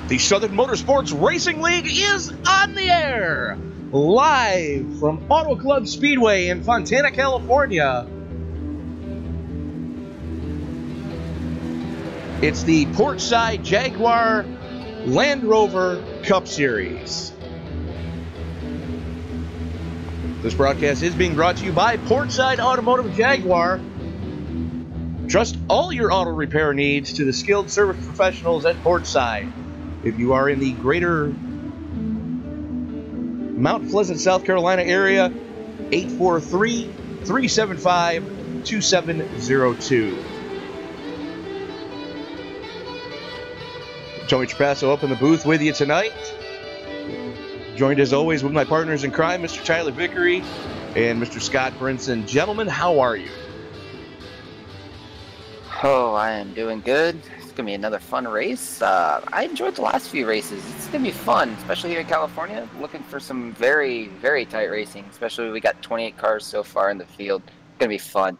The Southern Motorsports Racing League is on the air, live from Auto Club Speedway in Fontana, California. It's the Portside Jaguar Land Rover Cup Series. This broadcast is being brought to you by Portside Automotive Jaguar. Trust all your auto repair needs to the skilled service professionals at Portside. If you are in the greater Mount Pleasant, South Carolina area, 843-375-2702. Tony Trapasso up in the booth with you tonight. Joined as always with my partners in crime, Mr. Tyler Vickery and Mr. Scott Brinson. Gentlemen, how are you? Oh, I am doing good. It's going to be another fun race. I enjoyed the last few races. It's going to be fun, especially here in California. Looking for some very, very tight racing, especially we got 28 cars so far in the field. It's going to be fun.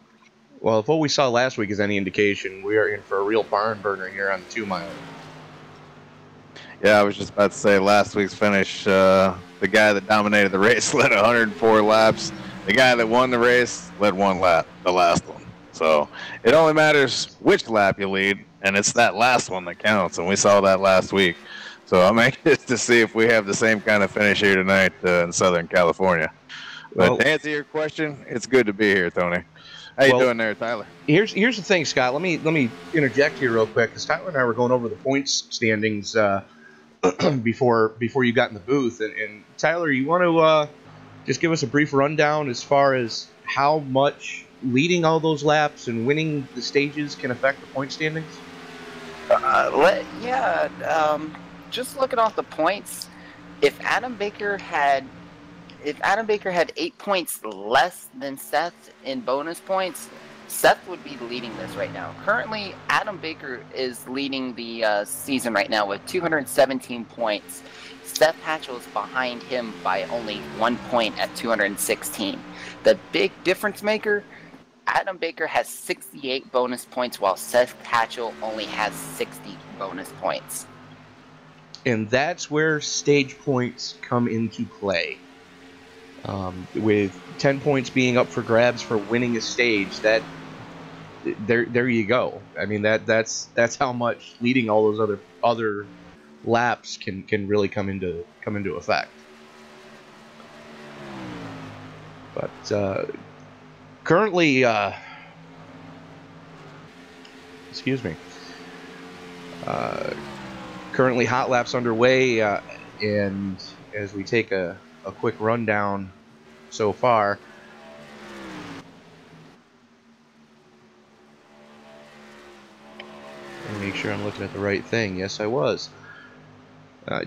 Well, if what we saw last week is any indication, we are in for a real barn burner here on the 2-mile. Yeah, I was just about to say last week's finish, the guy that dominated the race led 104 laps. The guy that won the race led 1 lap, the last one. So it only matters which lap you lead, and it's that last one that counts, and we saw that last week. So I'm anxious to see if we have the same kind of finish here tonight in Southern California. But to answer your question, it's good to be here, Tony. How you doing there, Tyler? Here's the thing, Scott. Let me interject here real quick, because Tyler and I were going over the points standings before you got in the booth, and Tyler, you want to just give us a brief rundown as far as how much leading all those laps and winning the stages can affect the point standings? Just looking off the points, if Adam Baker had 8 points less than Seth in bonus points, Seth would be leading this right now. Currently, Adam Baker is leading the season right now with 217 points. Seth Hatchell is behind him by only 1 point at 216. The big difference maker, Adam Baker has 68 bonus points while Seth Hatchell only has 60 bonus points. And that's where stage points come into play. With 10 points being up for grabs for winning a stage, that there you go. I mean that's how much leading all those other laps can really come into effect. But currently, currently hot laps underway, and as we take a quick rundown so far. Let me make sure I'm looking at the right thing. Yes, I was.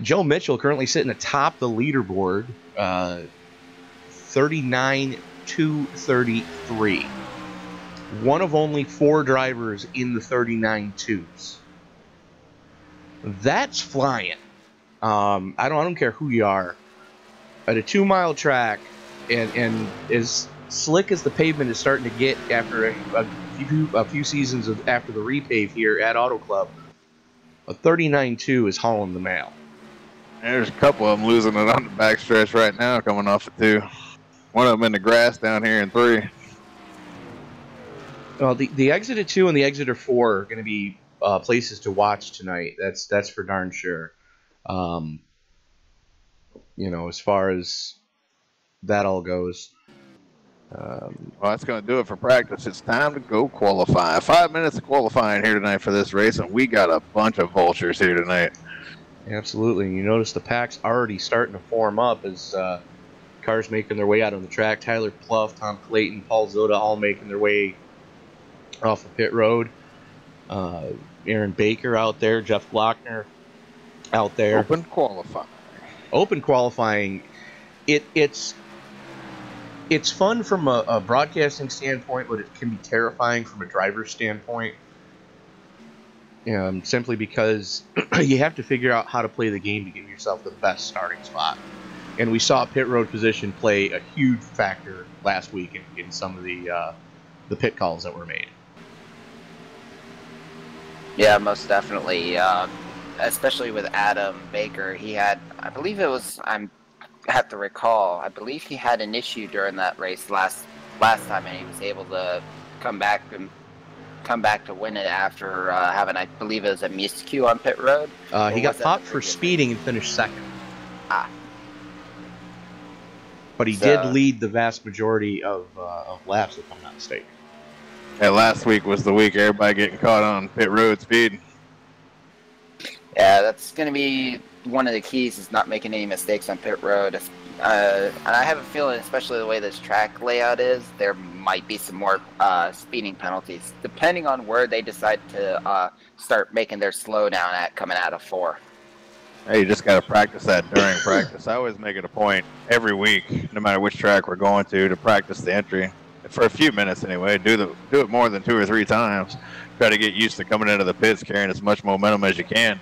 Joe Mitchell currently sitting atop the leaderboard, 39-233. One of only 4 drivers in the 39-2s. That's flying. I don't care who you are. At a 2-mile track, and as slick as the pavement is starting to get after a few seasons after the repave here at Auto Club, a 39-2 is hauling the mail. There's a couple of them losing it on the backstretch right now, coming off of 2. One of them in the grass down here in 3. Well, the exit of 2 and the exit of 4 are going to be places to watch tonight. That's for darn sure. As far as that all goes. Well, that's going to do it for practice. It's time to go qualify. 5 minutes of qualifying here tonight for this race, and we got a bunch of vultures here tonight. Absolutely. You notice the pack's already starting to form up as cars making their way out on the track. Tyler Pluff, Tom Clayton, Paul Zoda all making their way off of pit road. Aaron Baker out there, Jeff Glockner out there. Open qualifying. It's fun from a broadcasting standpoint, but it can be terrifying from a driver's standpoint. Simply because you have to figure out how to play the game to give yourself the best starting spot. And we saw pit road position play a huge factor last week in some of the pit calls that were made. Yeah, most definitely. especially with Adam Baker, he had, I believe it was, I have to recall, I believe he had an issue during that race last time, and he was able to come back to win it after having, I believe it was a miscue on pit road. He got popped for speeding and finished second. Ah. But he did lead the vast majority of laps, if I'm not mistaken. Yeah, last week was the week everybody getting caught on pit road speed. Yeah, that's going to be one of the keys, is not making any mistakes on pit road. And I have a feeling, especially the way this track layout is, there might be some more speeding penalties, depending on where they decide to start making their slowdown at coming out of 4. Hey, you just got to practice that during practice. I always make it a point every week, no matter which track we're going to practice the entry. For a few minutes anyway, do it more than 2 or 3 times. Try to get used to coming into the pits carrying as much momentum as you can,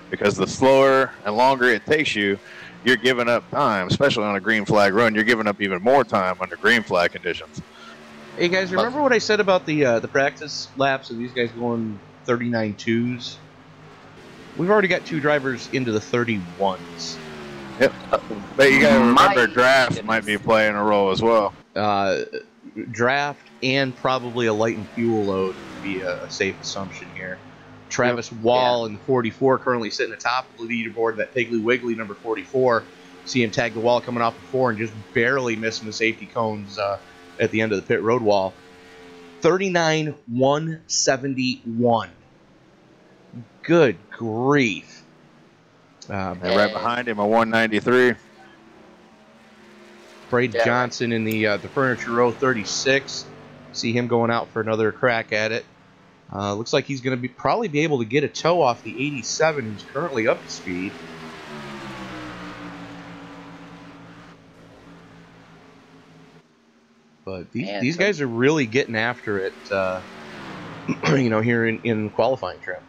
because the slower and longer it takes you, you're giving up time, especially on a green flag run. You're giving up even more time under green flag conditions. Hey guys, remember what I said about the practice laps of these guys going 39.2s? We've already got 2 drivers into the 31s. Yep. But you got to remember, draft might be playing a role as well. Draft and probably a light and fuel load would be a safe assumption here. Travis Wall in the 44 currently sitting atop the leaderboard. That Piggly Wiggly number 44. See him tag the wall coming off the 4 and just barely missing the safety cones at the end of the pit road wall. 39.171. Good grief. And right behind him, a 193. Braden Johnson in the Furniture Row 36. See him going out for another crack at it. Looks like he's going to probably be able to get a tow off the 87, who's currently up to speed. But these guys are really getting after it, here in qualifying trim.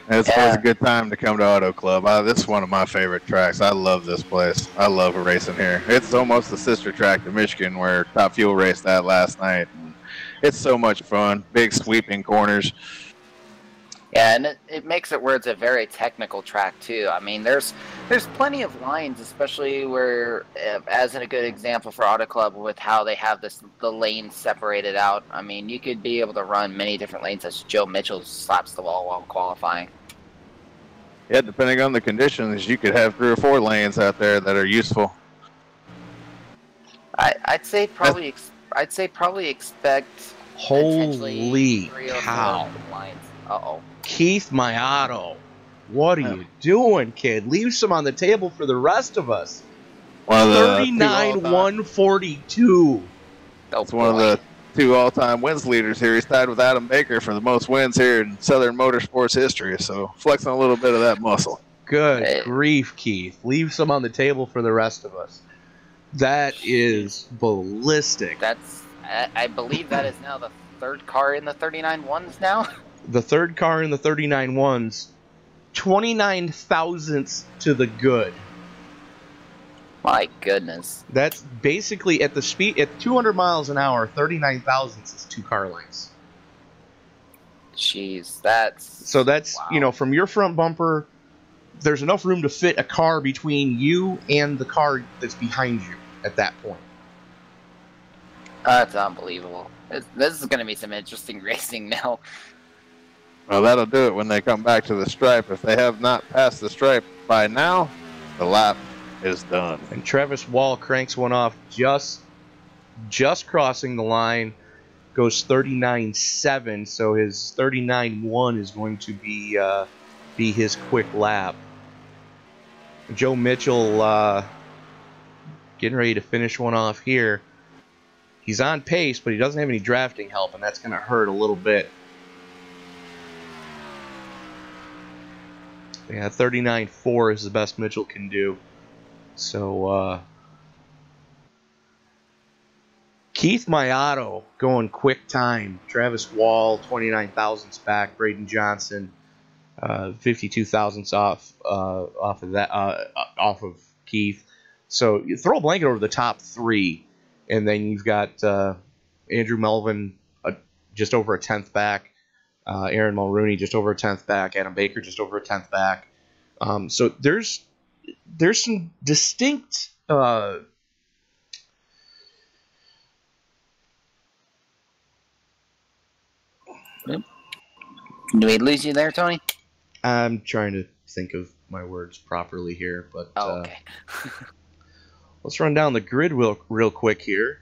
It's always a good time to come to Auto Club. This is one of my favorite tracks. I love this place. I love racing here. It's almost the sister track to Michigan, where Top Fuel raced that last night. It's so much fun. Big sweeping corners. Yeah, and it makes it where it's a very technical track too. I mean, there's plenty of lines, especially where, as in a good example for Auto Club, with how they have the lanes separated out. I mean, you could be able to run many different lanes as Joe Mitchell slaps the wall while qualifying. Yeah, depending on the conditions, you could have 3 or 4 lanes out there that are useful. I'd say probably expect. Holy cow! Uh-oh. Keith Mayato, what are you doing, kid? Leave some on the table for the rest of us. 39.142. It's one of the 2 all-time wins leaders here. He's tied with Adam Baker for the most wins here in Southern Motorsports history, so flexing a little bit of that muscle. Good grief, Keith. Leave some on the table for the rest of us. That is ballistic. I believe that is now the 3rd car in the 39.1s now. The 3rd car in the 39.1s, 29 thousandths to the good. My goodness. That's basically at the speed, at 200 miles an hour, 39 thousandths is 2 car lengths. Jeez, that's... So that's, wow. From your front bumper, there's enough room to fit a car between you and the car that's behind you at that point. That's unbelievable. This is going to be some interesting racing now. Well, that'll do it when they come back to the stripe. If they have not passed the stripe by now, the lap is done. And Travis Wall cranks one off just crossing the line, goes 39.7, so his 39.1 is going to be his quick lap. Joe Mitchell getting ready to finish one off here. He's on pace, but he doesn't have any drafting help, and that's going to hurt a little bit. Yeah, 39.4 is the best Mitchell can do. So, Keith Mayato going quick time. Travis Wall, 29 thousandths back. Braden Johnson, 52 thousandths off of Keith. So you throw a blanket over the top 3, and then you've got Andrew Melvin just over a tenth back, Aaron Mulrooney just over a tenth back. Adam Baker just over a tenth back. So there's some distinct Do we lose you there, Tony? I'm trying to think of my words properly here, but okay. Let's run down the grid real quick here.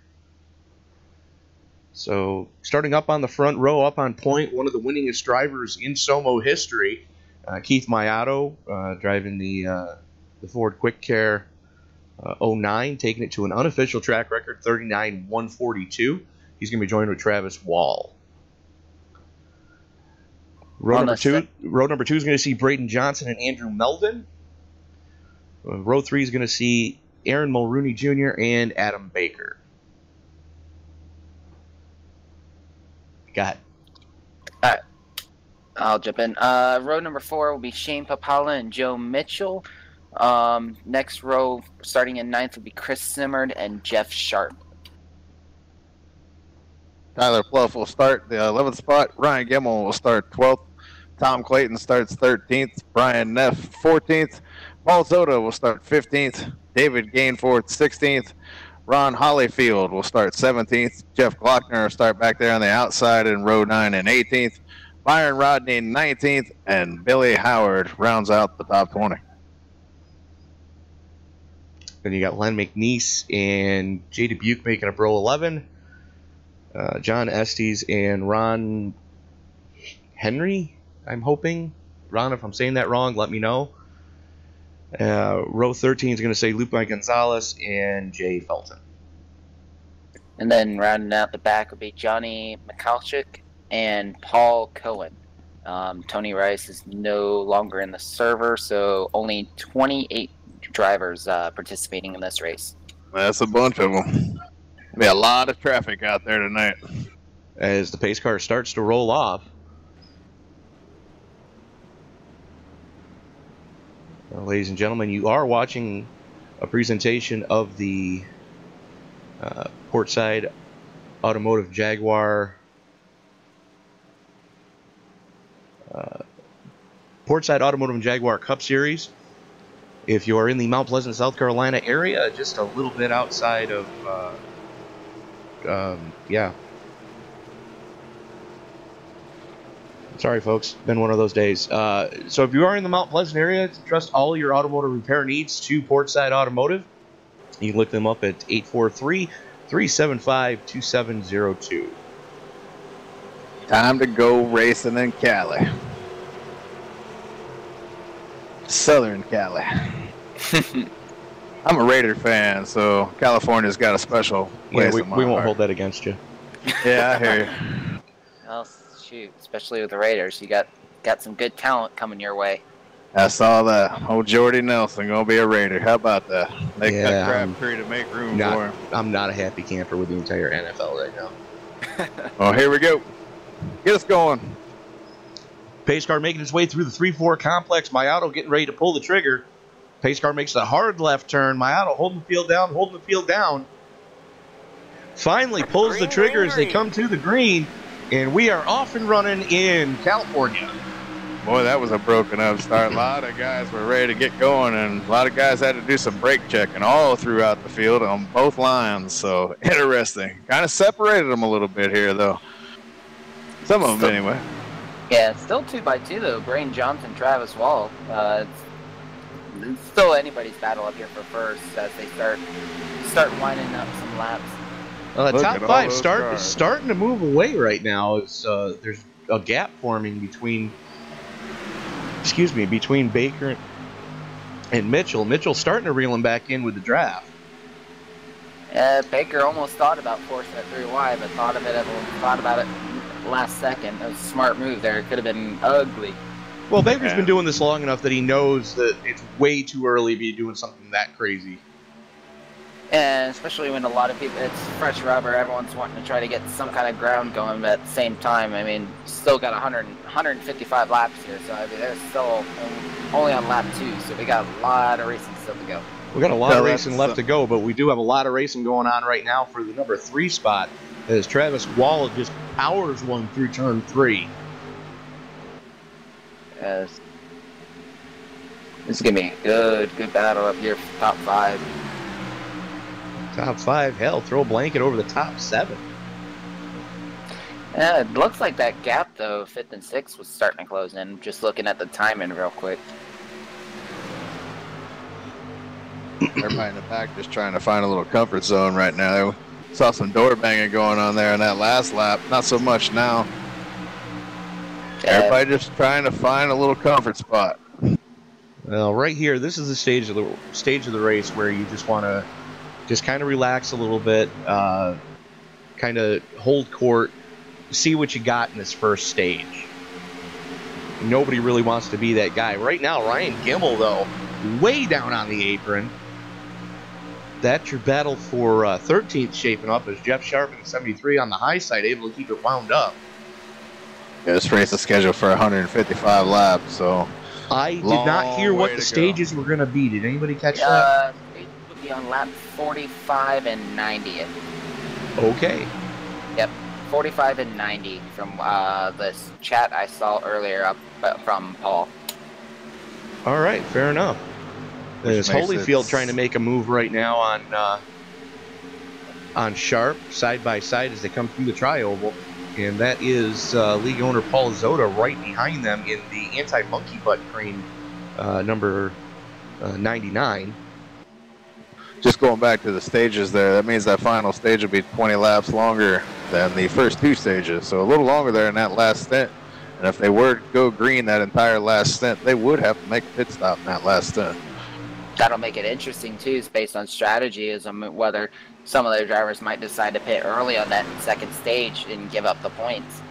So starting up on the front row, up on point, one of the winningest drivers in SOMO history, Keith Mayato, driving the Ford Quick Care 09, taking it to an unofficial track record 39.142. He's going to be joined with Travis Wall. Row number two is going to see Braden Johnson and Andrew Melvin. Row 3 is going to see Aaron Mulrooney Jr. and Adam Baker. Go ahead. All right. I'll jump in. Row number 4 will be Shane Papala and Joe Mitchell. Next row, starting in 9th, will be Chris Simmerd and Jeff Sharp. Tyler Pluff will start the 11th spot. Ryan Gemmel will start 12th. Tom Clayton starts 13th. Brian Neff 14th. Paul Zoda will start 15th. David Gainforth 16th. Ron Hollyfield will start 17th. Jeff Glockner will start back there on the outside in row 9 and 18th. Byron Rodney 19th. And Billy Howard rounds out the top 20. Then you got Len McNeese and Jay Dubuque making up row 11. John Estes and Ron Henry, I'm hoping. Ron, if I'm saying that wrong, let me know. Row 13 is going to say Lupe Gonzalez and Jay Felton. And then rounding out the back will be Johnny Mikalchik and Paul Cohen. Tony Rice is no longer in the server, so only 28 drivers participating in this race. That's a bunch of them. Be a lot of traffic out there tonight. As the pace car starts to roll off. Ladies and gentlemen, you are watching a presentation of the Portside Automotive Jaguar Portside Automotive and Jaguar Cup Series. If you are in the Mount Pleasant, South Carolina area, just a little bit outside of sorry folks, been one of those days. So if you are in the Mount Pleasant area, trust all your automotive repair needs to Portside Automotive. You can look them up at 843-375-2702. Time to go racing in Cali. Southern Cali. I'm a Raider fan, so California's got a special place in my we won't heart. hold that against you. Yeah, I hear you. Well, shoot, especially with the Raiders, you got some good talent coming your way. I saw that. Old Jordy Nelson gonna be a Raider. How about that? They Yeah, cut Crabtree to make room for him. I'm not a happy camper with the entire NFL right now. Oh, here we go. Get us going. Pace car making its way through the 3-4 complex. Mayato getting ready to pull the trigger. Pace car makes a hard left turn. Mayato holding the field down. Finally pulls the trigger as they come to the green. And we are off and running in California. Boy, that was a broken up start. A lot of guys were ready to get going, and a lot of guys had to do some brake checking all throughout the field on both lines. So interesting. Kind of separated them a little bit here, though. Some of them, anyway. Yeah, it's still 2x2 though. Braden Johnson, Travis Wall. It's still anybody's battle up here for first as they start winding up some laps. The Look top at all five those is cars. starting to move away right now. It's there's a gap forming between Baker and Mitchell. Mitchell's starting to reel him back in with the draft. Baker almost thought about forcing it through wide, but thought about it last second. It was a smart move there. It could have been ugly. Well, Baker's been doing this long enough that he knows that it's way too early to be doing something that crazy. And especially when a lot of people, it's fresh rubber, everyone's wanting to try to get some kind of ground going, but at the same time, I mean, still got 155 laps here, so I mean, they're still only on lap 2, so we got a lot of racing still to go. We got a lot of racing left to go, but we do have a lot of racing going on right now for the number 3 spot as Travis Wall just powers one through turn 3. Yes. This is gonna be a good battle up here for top 5. Top 5, hell, throw a blanket over the top 7. Yeah, it looks like that gap though, 5th and 6th, was starting to close in. Just looking at the timing real quick. Everybody in the back just trying to find a little comfort zone right now. Saw some door banging going on there in that last lap. Not so much now. Everybody just trying to find a little comfort spot. Well, right here, this is the stage of the race where you just want to just kind of relax a little bit, kind of hold court, see what you got in this first stage. Nobody really wants to be that guy. Right now, Ryan Gimmel, though, way down on the apron. That's your battle for 13th shaping up as Jeff Sharp in 73 on the high side, able to keep it wound up. Yeah, this race is scheduled for 155 laps, so... I did not hear what the stages were going to be. Did anybody catch that? It would be on lap 45 and 90. Okay. Yep, 45 and 90 from this chat I saw earlier up from Paul. All right, fair enough. There's Holyfield trying to make a move right now on Sharp, side by side as they come through the tri-oval. And that is league owner Paul Zota right behind them in the anti-monkey butt crane number 99. Just going back to the stages there, that means that final stage will be 20 laps longer than the first 2 stages. So a little longer there in that last stint. And if they were to go green that entire last stint, they would have to make a pit stop in that last stint. That'll make it interesting too, is based on strategy, is whether some of their drivers might decide to pit early on that second stage and give up the points.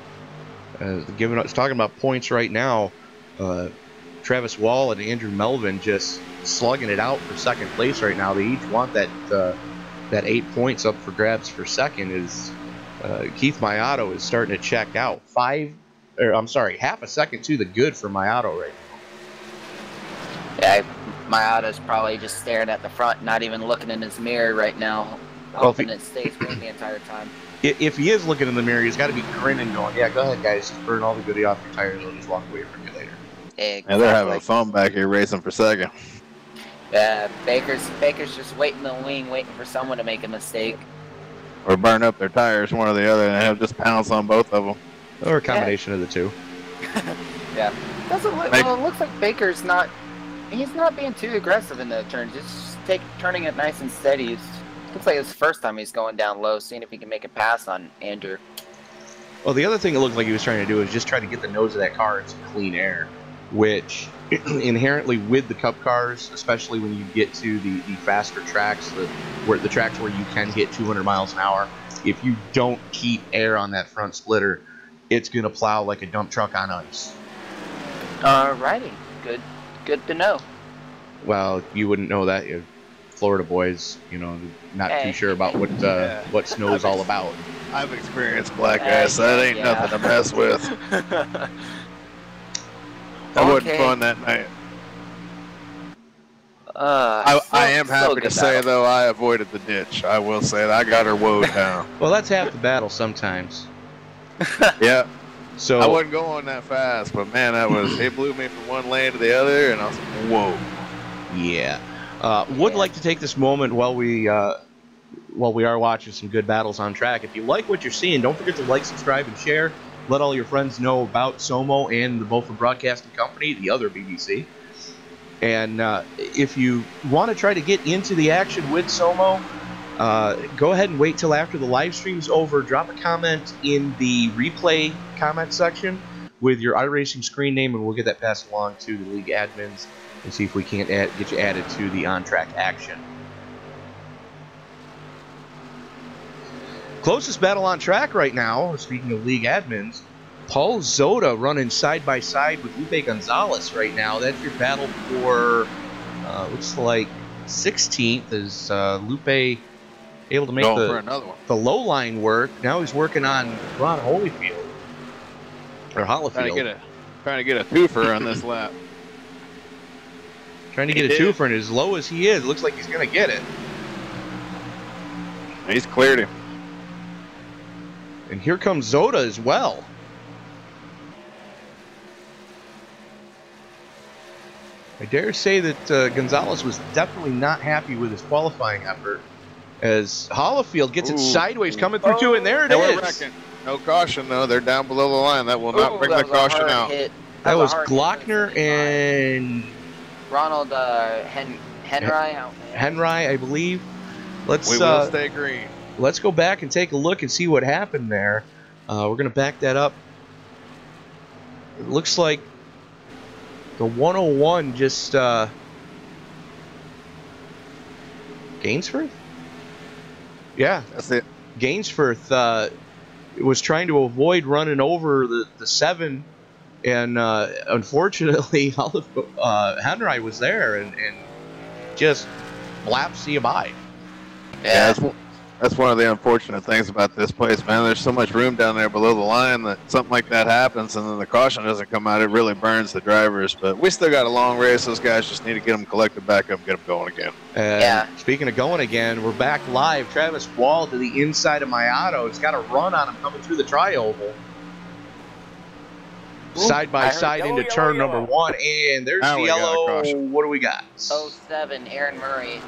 Talking about points right now, Travis Wall and Andrew Melvin just slugging it out for second place right now. They each want that 8 points up for grabs for second. Is Keith Mayato is starting to check out. Half a second to the good for Mayato right now. Yeah, Mayato's probably just staring at the front, not even looking in his mirror right now. Hoping it stays green the entire time. If he is looking in the mirror, he's got to be grinning, going, "Yeah, go ahead, guys, just burn all the goodie off your tires. I'll just walk away from you later." Exactly. Yeah, they're having fun back here racing for second. Yeah, Baker's just waiting in the wing, waiting for someone to make a mistake. Or burn up their tires, one or the other, and have just pounce on both of them. Or a combination of the two. Yeah. It looks like Baker's not... He's not being too aggressive in the turns. Just turning it nice and steady. Looks like it's the first time he's going down low, seeing if he can make a pass on Andrew. Well, the other thing it looked like he was trying to do is just try to get the nose of that car into clean air, which inherently with the Cup cars, especially when you get to the faster tracks, the tracks where you can hit 200 miles an hour, if you don't keep air on that front splitter, it's going to plow like a dump truck on ice. Alrighty. Good to know. Well, you wouldn't know that. Florida boys, not too sure about what snow's all about. I've experienced black ice. That ain't nothing to mess with. That wasn't fun that night. I am happy to say, though, I avoided the ditch. I will say that. I got her woed down. Well, that's half the battle sometimes. Yeah. So I wasn't going that fast, but man, it blew me from one lane to the other, and I was like, whoa. Yeah. Would like to take this moment while we are watching some good battles on track. If you like what you're seeing, don't forget to like, subscribe, and share. Let all your friends know about SOMO and the Beaufort Broadcasting Company, the other BBC. And if you want to try to get into the action with SOMO, go ahead and wait till after the live stream's over. Drop a comment in the replay comment section with your iRacing screen name, and we'll get that passed along to the league admins and see if we can't get you added to the on-track action. Closest battle on track right now, speaking of league admins, Paul Zota running side by side with Lupe Gonzalez right now. That's your battle for, looks like 16th. Is Lupe able to make the low line work? Now he's working on Ron Holyfield. Or Hollifield. Trying to get a twofer on this lap. Trying to get a twofer, and as low as he is, looks like he's going to get it. He's cleared him. And here comes Zota as well. I dare say that Gonzalez was definitely not happy with his qualifying effort, as Hollifield gets it sideways coming through too, and there it We're is. wrecking. No caution though. They're down below the line. That will not bring the that was a caution hard out. hit. That was a hard Glockner hit and Ronald Henry out there. Henry, I believe. We will stay green. Let's go back and take a look and see what happened there. We're going to back that up. It looks like the 101 just Gainsforth? Yeah, That's it. Gainsforth was trying to avoid running over the 7, and unfortunately, Henry was there and just blaps you by. Yeah, that's one of the unfortunate things about this place, man. There's so much room down there below the line that something like that happens, and then the caution doesn't come out. It really burns the drivers. But we still got a long race. Those guys just need to get them collected back up and get them going again. And speaking of going again, we're back live. Travis Wall to the inside of my auto. It's got a run on him coming through the tri-oval. Side by side into turn number 1, and there's the yellow. What do we got? 07, Aaron Murray.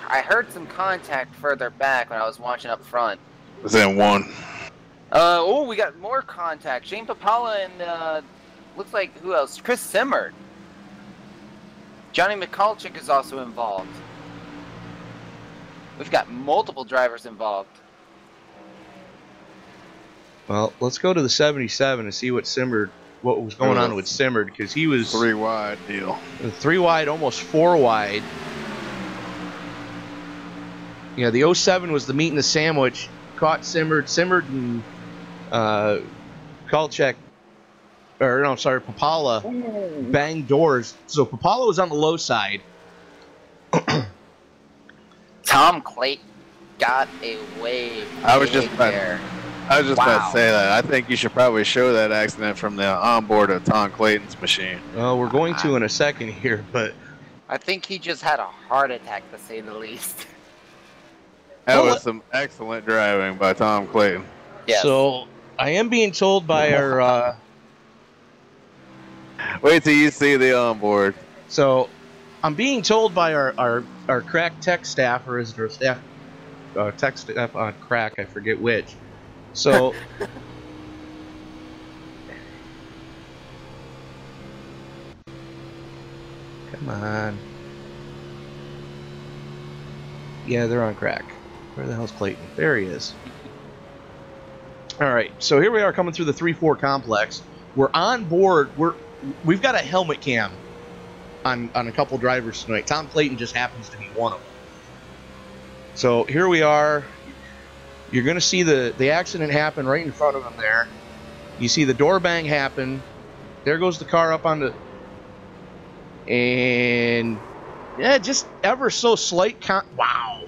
I heard some contact further back when I was watching up front. It was in 1. We got more contact. Shane Papala and looks like who else? Chris Simmerd. Johnny Mikulczyk is also involved. We've got multiple drivers involved. Well, let's go to the 77 and see what was going on with Simmerd, because he was 3 wide deal. 3 wide, almost 4 wide. Yeah, the 07 was the meat and the sandwich. Caught Simmerd and Papala banged doors. So Papala was on the low side. Tom Clayton got away. I was just about to say that. I think you should probably show that accident from the onboard of Tom Clayton's machine. Well, we're going to in a second here, but I think he just had a heart attack, to say the least. That was some excellent driving by Tom Clayton. Yes. So I am being told by our wait till you see the onboard. So I'm being told by our crack tech staff, or is it our staff tech staff on crack, I forget which. So come on. Yeah, they're on crack. Where the hell's Clayton? There he is. All right, so here we are coming through the 3-4 complex. We're on board. We've got a helmet cam on a couple drivers tonight. Tom Clayton just happens to be one of them. So here we are. You're going to see the accident happen right in front of him there. You see the door bang happen. There goes the car up on the... And... yeah, just ever so slight... wow.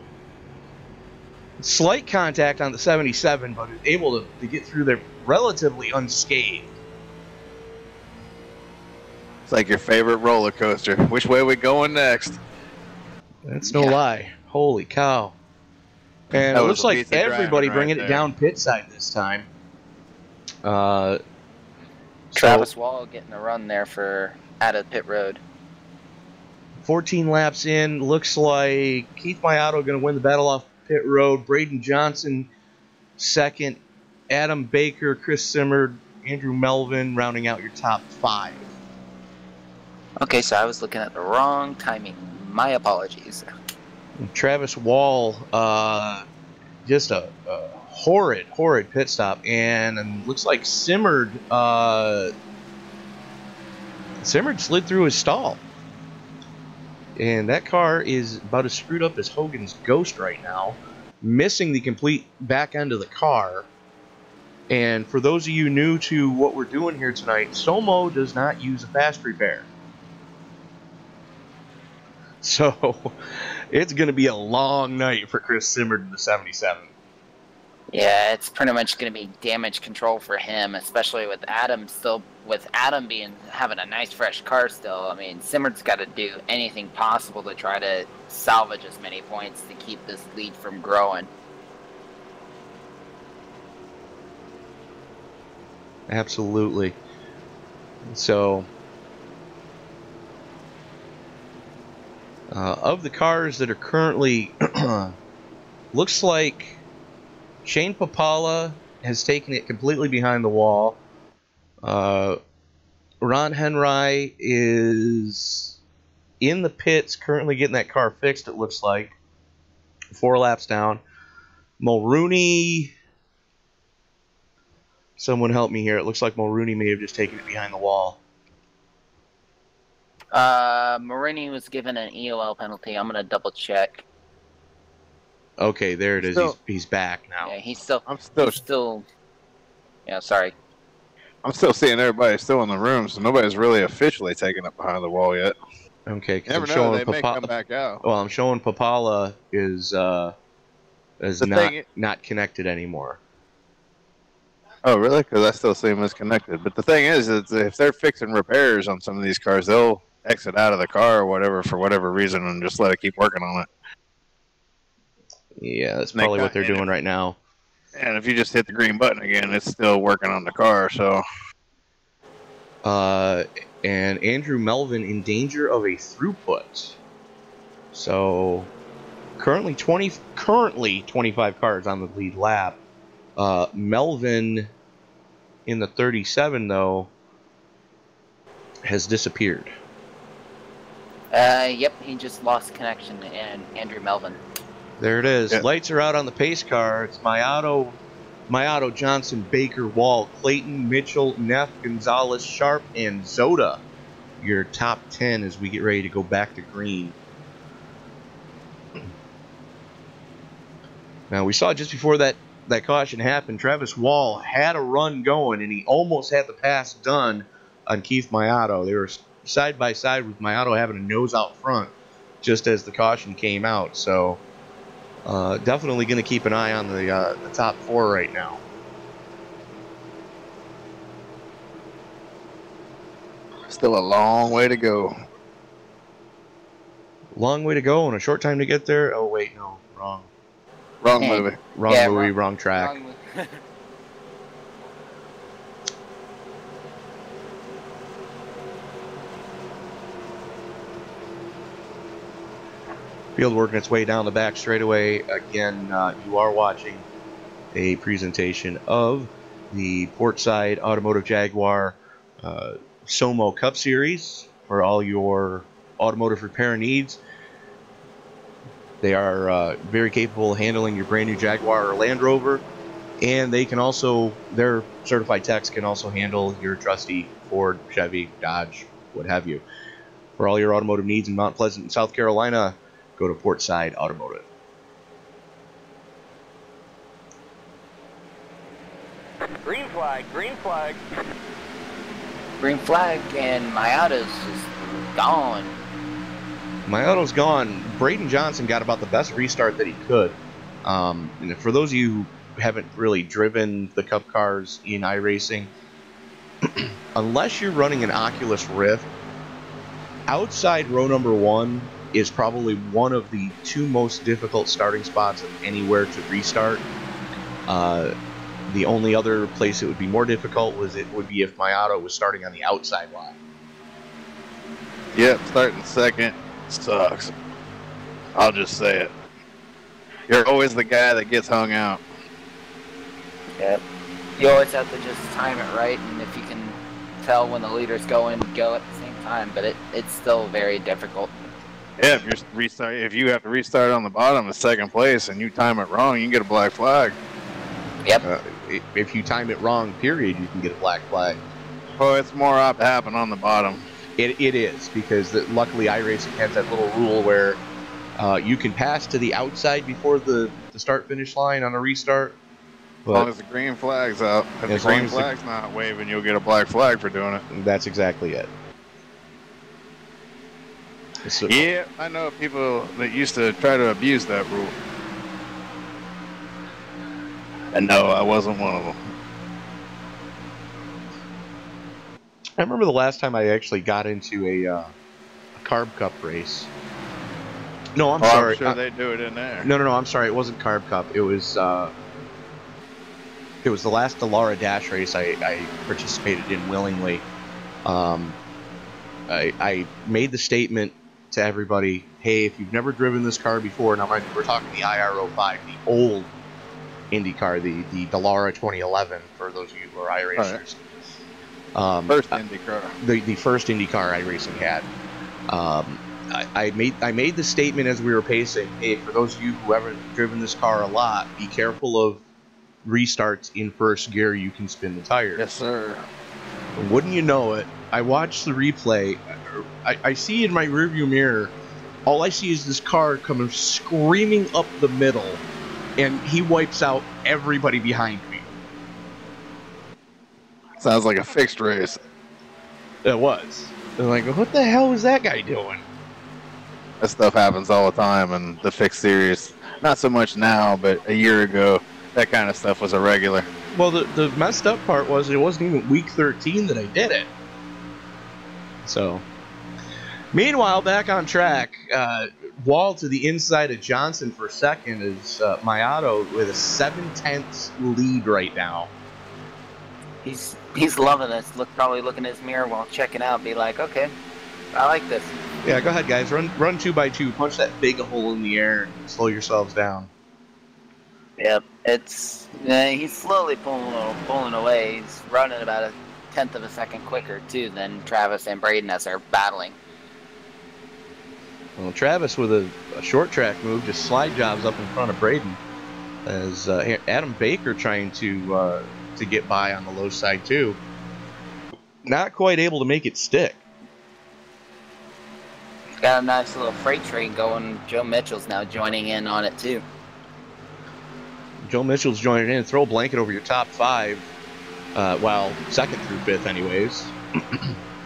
Slight contact on the 77, but able to get through there relatively unscathed. It's like your favorite roller coaster. Which way are we going next? That's no lie. Holy cow. And it looks like everybody bringing it down pit side this time. Travis Wall getting a run there for out of pit road. 14 laps in. Looks like Keith Mayato going to win the battle off pit road. Braden Johnson second. Adam Baker, Chris Simmerd, Andrew Melvin rounding out your top 5. Okay, so I was looking at the wrong timing. My apologies. Travis Wall, just a horrid pit stop, and looks like Simmerd slid through his stall, and that car is about as screwed up as Hogan's Ghost right now, missing the complete back end of the car. And for those of you new to what we're doing here tonight, SOMO does not use a fast repair. So it's going to be a long night for Chris Simmerd in the 77. Yeah, it's pretty much going to be damage control for him, especially with Adam having a nice fresh car still. I mean, Simmerd's got to do anything possible to try to salvage as many points to keep this lead from growing. Absolutely. So Of the cars that are currently, looks like Shane Papala has taken it completely behind the wall. Ron Henry is in the pits, currently getting that car fixed, it looks like. 4 laps down. Mulrooney, someone help me here. It looks like Mulrooney may have just taken it behind the wall. Marini was given an EOL penalty. I'm gonna double check. Okay, there it is. He's back now. Yeah, he's still. Yeah, sorry. I'm still seeing everybody still in the room, so nobody's really officially taken it behind the wall yet. Okay, you never know, they may come back out. Well, I'm showing Papala is not connected anymore. Oh, really? Because I still see him as connected. But the thing is if they're fixing repairs on some of these cars, they'll exit out of the car or whatever for whatever reason and just let it keep working on it. Yeah, that's probably what they're doing right now. And if you just hit the green button again, it's still working on the car, so... And Andrew Melvin in danger of a throughput. So, currently 25 cars on the lead lap. Melvin in the 37, though, has disappeared. Yep, he just lost connection, and Andrew Melvin. There it is. Yep. Lights are out on the pace car. It's Mayato, Johnson, Baker, Wall, Clayton, Mitchell, Neff, Gonzalez, Sharp, and Zoda. Your top 10 as we get ready to go back to green. Now, we saw just before that caution happened, Travis Wall had a run going, and he almost had the pass done on Keith Mayato. They were side by side with Mayato having a nose out front just as the caution came out. So, definitely going to keep an eye on the top 4 right now. Still a long way to go. Long way to go and a short time to get there. Oh, wait, no. Wrong. Wrong movie. Wrong track. Field working its way down the back straightaway. Again, you are watching a presentation of the Portside Automotive Jaguar SOMO Cup Series for all your automotive repair needs. They are very capable of handling your brand new Jaguar or Land Rover, and they can also, their certified techs can also handle your trusty Ford, Chevy, Dodge, what have you. For all your automotive needs in Mount Pleasant, South Carolina, go to Portside Automotive. Green flag, green flag. Green flag, and Mayato's just gone. Mayato's gone. Braden Johnson got about the best restart that he could. And for those of you who haven't really driven the Cup cars in iRacing, unless you're running an Oculus Rift, outside row number 1 is probably one of the 2 most difficult starting spots of anywhere to restart. The only other place it would be more difficult would be if Mayato was starting on the outside line. Yep, starting second sucks. I'll just say it. You're always the guy that gets hung out. Yep. You always have to just time it right, and if you can tell when the leader's going, go at the same time, but it's still very difficult. Yeah, if you have to restart on the bottom of second place and you time it wrong, you can get a black flag. Yep. If you time it wrong, period, you can get a black flag. Well, it's more apt to happen on the bottom. It is, because luckily iRacing has that little rule where you can pass to the outside before the start-finish line on a restart. As long as the green flag's out. If the green flag's not waving, you'll get a black flag for doing it. That's exactly it. Yeah, I know people that used to try to abuse that rule. And no, I wasn't one of them. I remember the last time I actually got into a Carb Cup race. No, I'm sorry. I'm sure they do it in there. No, I'm sorry. It wasn't Carb Cup. It was the last Delara Dash race I participated in willingly. I made the statement to everybody hey, if you've never driven this car before, now mind you, we're talking the IRO5, the old Indy car, the Dallara 2011, for those of you who are iRacers. First Indy car. The first Indy car iRacing had. I made the statement as we were pacing, hey, for those of you who haven't driven this car a lot, be careful of restarts in first gear. You can spin the tires. Yes, sir. Wouldn't you know it, I watched the replay. I see in my rearview mirror, all I see is this car coming screaming up the middle, and he wipes out everybody behind me. Sounds like a fixed race. It was. They're like, what the hell was that guy doing? That stuff happens all the time in the fixed series. Not so much now, but a year ago, that kind of stuff was a regular. Well, the messed up part was it wasn't even week 13 that I did it. So, meanwhile, back on track, Wall to the inside of Johnson for second is Mayato with a 7/10 lead right now. He's loving this. Probably looking in his mirror while checking out, be like, okay, I like this. Yeah, go ahead, guys. Run 2x2. Punch that big hole in the air and slow yourselves down. Yep, he's slowly pulling away. He's running about a 1/10 of a second quicker too than Travis and Braden as they're battling. Well, Travis with a short track move just slide jobs up in front of Braden, as Adam Baker trying to get by on the low side too. Not quite able to make it stick. Got a nice little freight train going. Joe Mitchell's now joining in on it too. Joe Mitchell's joining in. Throw a blanket over your top 5, well, 2nd through 5th anyways.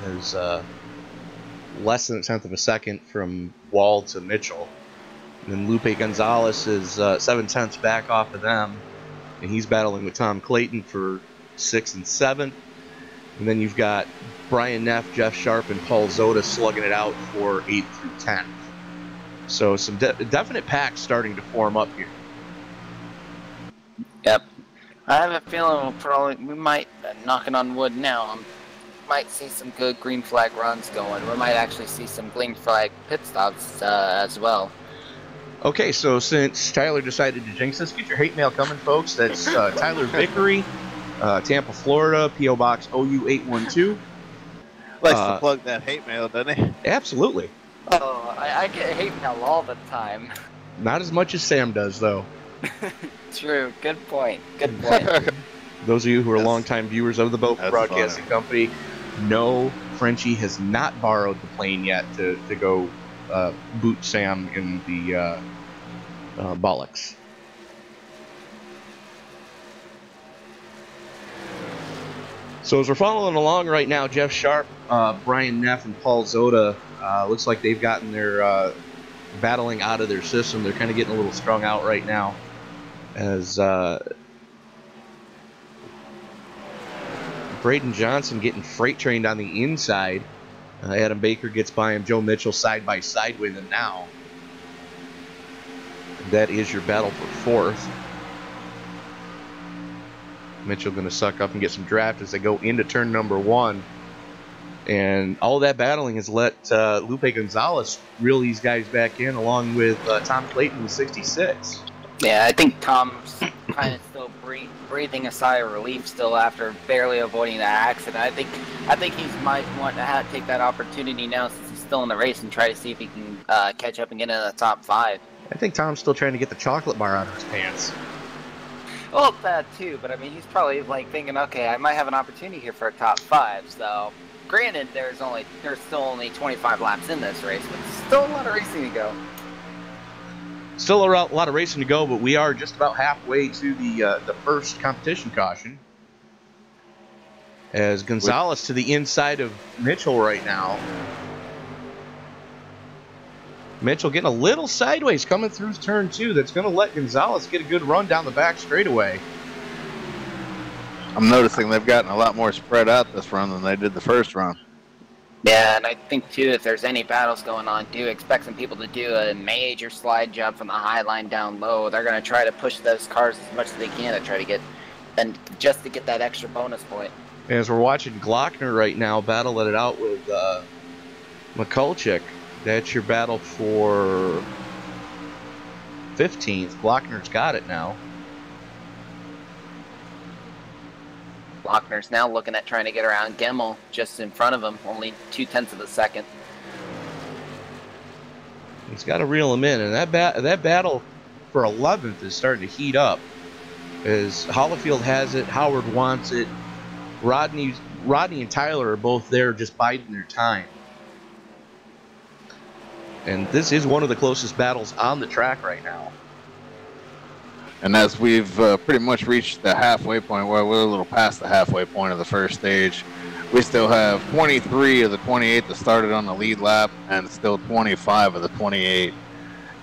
There's less than a 1/10 of a second from Wall to Mitchell. And then Lupe Gonzalez is 7/10 back off of them. And he's battling with Tom Clayton for 6th and 7th. And then you've got Brian Neff, Jeff Sharp, and Paul Zoda slugging it out for 8th through 10th. So some definite packs starting to form up here. Yep. I have a feeling we might, knocking on wood now, might see some good green flag runs going. We might actually see some green flag pit stops as well. Okay, so since Tyler decided to jinx us, get your hate mail coming, folks. That's Tyler Vickery, Tampa, Florida, P.O. Box OU812. Likes to plug that hate mail, doesn't he? Absolutely. Oh, I get hate mail all the time. Not as much as Sam does, though. True. Good point. Good point. Those of you who are longtime viewers of the Boat Broadcasting Company know Frenchie has not borrowed the plane yet to go boot Sam in the bollocks. So as we're following along right now, Jeff Sharp, Brian Neff, and Paul Zoda, looks like they've gotten their battling out of their system. They're kind of getting a little strung out right now, as Braden Johnson getting freight trained on the inside. Adam Baker gets by him. Joe Mitchell side by side with him now. That is your battle for 4th. Mitchell going to suck up and get some draft as they go into turn number 1. And all that battling has let Lupe Gonzalez reel these guys back in, along with Tom Clayton with 66. Yeah, I think Tom's kind of still breathing a sigh of relief still after barely avoiding that accident. I think he might want to take that opportunity now since he's still in the race and try to see if he can catch up and get into the top 5. I think Tom's still trying to get the chocolate bar out of his pants. Well, that too, but I mean, he's probably like thinking, okay, I might have an opportunity here for a top 5. So, granted, there's still only 25 laps in this race, but still a lot of racing to go. Still a lot of racing to go, but we are just about halfway to the first competition caution. As Gonzalez to the inside of Mitchell right now. Mitchell getting a little sideways coming through turn 2. That's going to let Gonzalez get a good run down the back straightaway. I'm noticing they've gotten a lot more spread out this run than they did the first run. Yeah, and I think too, if there's any battles going on, do expect some people to do a major slide job from the high line down low. They're going to try to push those cars as much as they can to try to get, and just to get that extra bonus point. As we're watching Glockner right now battle it out with McCulchick, That's your battle for 15th. Glockner's got it now. Lochner's now looking at trying to get around Gemmel just in front of him, only 0.2 of a second. He's got to reel him in, and that battle for 11th is starting to heat up. As Hollifield has it, Howard wants it. Rodney and Tyler are both there just biding their time. And this is one of the closest battles on the track right now. And as we've pretty much reached the halfway point, well, we're a little past the halfway point of the first stage, we still have 23 of the 28 that started on the lead lap and still 25 of the 28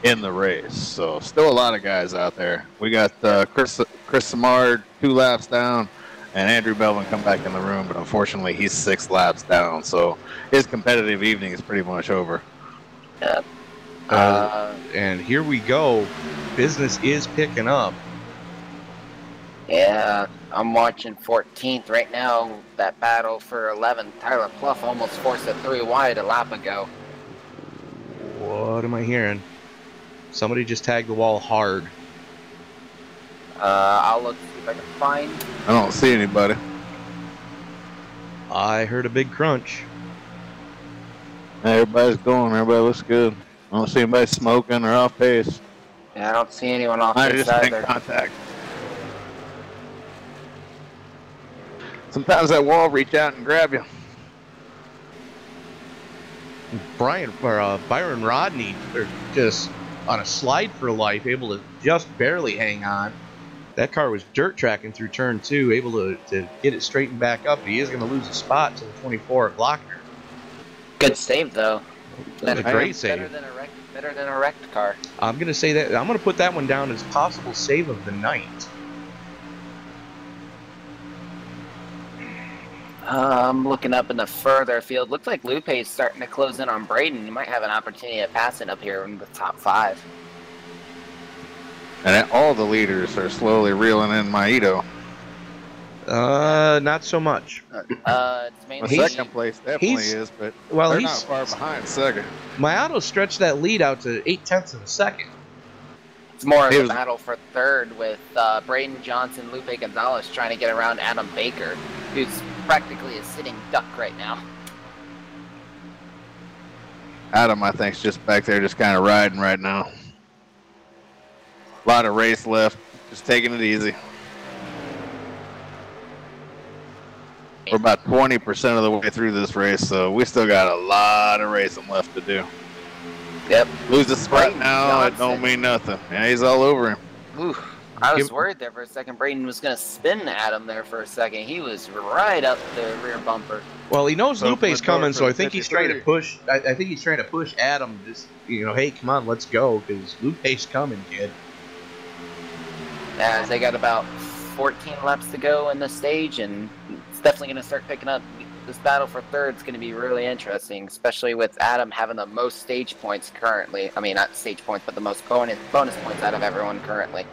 in the race. So still a lot of guys out there. We got Chris Samard 2 laps down, and Andrew Belvin come back in the room, but unfortunately he's 6 laps down. So his competitive evening is pretty much over. Yeah. And here we go. Business is picking up. Yeah, I'm watching 14th right now. That battle for 11th. Tyler Pluff almost forced it 3 wide a lap ago. What am I hearing? Somebody just tagged the wall hard. I'll look to see if I can find. I don't see anybody. I heard a big crunch. Everybody's going. Everybody looks good. I don't see anybody smoking or off pace. Yeah, I don't see anyone off I this just make either. contact. Sometimes that wall reach out and grab you. Byron Rodney are just on a slide for life, able to just barely hang on. That car was dirt tracking through turn 2, able to get it straightened back up. He is going to lose a spot to the 24 at Glockner. Good save though. That's a great save. Better than a wrecked car. I'm going to say that. I'm going to put that one down as possible save of the night. I'm looking up in the further field. Looks like Lupe is starting to close in on Braden. He might have an opportunity of passing up here in the top 5. And all the leaders are slowly reeling in Maito. Not so much. It's mainly Second place definitely is, but they're not far behind second. Maito stretched that lead out to 0.8 of a second. It's more of a battle for third with Braden Johnson, Lupe Gonzalez trying to get around Adam Baker, who's practically a sitting duck right now. Adam, I think, is just back there just kind of riding right now. A lot of race left, just taking it easy. We're about 20% of the way through this race, so we still got a lot of racing left to do. Yep. Lose a spot now, it don't mean nothing. Yeah, he's all over him. Ooh, I was worried there for a second. Braden was going to spin Adam there for a second. He was right up the rear bumper. Well, he knows Lupe's coming, so I think he's trying to push. I think he's trying to push Adam. Just hey, come on, let's go, because Lupe's coming, kid. Yeah, they got about 14 laps to go in the stage, and it's definitely going to start picking up. This battle for third is going to be really interesting, especially with Adam having the most stage points currently. I mean, not stage points, but the most bonus points out of everyone currently.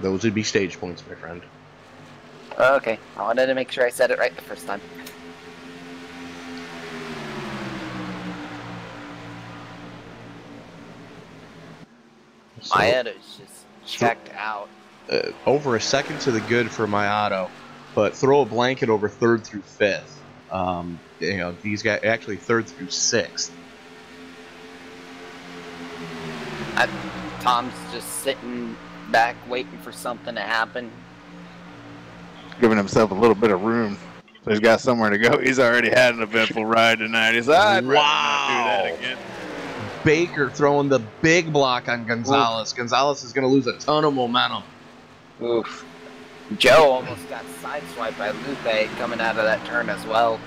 Those would be stage points, my friend. Okay, I wanted to make sure I said it right the first time. So, Maeto's just checked out. Over a second to the good for Maito, but throw a blanket over third through fifth. These guys actually third through sixth. Tom's just sitting back waiting for something to happen. Giving himself a little bit of room. So he's got somewhere to go. He's already had an eventful ride tonight. He's like, I'd rather not do that again. Baker throwing the big block on Gonzalez. Oof. Gonzalez is going to lose a ton of momentum. Oof. Joe almost got sideswiped by Lupe coming out of that turn as well.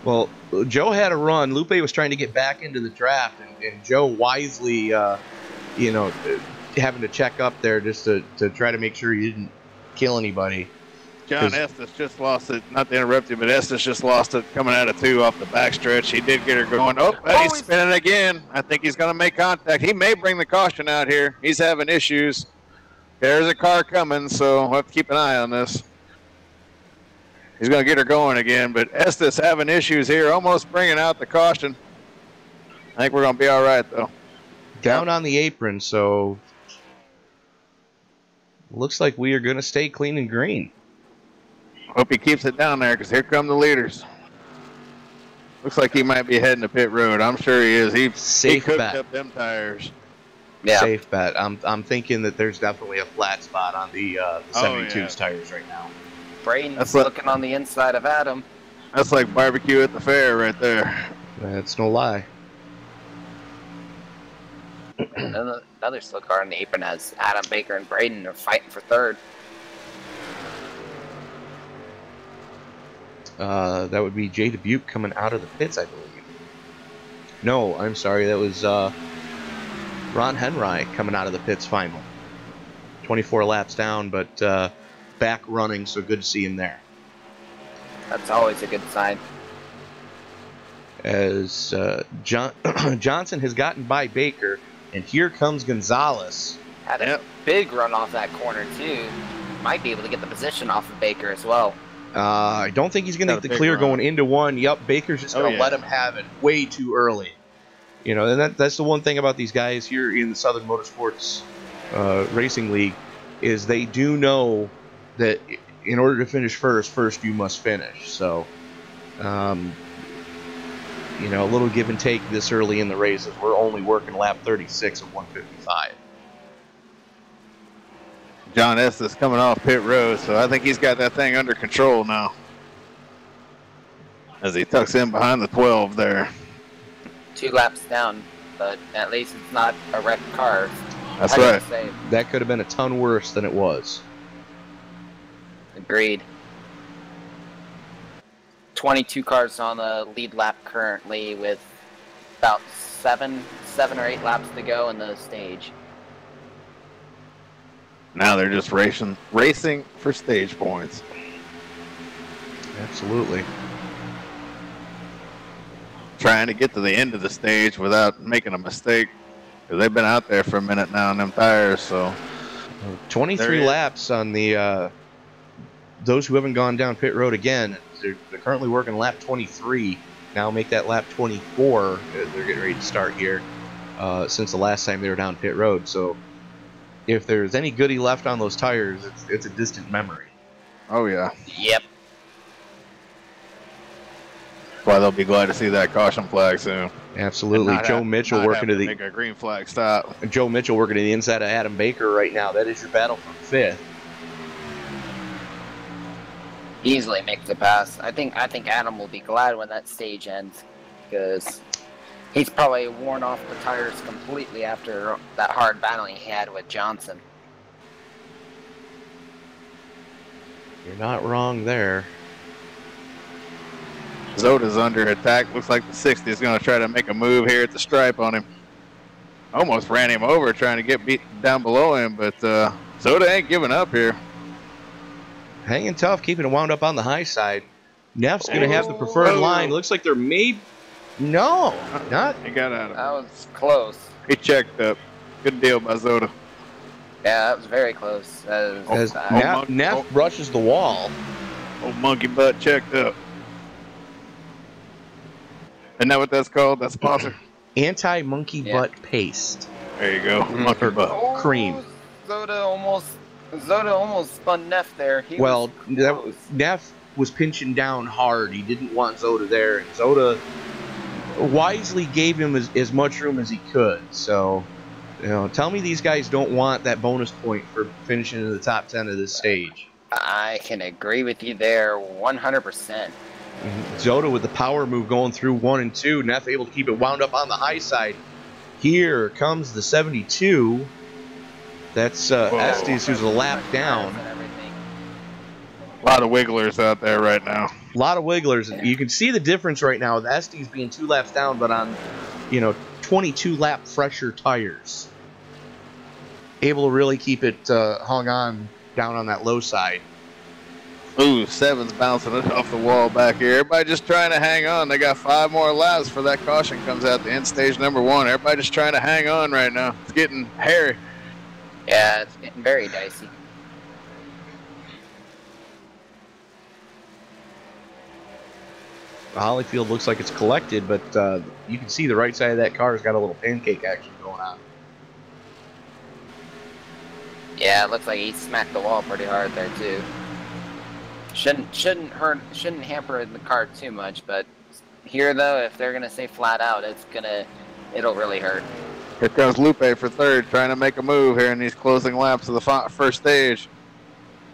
Well, Joe had a run. Lupe was trying to get back into the draft, and Joe wisely, having to check up there just to try to make sure he didn't kill anybody. John Estes just lost it. Not to interrupt you, but Estes just lost it coming out of 2 off the backstretch. He did get her going. Oh, he's spinning again. I think he's going to make contact. He may bring the caution out here. He's having issues. There's a car coming, so we'll have to keep an eye on this. He's going to get her going again, but Estes having issues here, almost bringing out the caution. I think we're going to be all right, though. Down on the apron, so looks like we are going to stay clean and green. Hope he keeps it down there, because here come the leaders. Looks like he might be heading to pit road. I'm sure he is. He cooked up them tires. Yeah. Safe bet. I'm thinking that there's definitely a flat spot on the 72's tires right now. Braden's looking on the inside of Adam. That's like barbecue at the fair right there. That's no lie. Another slow car on the apron as Adam Baker and Braden are fighting for third. That would be Jay Dubuque coming out of the pits, I believe. No, I'm sorry. That was Ron Henry coming out of the pits final. 24 laps down, but back running, so good to see him there. That's always a good sign. As Johnson has gotten by Baker, and here comes Gonzalez. Had a big run off that corner, too. Might be able to get the position off of Baker as well. I don't think he's going to get the clear going into one. Yep, Baker's just going to let him have it way too early. You know, and that's the one thing about these guys here in the Southern Motorsports Racing League is they do know that in order to finish first you must finish. So, you know, a little give and take this early in the race as we're only working lap 36 of 155. John Estes coming off pit road, so I think he's got that thing under control now. As he tucks in behind the 12 there. 2 laps down, but at least it's not a wrecked car. That's right. That could have been a ton worse than it was. Agreed. 22 cars on the lead lap currently with about 7 or 8 laps to go in the stage. Now they're just racing for stage points. Absolutely. Trying to get to the end of the stage without making a mistake. Because they've been out there for a minute now on them tires. So 23 laps on the those who haven't gone down pit road again. They're currently working lap 23. Now make that lap 24. They're getting ready to start here since the last time they were down pit road. So if there's any goodie left on those tires, it's a distant memory. Oh, yeah. Yep. That's why they'll be glad to see that caution flag soon. Absolutely. Joe Mitchell working to the make a green flag stop. Joe Mitchell working to the inside of Adam Baker right now. That is your battle for 5th. Easily makes it pass. I think Adam will be glad when that stage ends because he's probably worn off the tires completely after that hard battle he had with Johnson. You're not wrong there. Zoda's under attack. Looks like the 60 is going to try to make a move here at the stripe on him. Almost ran him over trying to get beat down below him, but Zoda ain't giving up here. Hanging tough, keeping it wound up on the high side. Neff's going to have the preferred line. Looks like they're No, not. He got out of it. That was close. He checked up. Good deal by Zoda. Yeah, that was very close. As Neff brushes the wall. Old monkey butt checked up. Isn't that what that's called? That sponsor? Anti-monkey butt paste. There you go. Monkey butt. Cream. Zoda almost spun Neff there. Neff was pinching down hard. He didn't want Zoda there. And Zoda wisely gave him as much room as he could. So, you know, tell me these guys don't want that bonus point for finishing in the top 10 of this stage. I can agree with you there 100%. Zoda with the power move going through 1 and 2. Neff able to keep it wound up on the high side. Here comes the 72. That's Estes, who's a lap down. A lot of wigglers out there right now. A lot of wigglers. You can see the difference right now with Estes being 2 laps down, but on, 22 lap fresher tires. Able to really keep it hung on down on that low side. Ooh, 7's bouncing it off the wall back here. Everybody just trying to hang on. They got 5 more laps for that caution comes out the end stage number 1. Everybody just trying to hang on right now. It's getting hairy. Yeah, it's getting very dicey. Hollyfield looks like it's collected, but you can see the right side of that car has got a little pancake action going on. Yeah, it looks like he smacked the wall pretty hard there too. Shouldn't hamper the car too much, but here though, if they're gonna say flat out, it'll really hurt. Here comes Lupe for third, trying to make a move here in these closing laps of the first stage.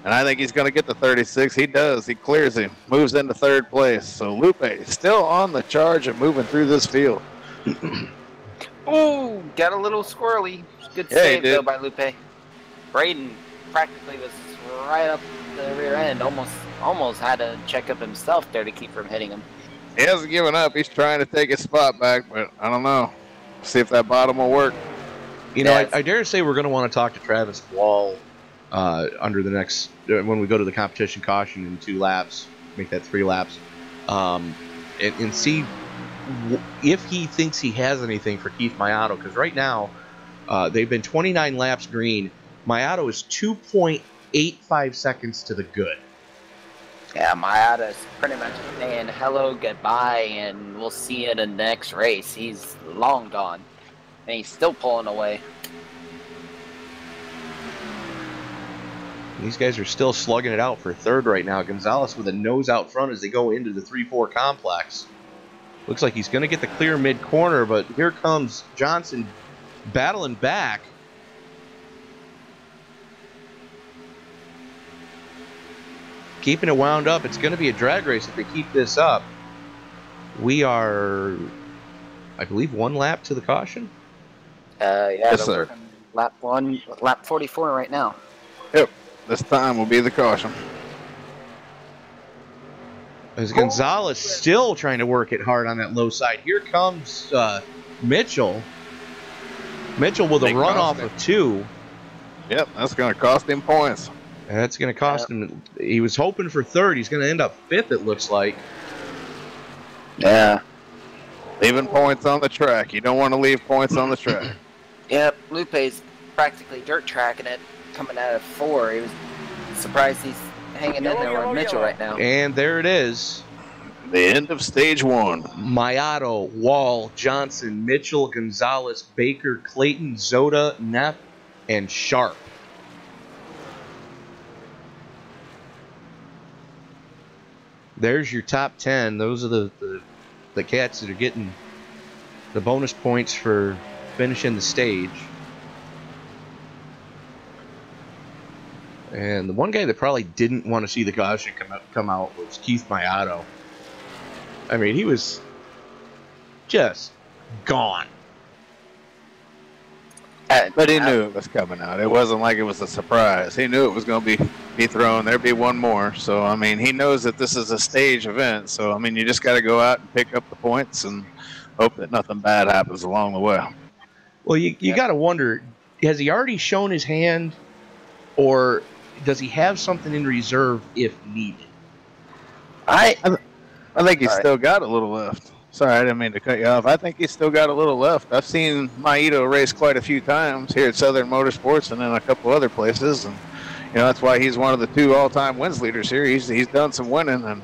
And I think he's going to get the 36. He does. He clears him, moves into third place. So Lupe still on the charge and moving through this field. Ooh, got a little squirrely. Good save though by Lupe. Braden practically was right up the rear end. Almost had to check up himself there to keep from hitting him. He hasn't given up. He's trying to take his spot back, but I don't know. See if that bottom will work. You know, I dare say we're going to want to talk to Travis Wall under the next when we go to the competition caution in 2 laps, make that 3 laps, and see if he thinks he has anything for Keith Mayato, because right now they've been 29 laps green. Mayato is 2.85 seconds to the good. Yeah, Mayato's pretty much saying hello, goodbye, and we'll see you in the next race. He's long gone, and he's still pulling away. These guys are still slugging it out for third right now. Gonzalez with a nose out front as they go into the 3-4 complex. Looks like he's going to get the clear mid-corner, but here comes Johnson battling back. Keeping it wound up. It's going to be a drag race if they keep this up. We are, I believe, 1 lap to the caution. Yeah, yes, sir. Lap 44 right now. Yep. This time will be the caution. As Gonzalez still trying to work it hard on that low side. Here comes Mitchell. Mitchell with a runoff of 2. Yep, that's going to cost him points. That's going to cost him. He was hoping for third. He's going to end up 5th, it looks like. Yeah. Leaving points on the track. You don't want to leave points on the track. Yep, Lupe's practically dirt tracking it, coming out of 4. He was surprised he's hanging in there with Mitchell right now. And there it is. The end of stage 1. Mayato, Wall, Johnson, Mitchell, Gonzalez, Baker, Clayton, Zoda, Neff, and Sharp. There's your top 10. Those are the cats that are getting the bonus points for finishing the stage. And the one guy that probably didn't want to see the caution come out was Keith Mayato. I mean, he was just gone. But he knew it was coming out. It wasn't like it was a surprise. He knew it was going to be thrown. There'd be one more. So, I mean, he knows that this is a stage event. So, I mean, you just got to go out and pick up the points and hope that nothing bad happens along the way. Well, you got to wonder, has he already shown his hand, or does he have something in reserve if needed? I think he's still got a little left. Sorry, I didn't mean to cut you off. I think he's still got a little left. I've seen Maito race quite a few times here at Southern Motorsports and in a couple other places, and that's why he's one of the 2 all-time wins leaders here. He's done some winning, and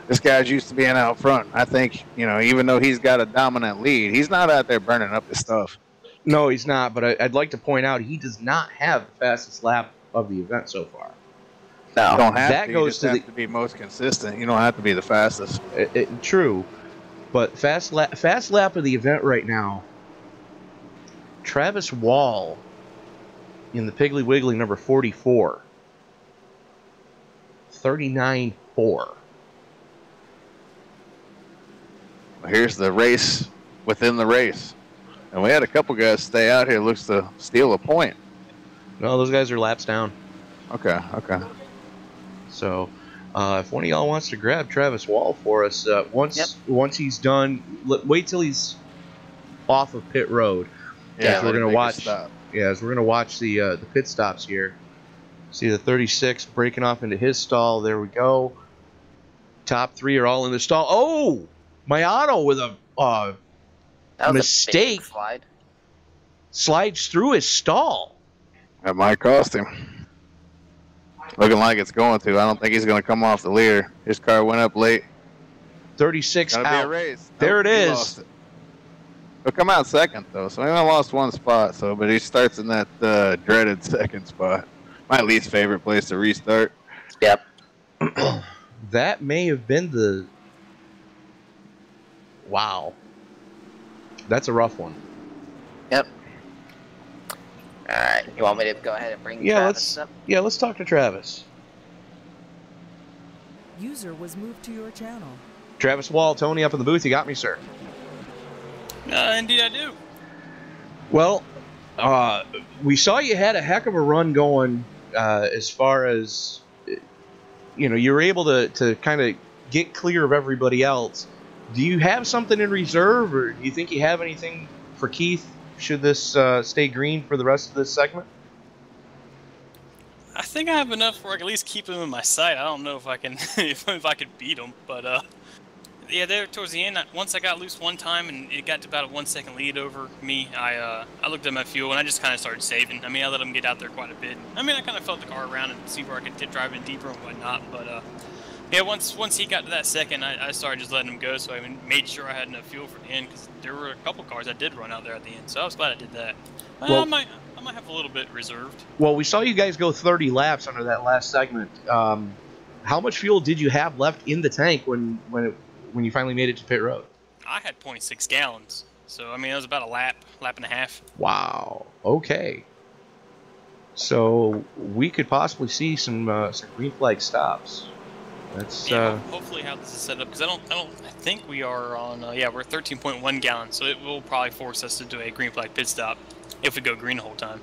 this guy's used to being out front. I think even though he's got a dominant lead, he's not out there burning up his stuff. No, he's not. But I'd like to point out he does not have the fastest lap of the event so far. No, you don't have that to. Goes you just have to be most consistent. You don't have to be the fastest. True. But fast lap of the event right now, Travis Wall in the Piggly Wiggly number 44. 39.4. Here's the race within the race. And we had a couple guys stay out here, looks to steal a point. No, those guys are laps down. Okay. So, if one of y'all wants to grab Travis Wall for us, once he's done, wait till he's off of pit road. Yeah, we're gonna watch. Yeah, as we're gonna watch the pit stops here. See the 36 breaking off into his stall. There we go. Top 3 are all in the stall. Oh, Mayato with a mistake. Slides through his stall. That might cost him. Looking like it's going to. I don't think he's going to come off the leader. His car went up late. 36 Gonna out. be a race. There it he is. lost it. He'll come out second though, so he only lost one spot. So, but he starts in that dreaded second spot. My least favorite place to restart. Yep. That may have been the. Wow. That's a rough one. Yep. All right. You want me to go ahead and bring Travis up? Yeah, let's talk to Travis. User was moved to your channel. Travis Wall, Tony up in the booth. You got me, sir. Indeed I do. Well, we saw you had a heck of a run going as far as, you were able to kind of get clear of everybody else. Do you have something in reserve, or do you think you have anything for Keith should this stay green for the rest of this segment? I think I have enough where I can at least keep him in my sight. I don't know if I can if I could beat him, but yeah, there towards the end, once I got loose one time and it got to about a 1 second lead over me, I looked at my fuel and I just kind of started saving. I mean, I let him get out there quite a bit. I mean, I kind of felt the car around and see where I could drive it deeper and whatnot, but yeah, once he got to that second, I started just letting him go, so I made sure I had enough fuel for the end, because there were a couple cars that did run out there at the end, so I was glad I did that. Well, I might have a little bit reserved. Well, we saw you guys go 30 laps under that last segment. How much fuel did you have left in the tank when you finally made it to pit road? I had 0.6 gallons, so I mean it was about a lap and a half. Wow. Okay. So we could possibly see some green flag stops. That's yeah, hopefully how this is set up, because I think we are on yeah, we're 13.1 gallons, so it will probably force us to do a green flag pit stop if we go green the whole time.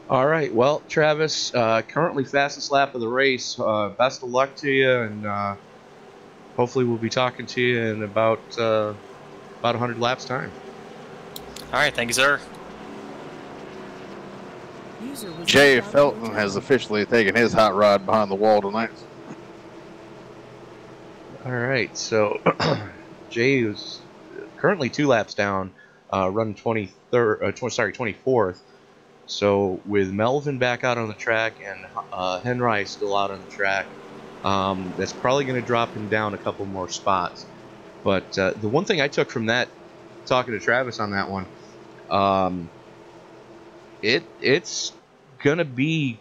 all right. Well, Travis, currently fastest lap of the race. Best of luck to you, and hopefully we'll be talking to you in about 100 laps time. All right, thank you, sir. User was Jay moved out of your Felton channel. has officially taken his hot rod behind the wall tonight. All right, so Jay is currently 2 laps down, running 24th. So with Melvin back out on the track and Henry still out on the track, that's probably going to drop him down a couple more spots. But the one thing I took from that, talking to Travis on that one, it's going to be,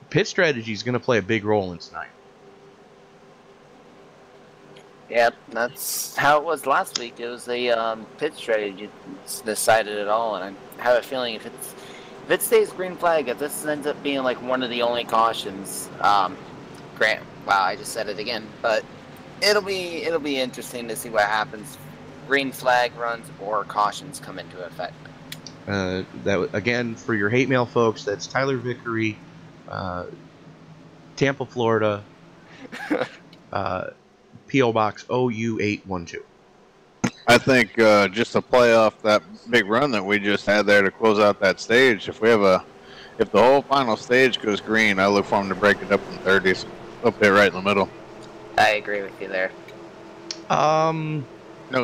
pit strategy is going to play a big role in tonight. Yep, that's how it was last week. It was a pit strategy decided it all, and I have a feeling if it stays green flag, if this ends up being like one of the only cautions, wow, I just said it again, but it'll be interesting to see what happens. Green flag runs or cautions come into effect. That again, for your hate mail folks, that's Tyler Vickery, Tampa, Florida. P.O. Box OU812. I think just to play off that big run that we just had there to close out that stage, if the whole final stage goes green, I look for them to break it up in 30s, up there right in the middle. I agree with you there. No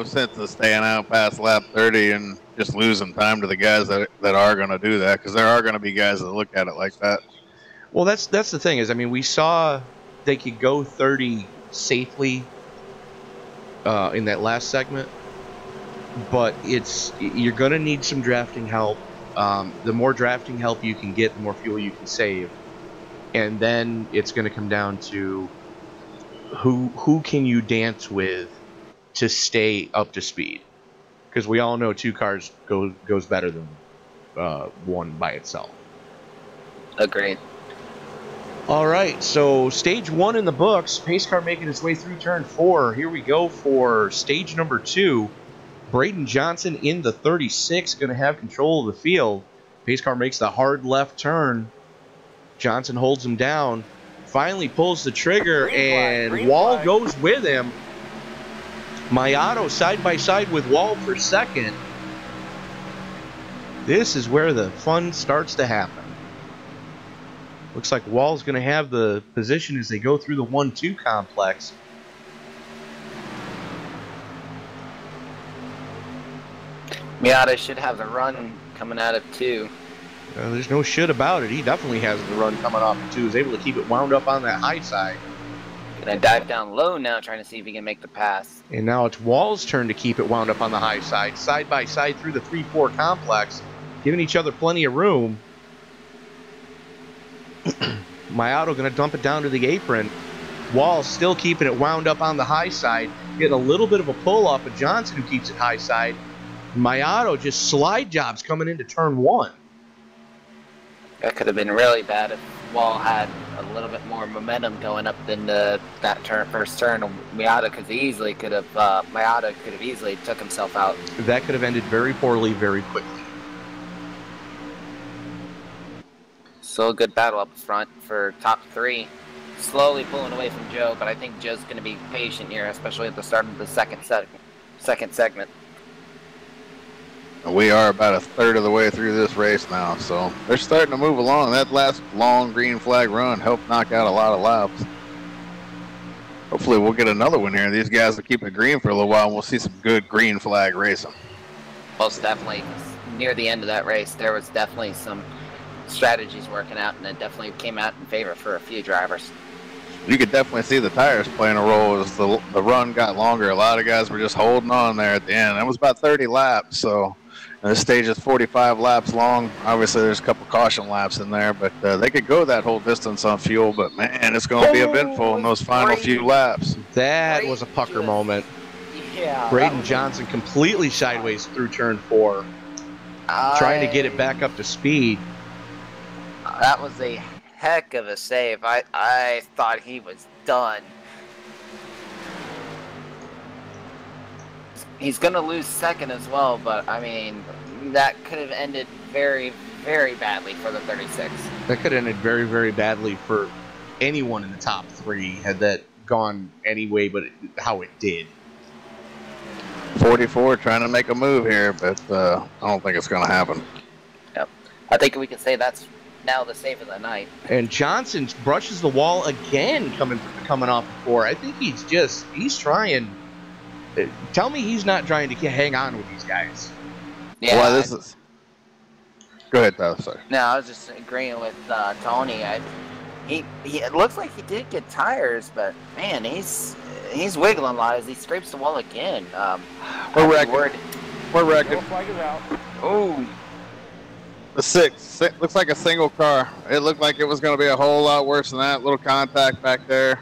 sense in staying out past lap 30 and just losing time to the guys that are going to do that, because there are going to be guys that look at it like that. Well, that's the thing is, I mean, we saw they could go 30 safely in that last segment, but you're going to need some drafting help. The more drafting help you can get, the more fuel you can save, and then it's going to come down to who can you dance with to stay up to speed, because we all know 2 cars goes better than 1 by itself. Agreed. All right, so stage 1 in the books. Pace car making its way through turn 4. Here we go for stage number 2. Braden Johnson in the 36, going to have control of the field. Pace car makes the hard left turn. Johnson holds him down, finally pulls the trigger, and Wall goes with him. Mayato side by side with Wall for second. This is where the fun starts to happen. Looks like Wall's going to have the position as they go through the 1-2 complex. Miata should have the run coming out of 2. There's no shit about it. He definitely has the run coming off of 2. He's able to keep it wound up on that high side. Gonna dive down low now, trying to see if he can make the pass. And now it's Wall's turn to keep it wound up on the high side by side through the 3-4 complex, giving each other plenty of room. Mayato going to dump it down to the apron. Wall still keeping it wound up on the high side, getting a little bit of a pull off of Johnson, who keeps it high side. Mayato just slide jobs coming into turn 1. That could have been really bad if Wall had a little bit more momentum going up than that first turn. Mayato could have easily took himself out. That could have ended very poorly, very quickly. So a good battle up front for top 3. Slowly pulling away from Joe, but I think Joe's going to be patient here, especially at the start of the second segment. We are about a third of the way through this race now, so they're starting to move along. That last long green flag run helped knock out a lot of laps. Hopefully we'll get another one here. These guys will keep it green for a little while, and we'll see some good green flag racing. Most definitely. Near the end of that race, there was definitely some strategies working out, and it definitely came out in favor for a few drivers. You could definitely see the tires playing a role as the run got longer. A lot of guys were just holding on there at the end. It was about 30 laps, so this stage is 45 laps long. Obviously, there's a couple caution laps in there, but they could go that whole distance on fuel. But, man, it's going to be eventful in those final few laps. That was a pucker moment. Yeah. Braden Johnson completely sideways through turn 4, trying to get it back up to speed. That was a heck of a save. I thought he was done. He's going to lose second as well, but, I mean, that could have ended very, very badly for the 36. That could have ended very, very badly for anyone in the top 3 had that gone any way but how it did. 44 trying to make a move here, but I don't think it's going to happen. Yep. I think we can say that's now the save of the night. And Johnson brushes the wall again coming off the 4. I think he's trying. Tell me he's not trying to hang on with these guys. Yeah. Well, this is. Go ahead, Tyler. Sorry. No, I was just agreeing with Tony. It looks like he did get tires, but man, he's wiggling a lot as he scrapes the wall again. We're wrecking. We're wrecking. Flag is out. Oh. The 6 looks like a single car. It looked like it was going to be a whole lot worse than that. Little contact back there.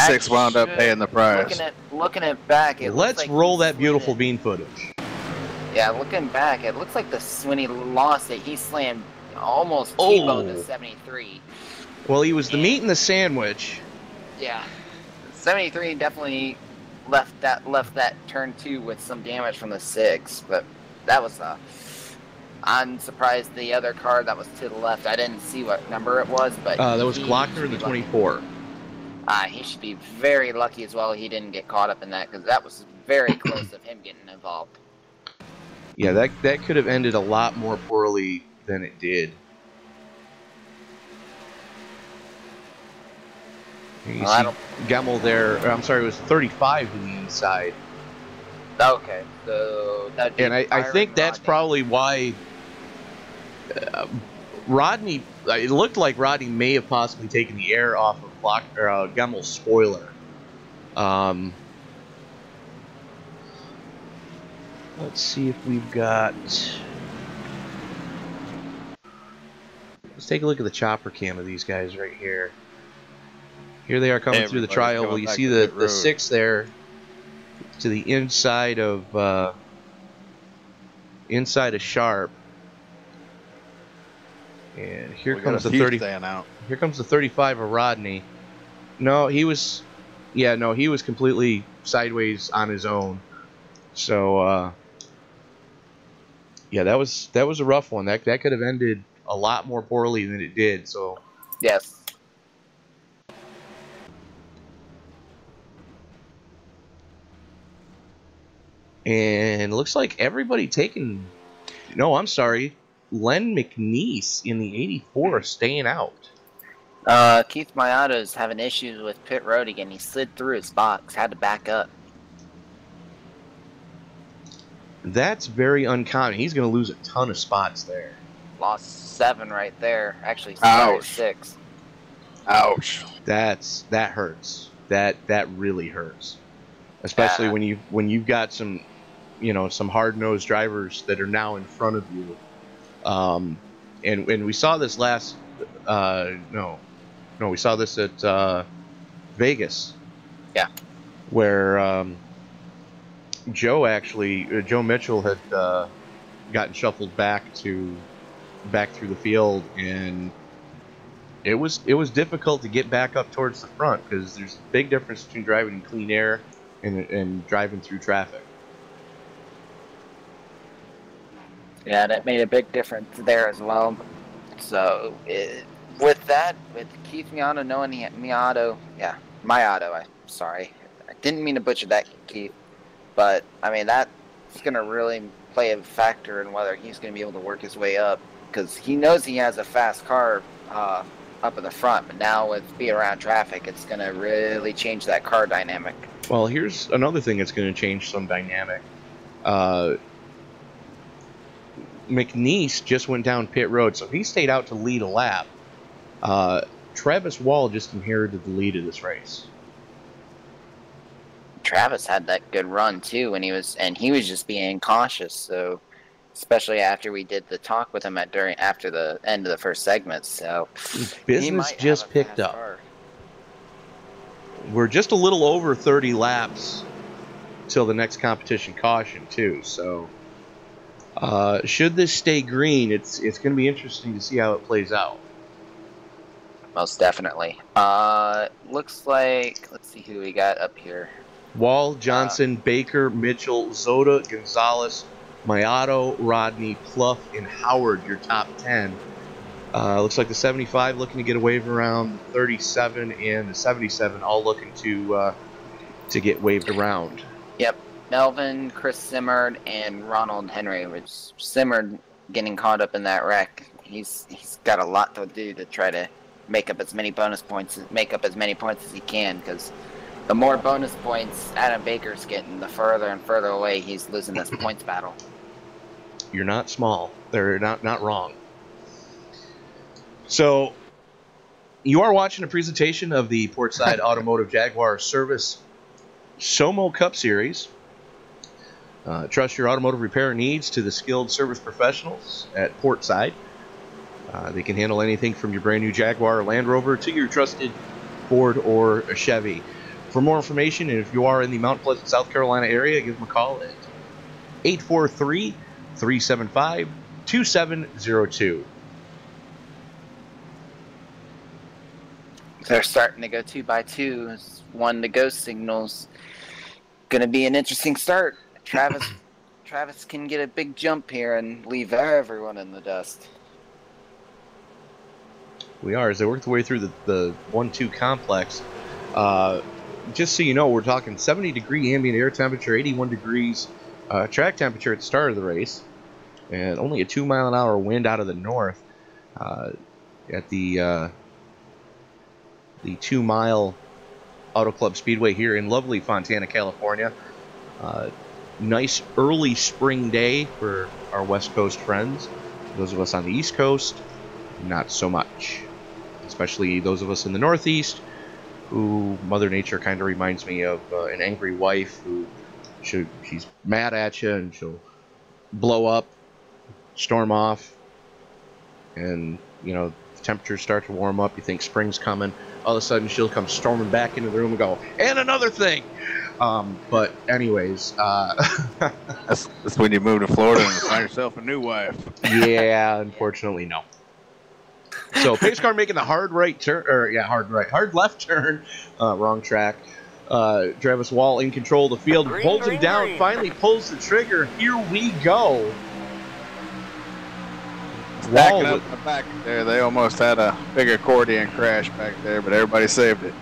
6 wound up paying the price. Looking at back, Let's roll that beautiful bean footage. Yeah, looking back, it looks like when he lost it, he slammed almost T-boned to 73. Well, he was the meat in the sandwich. Yeah, 73 definitely left that turn 2 with some damage from the 6, but that was I'm surprised the other car that was to the left, I didn't see what number it was, but that was Glockner in the 24. He should be very lucky as well he didn't get caught up in that, because that was very close of him getting involved. Yeah, that could have ended a lot more poorly than it did. You see Gemmel there. I'm sorry, it was 35 to the inside. Okay, so that'd be. And I think that's probably why Rodney. It looked like Rodney may have possibly taken the air off of Gemmel's spoiler. Let's see if we've got. Let's take a look at the chopper cam of these guys right here. Here they are coming through the trial. Well, you see the 6 there to the inside of Sharp, and here comes the 30. Here comes the 35 of Rodney. No, he was completely sideways on his own. So yeah, that was a rough one. That could have ended a lot more poorly than it did. So yes. And it looks like everybody taking. No, I'm sorry. Len McNeese in the 84 staying out. Keith Mayato's having issues with pit road again. He slid through his box, had to back up. That's very uncommon. He's going to lose a ton of spots there. Lost 7 right there. Actually, 6. Ouch. That hurts. that really hurts, especially when you've got some, you know, some hard-nosed drivers that are now in front of you. And we saw this last we saw this at Vegas. Yeah. Where Joe Mitchell had gotten shuffled back through the field, and it was difficult to get back up towards the front because there's a big difference between driving in clean air and driving through traffic. Yeah, that made a big difference there as well. So with Keith Miato knowing I'm sorry, I didn't mean to butcher that, Keith, but I mean that's going to really play a factor in whether he's going to be able to work his way up, because he knows he has a fast car up in the front, but now with being around traffic, it's going to really change that car dynamic. Well, here's another thing that's going to change some dynamic. McNeese just went down pit road, so he stayed out to lead a lap. Travis Wall just inherited the lead of this race. Travis had that good run too, and he was just being cautious. So, especially after we did the talk with him after the end of the first segment. So, business just picked up. Car. We're just a little over 30 laps till the next competition caution too. So, should this stay green, it's going to be interesting to see how it plays out. Most definitely. Looks like, let's see who we got up here. Wall, Johnson, Baker, Mitchell, Zoda, Gonzalez, Miato, Rodney, Pluff, and Howard, your top 10. Looks like the 75 looking to get a wave around, 37 and the 77 all looking to get waved around. Yep. Melvin, Chris Simmerd, and Ronald Henry, which Simmerd getting caught up in that wreck. He's got a lot to do to try to make up as many points as he can, because the more bonus points Adam Baker's getting, the further and further away he's losing this points battle. You're not small. They're not wrong. So, you are watching a presentation of the Portside Automotive Jaguar Service SOMO Cup Series. Trust your automotive repair needs to the skilled service professionals at Portside. They can handle anything from your brand new Jaguar or Land Rover to your trusted Ford or a Chevy. For more information, and if you are in the Mount Pleasant, South Carolina area, give them a call at 843-375-2702. They're starting to go 2x2. 1 to go signals. Going to be an interesting start. Travis can get a big jump here and leave everyone in the dust. We are, as they work their way through the 1-2 complex. Just so you know, we're talking 70-degree ambient air temperature, 81 degrees track temperature at the start of the race, and only a 2-mile-an-hour wind out of the north at the 2-mile Auto Club Speedway here in lovely Fontana, California. Nice early spring day for our West Coast friends. Those of us on the East Coast, not so much. Especially those of us in the Northeast, who Mother Nature kind of reminds me of an angry wife who she's mad at you and she'll blow up, storm off, and you know temperatures start to warm up. You think spring's coming. All of a sudden she'll come storming back into the room and go, and another thing. But anyways, that's when you move to Florida and find yourself a new wife. Yeah, unfortunately, no. So pace car making the hard left turn, wrong track. Travis Wall in control of the field, holds him down, finally pulls the trigger. Here we go. Backing up in the back there, they almost had a big accordion crash back there, but everybody saved it.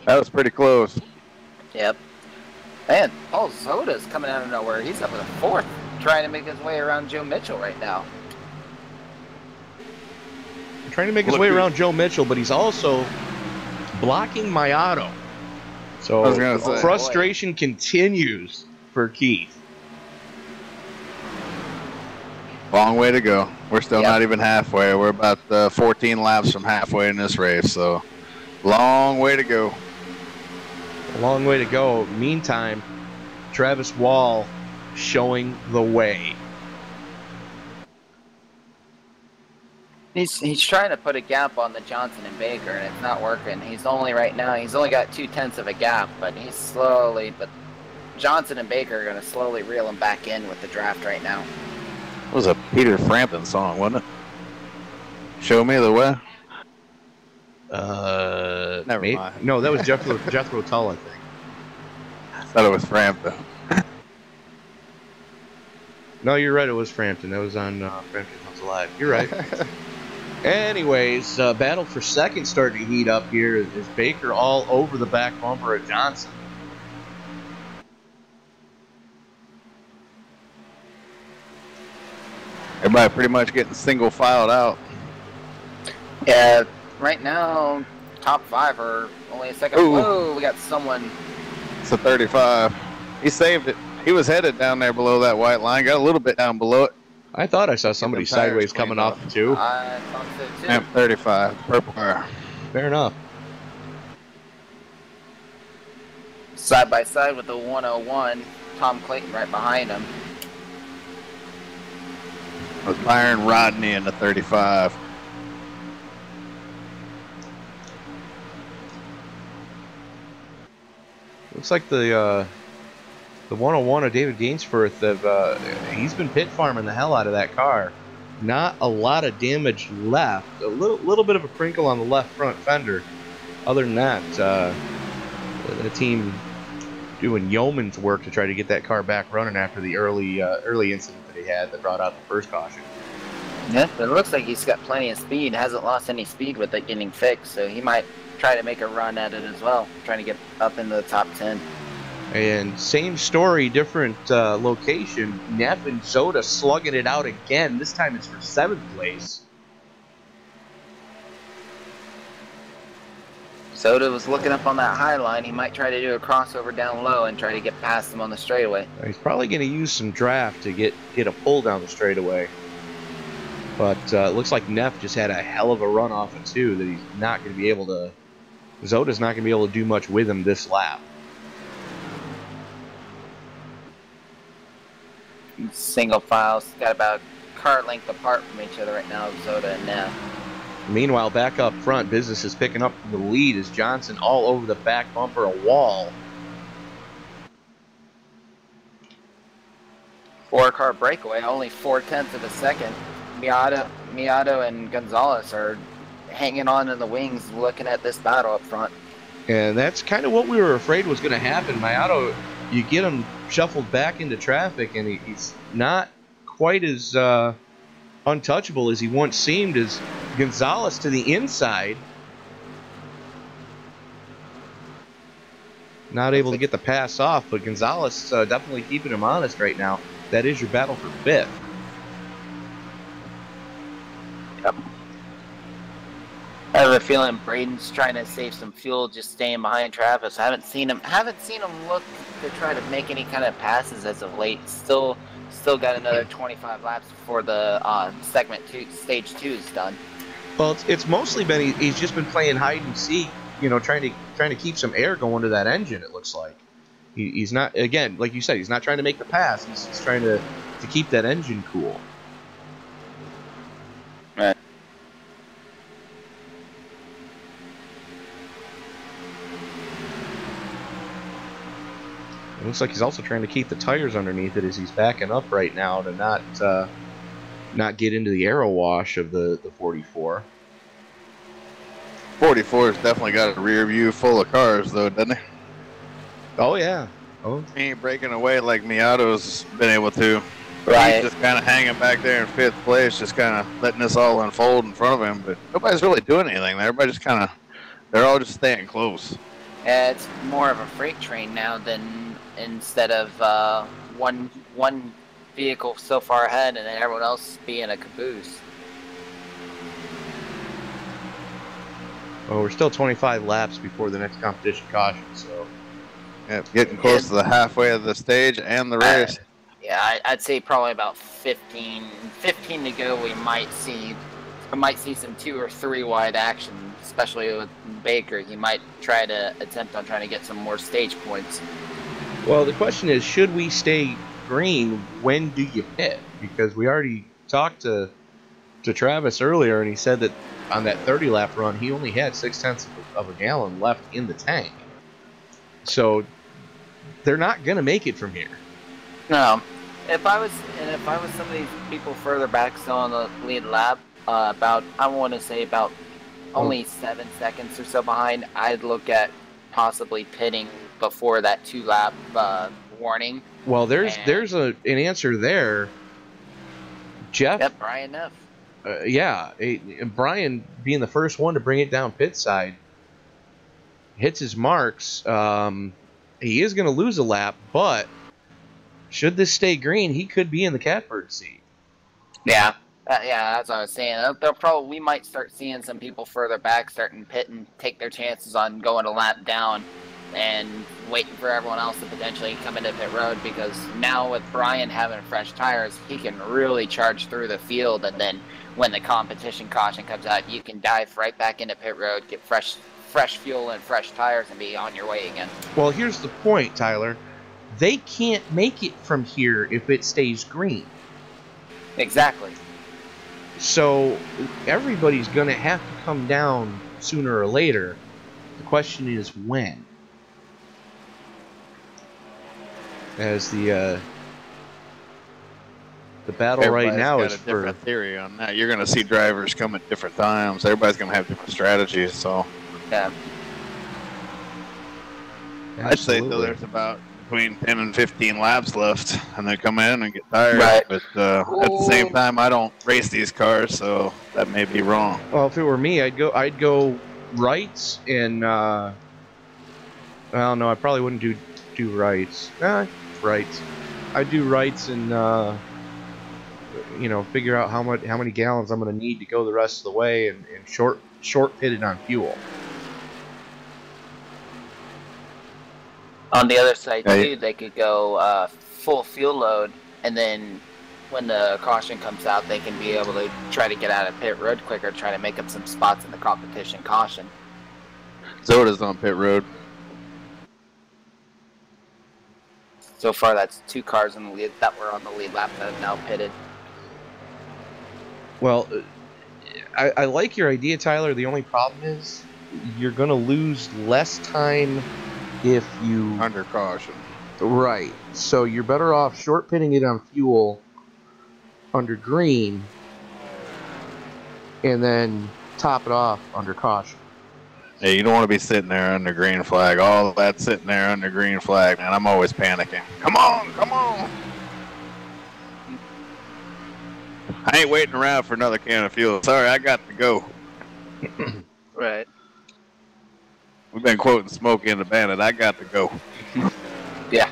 That was pretty close. Yep. Man, Paul Zoda's coming out of nowhere. He's up in the 4th, trying to make his way around Joe Mitchell right now. Trying to make his way around Joe Mitchell, but he's also blocking Miato. So frustration continues for Keith. Long way to go. We're still not even halfway. We're about 14 laps from halfway in this race, so long way to go. A long way to go. Meantime, Travis Wall showing the way. He's trying to put a gap on the Johnson and Baker, and it's not working. He's only right now. He's only got 0.2 of a gap, but he's slowly. But Johnson and Baker are going to slowly reel him back in with the draft right now. It was a Peter Frampton song, wasn't it? Show me the way. Never mind. No, that was Jethro Tull, I think. I thought it was Frampton. No, you're right. It was Frampton. That was on Frampton Comes Alive. You're right. Anyways, battle for second starting to heat up here. Is Baker all over the back bumper of Johnson? Everybody pretty much getting single filed out. Yeah, right now, top 5 are only a second. Ooh. Whoa, we got someone. It's a 35. He saved it. He was headed down there below that white line. Got a little bit down below it. I thought I saw somebody sideways coming off too. I thought so too. Yep, 35. Purple car. Fair enough. Side by side with the 101, Tom Clayton right behind him. It was Byron Rodney in the 35. Looks like the 101 of David Gainsforth, he's been pit farming the hell out of that car. Not a lot of damage left. A little bit of a crinkle on the left front fender. Other than that, the team doing yeoman's work to try to get that car back running after the early incident that he had that brought out the first caution. Yeah, but it looks like he's got plenty of speed. Hasn't lost any speed with it getting fixed, so he might try to make a run at it as well, trying to get up into the top 10. And same story, different location. Neff and Zoda slugging it out again. This time it's for 7th place. Soda was looking up on that high line. He might try to do a crossover down low and try to get past him on the straightaway. He's probably going to use some draft to get a pull down the straightaway. But it looks like Neff just had a hell of a run off it too, that he's not going to be able to... Zoda's not going to be able to do much with him this lap. Single files, got about a car length apart from each other right now, Zoda and Neff. Meanwhile, back up front, business is picking up the lead as Johnson all over the back bumper, a wall. 4-car breakaway, only 0.4 of a second. Miato and Gonzalez are hanging on in the wings looking at this battle up front. And that's kind of what we were afraid was going to happen. Miato, you get him shuffled back into traffic, and he's not quite as untouchable as he once seemed. As Gonzalez to the inside, not able to get the pass off, but Gonzalez definitely keeping him honest right now. That is your battle for 5th. Yep. I have a feeling Braden's trying to save some fuel, just staying behind Travis. I haven't seen him look to try to make any kind of passes as of late. Still got another 25 laps before the stage 2 is done. Well, it's mostly been he's just been playing hide and seek, you know, trying to keep some air going to that engine. It looks like he's not, again, like you said, he's not trying to make the pass. He's trying to keep that engine cool. Right. It looks like he's also trying to keep the tires underneath it as he's backing up right now to not get into the aero wash of the 44. 44's definitely got a rear view full of cars, though, doesn't he? Oh, yeah. Oh. He ain't breaking away like Miato's been able to. Right. He's just kind of hanging back there in 5th place, just kind of letting this all unfold in front of him. But nobody's really doing anything. Everybody just kind of, they're all just staying close. It's more of a freight train now than instead of one vehicle so far ahead and then everyone else being a caboose. Well, we're still 25 laps before the next competition caution, so. Yeah, getting close to the halfway of the stage and the race. Yeah, I'd say probably about 15 to go. We might see some 2 or 3 wide action, especially with Baker. He might try to attempt on trying to get some more stage points. Well, the question is, should we stay green? When do you pit? Because we already talked to Travis earlier, and he said that on that 30-lap run, he only had 0.6 of a gallon left in the tank. So they're not going to make it from here. No. If I was some of these people further back still on the lead lap, I want to say about only 7 seconds or so behind, I'd look at possibly pitting before that 2-lap warning. Well, there's an answer there. Jeff. Yep, Brian Neff. Yeah, Brian being the first one to bring it down pit side, hits his marks. He is going to lose a lap, but should this stay green, he could be in the catbird seat. Yeah. Yeah, that's what I was saying. We might start seeing some people further back starting pit and take their chances on going a lap down and waiting for everyone else to potentially come into pit road, because now with Brian having fresh tires, he can really charge through the field, and then when the competition caution comes out, you can dive right back into pit road, get fresh fuel and fresh tires, and be on your way again. Well, here's the point, Tyler. They can't make it from here if it stays green. Exactly. So everybody's going to have to come down sooner or later. The question is when. As the battle right now is for a different theory on that. You're going to see drivers come at different times. Everybody's going to have different strategies. So yeah, I'd say though there's about between 10 and 15 laps left, and they come in and get tired. Right. But at the same time, I don't race these cars, so that may be wrong. Well, if it were me, I'd go rights and well, no, I probably wouldn't do rights. Rights. I'd do rights and figure out how many gallons I'm going to need to go the rest of the way, and short pitted on fuel. On the other side, too, they could go full fuel load, and then when the caution comes out, they can be able to try to get out of pit road quicker, try to make up some spots in the competition caution. Zoda's on pit road. So far, that's 2 cars in the lead that were on the lead lap that have now pitted. Well, I like your idea, Tyler. The only problem is you're going to lose less time if you... Under caution. Right. So you're better off short pitting it on fuel under green and then top it off under caution. Yeah, you don't want to be sitting there under green flag. All of that sitting there under green flag, man. I'm always panicking. Come on, come on. I ain't waiting around for another can of fuel. Sorry, I got to go. Right. We've been quoting Smokey and the Bandit. I got to go. Yeah.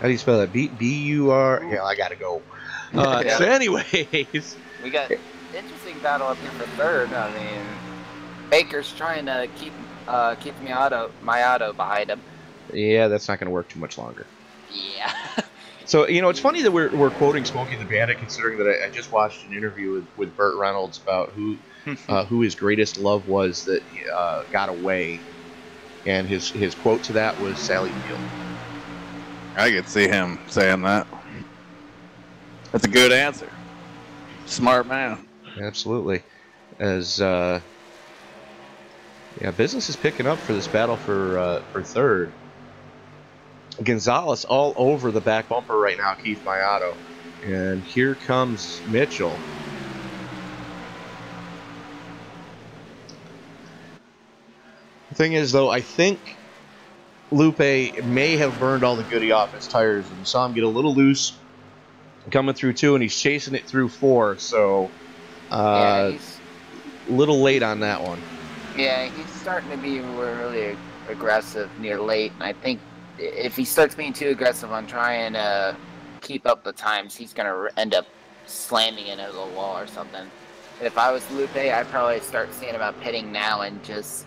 How do you spell that? B-U-R? Yeah, I got to go. So anyways. We got an interesting battle up here for third. I mean, Baker's trying to keep my auto behind him. Yeah, that's not going to work too much longer. Yeah. So, it's funny that we're quoting Smokey the Bandit, considering that I just watched an interview with Burt Reynolds about who his greatest love was that got away, and his quote to that was Sally Field. I could see him saying that. That's a good answer. Smart man. Absolutely. As business is picking up for this battle for third. Gonzalez all over the back bumper right now, Keith Mayato. And here comes Mitchell. The thing is, though, I think Lupe may have burned all the goodie off his tires, and saw him get a little loose coming through 2, and he's chasing it through 4, so He's a little late on that one. Yeah, he's starting to be really aggressive near late, and I think if he starts being too aggressive on trying to keep up the times, he's going to end up slamming into the wall or something. If I was Lupe, I'd probably start seeing about pitting now and just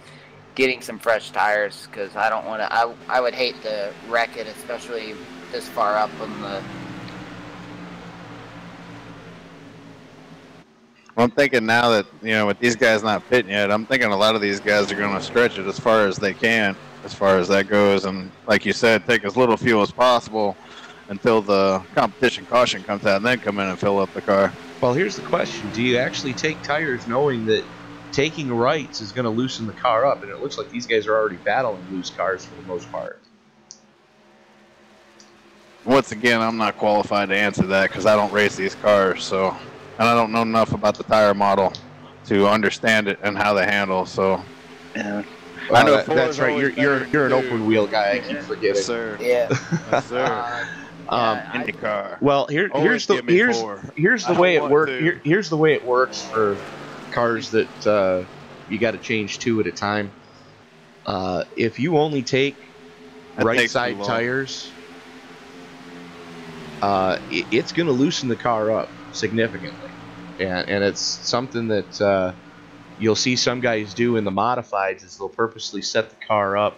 getting some fresh tires, because I don't want to. I would hate to wreck it, especially this far up on the. Well, I'm thinking now that, you know, with these guys not pitting yet, I'm thinking a lot of these guys are going to stretch it as far as they can, as far as that goes. And like you said, take as little fuel as possible until the competition caution comes out, and then come in and fill up the car. Well, here's the question. Do you actually take tires knowing that taking rights is going to loosen the car up? And it looks like these guys are already battling loose cars for the most part. Once again, I'm not qualified to answer that because I don't race these cars, so, and I don't know enough about the tire model to understand it and how they handle. So, Yeah. I know that's right. You're an open wheel guy. I keep forgetting. Yes, sir. Yeah. Yes, sir. IndyCar. Well, here's the way it works. Here's the way it works for cars that you got to change 2 at a time. If you only take right side tires, it's going to loosen the car up significantly, and it's something that you'll see some guys do in the modifieds. Is they'll purposely set the car up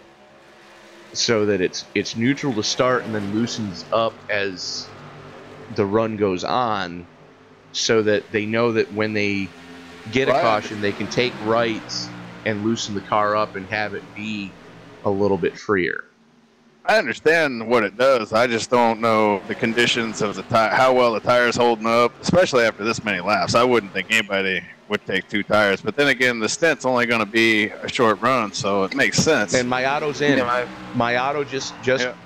so that it's neutral to start and then loosens up as the run goes on, so that they know that when they get a caution, they can take rights and loosen the car up and have it be a little bit freer. I understand what it does. I just don't know the conditions of the tire, how well the tire's holding up, especially after this many laps. I wouldn't think anybody would take 2 tires. But then again, the stint's only going to be a short run, so it makes sense. And my auto's in. My auto just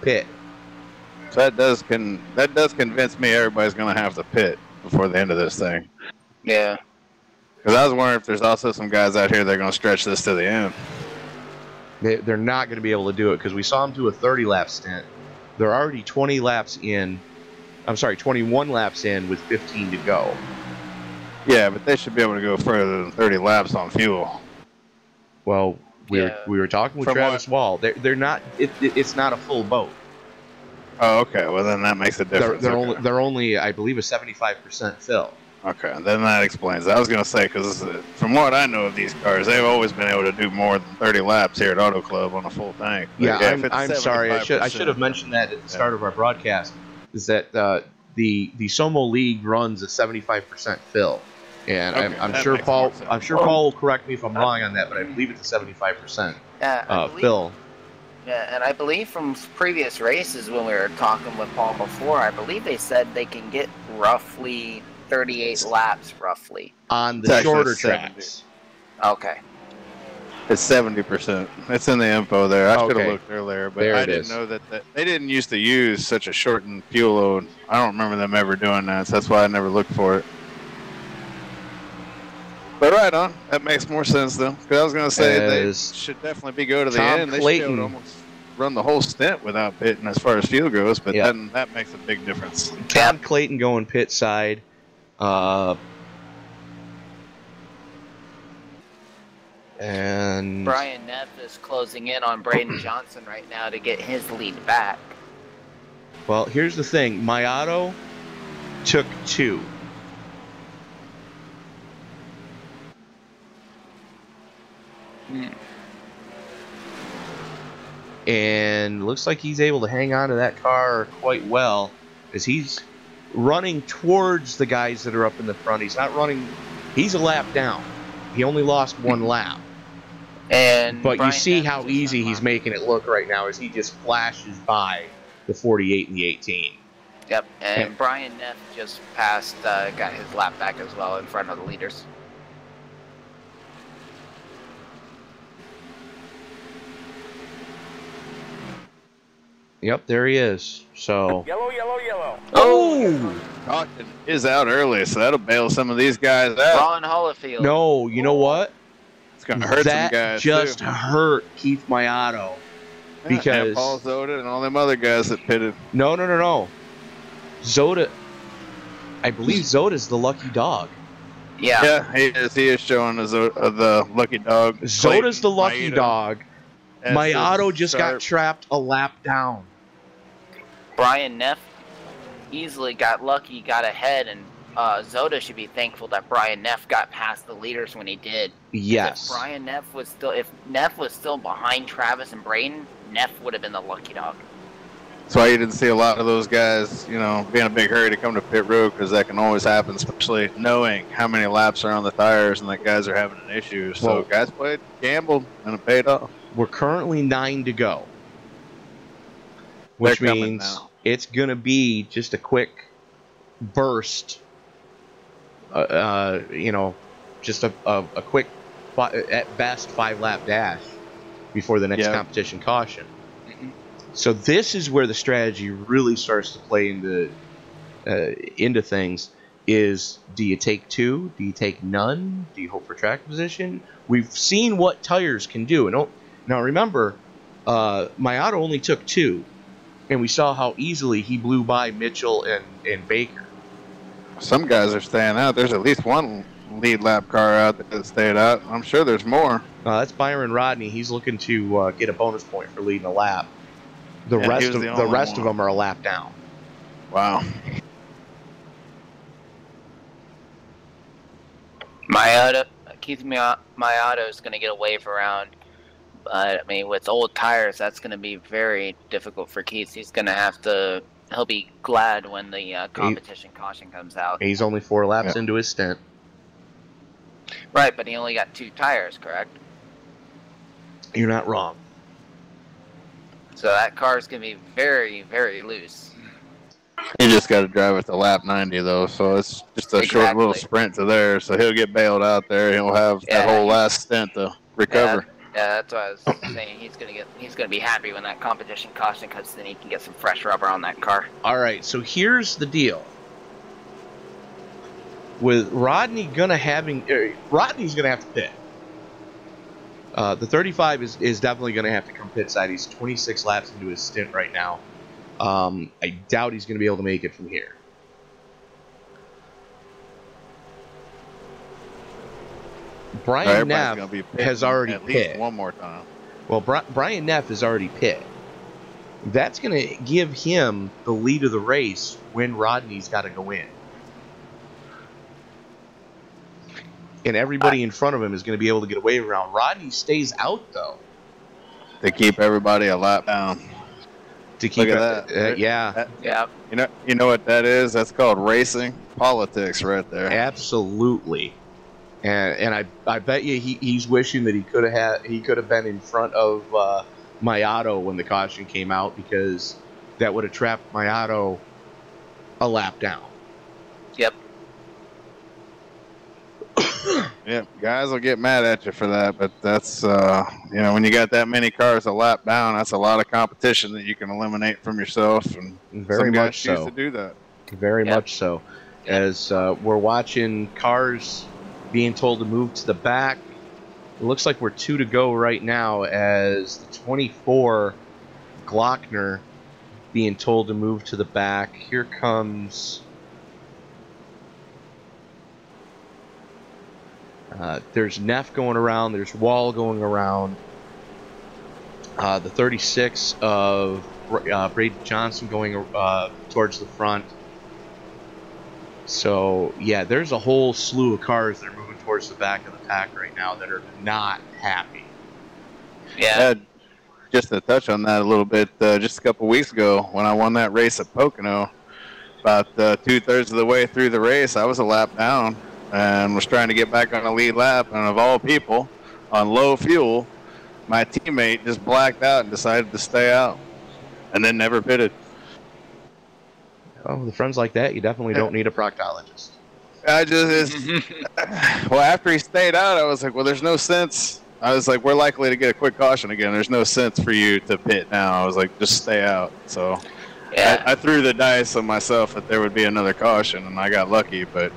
pit. So that does convince me everybody's going to have to pit before the end of this thing. Yeah. Because I was wondering if there's also some guys out here that are going to stretch this to the end. They're not going to be able to do it because we saw them do a 30-lap stint. They're already 20 laps in. I'm sorry, 21 laps in with 15 to go. Yeah, but they should be able to go further than 30 laps on fuel. Well, we were talking with Travis Wall. They're not. It's not a full boat. Oh, okay. Well, then that makes a difference. They're only, I believe, a 75% fill. Okay, then that explains it. I was going to say, because from what I know of these cars, they've always been able to do more than 30 laps here at Auto Club on a full tank. Yeah, I'm sorry. I should have mentioned that at the start of our broadcast, is that the SOMO League runs a 75% fill. And okay, I'm sure Paul will correct me if I'm wrong on that, but I believe it's a 75% fill. Yeah, and I believe from previous races when we were talking with Paul before, I believe they said they can get roughly 38 laps, roughly. On the shorter tracks. Okay. It's 70%. It's in the info there. I should have looked earlier, but I didn't know that they didn't used to use such a shortened fuel load. I don't remember them ever doing that, so that's why I never looked for it. But right on. That makes more sense, though. Because I was going to say they should definitely go to the end. They should be able to almost run the whole stint without pitting as far as fuel goes, but then that makes a big difference. Tom Clayton going pit side. And Brian Neff is closing in on Braden Johnson right now to get his lead back. Well, here's the thing. My auto took 2. And looks like he's able to hang on to that car quite well, as he's running towards the guys that are up in the front. He's not running. He's a lap down. He only lost 1 lap. But Brian, you see how easy he's making it look right now as he just flashes by the 48 and the 18. Yep, and Brian Neff just passed, got his lap back as well in front of the leaders. Yep, there he is. So yellow. Oh! Caution is out early, so that'll bail some of these guys out. Ron Holifield. No, you know what? It's going to hurt some guys, that just hurt Keith Mayato. Because and Paul Zoda and all them other guys that pitted. No. Zoda, I believe Zoda's the lucky dog. Yeah, he is showing the lucky dog. Zoda's the lucky dog. Mayato just got trapped a lap down. Brian Neff easily got lucky, got ahead, and Zoda should be thankful that Brian Neff got past the leaders when he did. Yes. If Neff was still behind Travis and Braden, Neff would have been the lucky dog. That's why you didn't see a lot of those guys, you know, be in a big hurry to come to pit road, because that can always happen, especially knowing how many laps are on the tires and that guys are having an issue. So Well, guys played, gambled, and it paid off. We're currently 9 to go, which They're coming means now. it's going to be just a quick burst. You know, just a quick, at best, 5-lap dash before the next competition caution. So this is where the strategy really starts to play into things. Is, do you take 2? Do you take none? Do you hope for track position? We've seen what tires can do. And now remember, Mayato only took 2, and we saw how easily he blew by Mitchell and Baker. Some guys are staying out. There's at least one lead lap car out there that stayed out. I'm sure there's more. That's Byron Rodney. He's looking to get a bonus point for leading a lap. The rest of them are a lap down. Wow. Keith Mayato is going to get a wave around, but I mean, with old tires, that's going to be very difficult for Keith. He'll be glad when the competition caution comes out. He's only 4 laps into his stint. Right, but he only got 2 tires, correct? You're not wrong. So that car is going to be very, very loose. You just got to drive it to lap 90, though, so it's just a short little sprint to there. So he'll get bailed out there. He'll have that whole last stint to recover. Yeah, that's what I was saying. He's gonna be happy when that competition caution, because then he can get some fresh rubber on that car. All right, so here's the deal. With Rodney's gonna have to pit. The 35 is definitely gonna have to come pit side. He's 26 laps into his stint right now. I doubt he's gonna be able to make it from here. Brian Neff has already pit. One more time. Well, Brian Neff has already pit. That's going to give him the lead of the race when Rodney's got to go in. And everybody in front of him is going to be able to get away around. Rodney stays out, though. To keep everybody a lap down. To keep Look at that. Yeah. You know what that is? That's called racing politics right there. Absolutely. And I bet you he's wishing that he could have been in front of Mayato when the caution came out, because that would have trapped Mayato a lap down. Yep. Yeah, guys will get mad at you for that, but that's when you got that many cars a lap down, that's a lot of competition that you can eliminate from yourself, and very much so. Choose to do that. Very much so. As we're watching cars being told to move to the back. It looks like we're 2 to go right now, as the 24 Glockner being told to move to the back. Here comes there's Neff going around, there's Wall going around, the 36 of Braden Johnson going towards the front. So, yeah, there's a whole slew of cars that are moving towards the back of the pack right now that are not happy. Yeah. Just to touch on that a little bit, just a couple weeks ago when I won that race at Pocono, about 2/3 of the way through the race, I was a lap down and was trying to get back on a lead lap, and of all people, on low fuel, my teammate just blacked out and decided to stay out and then never pitted. Oh, with friends like that, you definitely don't need a proctologist. Well, after he stayed out, I was like, well, there's no sense. I was like, we're likely to get a quick caution again. There's no sense for you to pit now. I was like, just stay out. So I threw the dice on myself that there would be another caution, and I got lucky, but it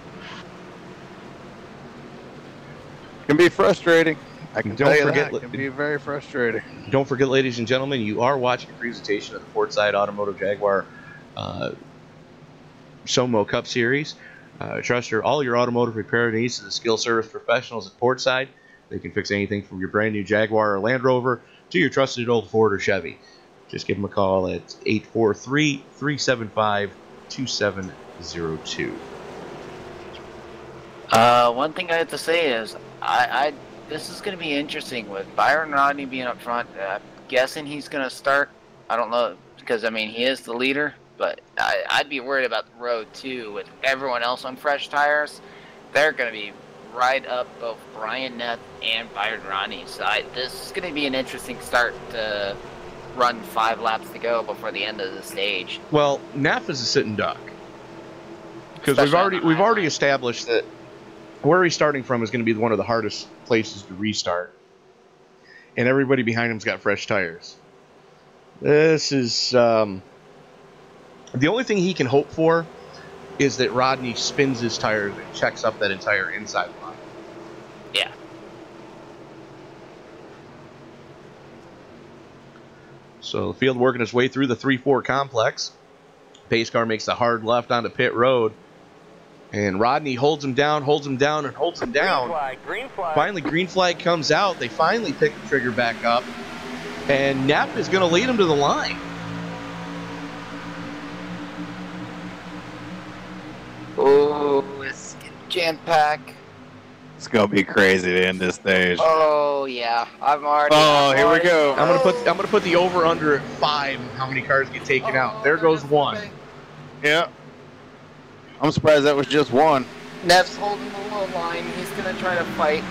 can be frustrating. I can tell you that. It can be very frustrating. Don't forget, ladies and gentlemen, you are watching a presentation of the Portside Automotive Jaguar SOMO Cup Series. Trust all your automotive repair needs to the skill service professionals at Portside. They can fix anything from your brand new Jaguar or Land Rover to your trusted old Ford or Chevy. Just give them a call at 843-375-2702. One thing I have to say is, this is going to be interesting with Byron Rodney being up front. I'm guessing he's going to start. I don't know, because, I mean, he is the leader, but I'd be worried about the road, too, with everyone else on fresh tires. They're going to be right up both Brian Neff and Byron Rodney's side. This is going to be an interesting start to run 5 laps to go before the end of the stage. Well, Neff is a sitting duck. Because we've already established that where he's starting from is going to be one of the hardest places to restart. And everybody behind him's got fresh tires. This is... the only thing he can hope for is that Rodney spins his tires and checks up that entire inside line. Yeah. So the field working its way through the 3-4 complex. Pace car makes a hard left onto pit road. And Rodney holds him down, and holds him down. Green flag. Finally, green flag comes out. They finally pick the trigger back up. And Neff is going to lead him to the line. Oh, it's jam-pack. It's gonna be crazy to end this stage. Oh yeah, I'm already. Oh, here we go. I'm gonna put the over under at 5. How many cars get taken out? There goes one. Yeah. I'm surprised that was just one. Neff's holding the low line. He's gonna try to fight.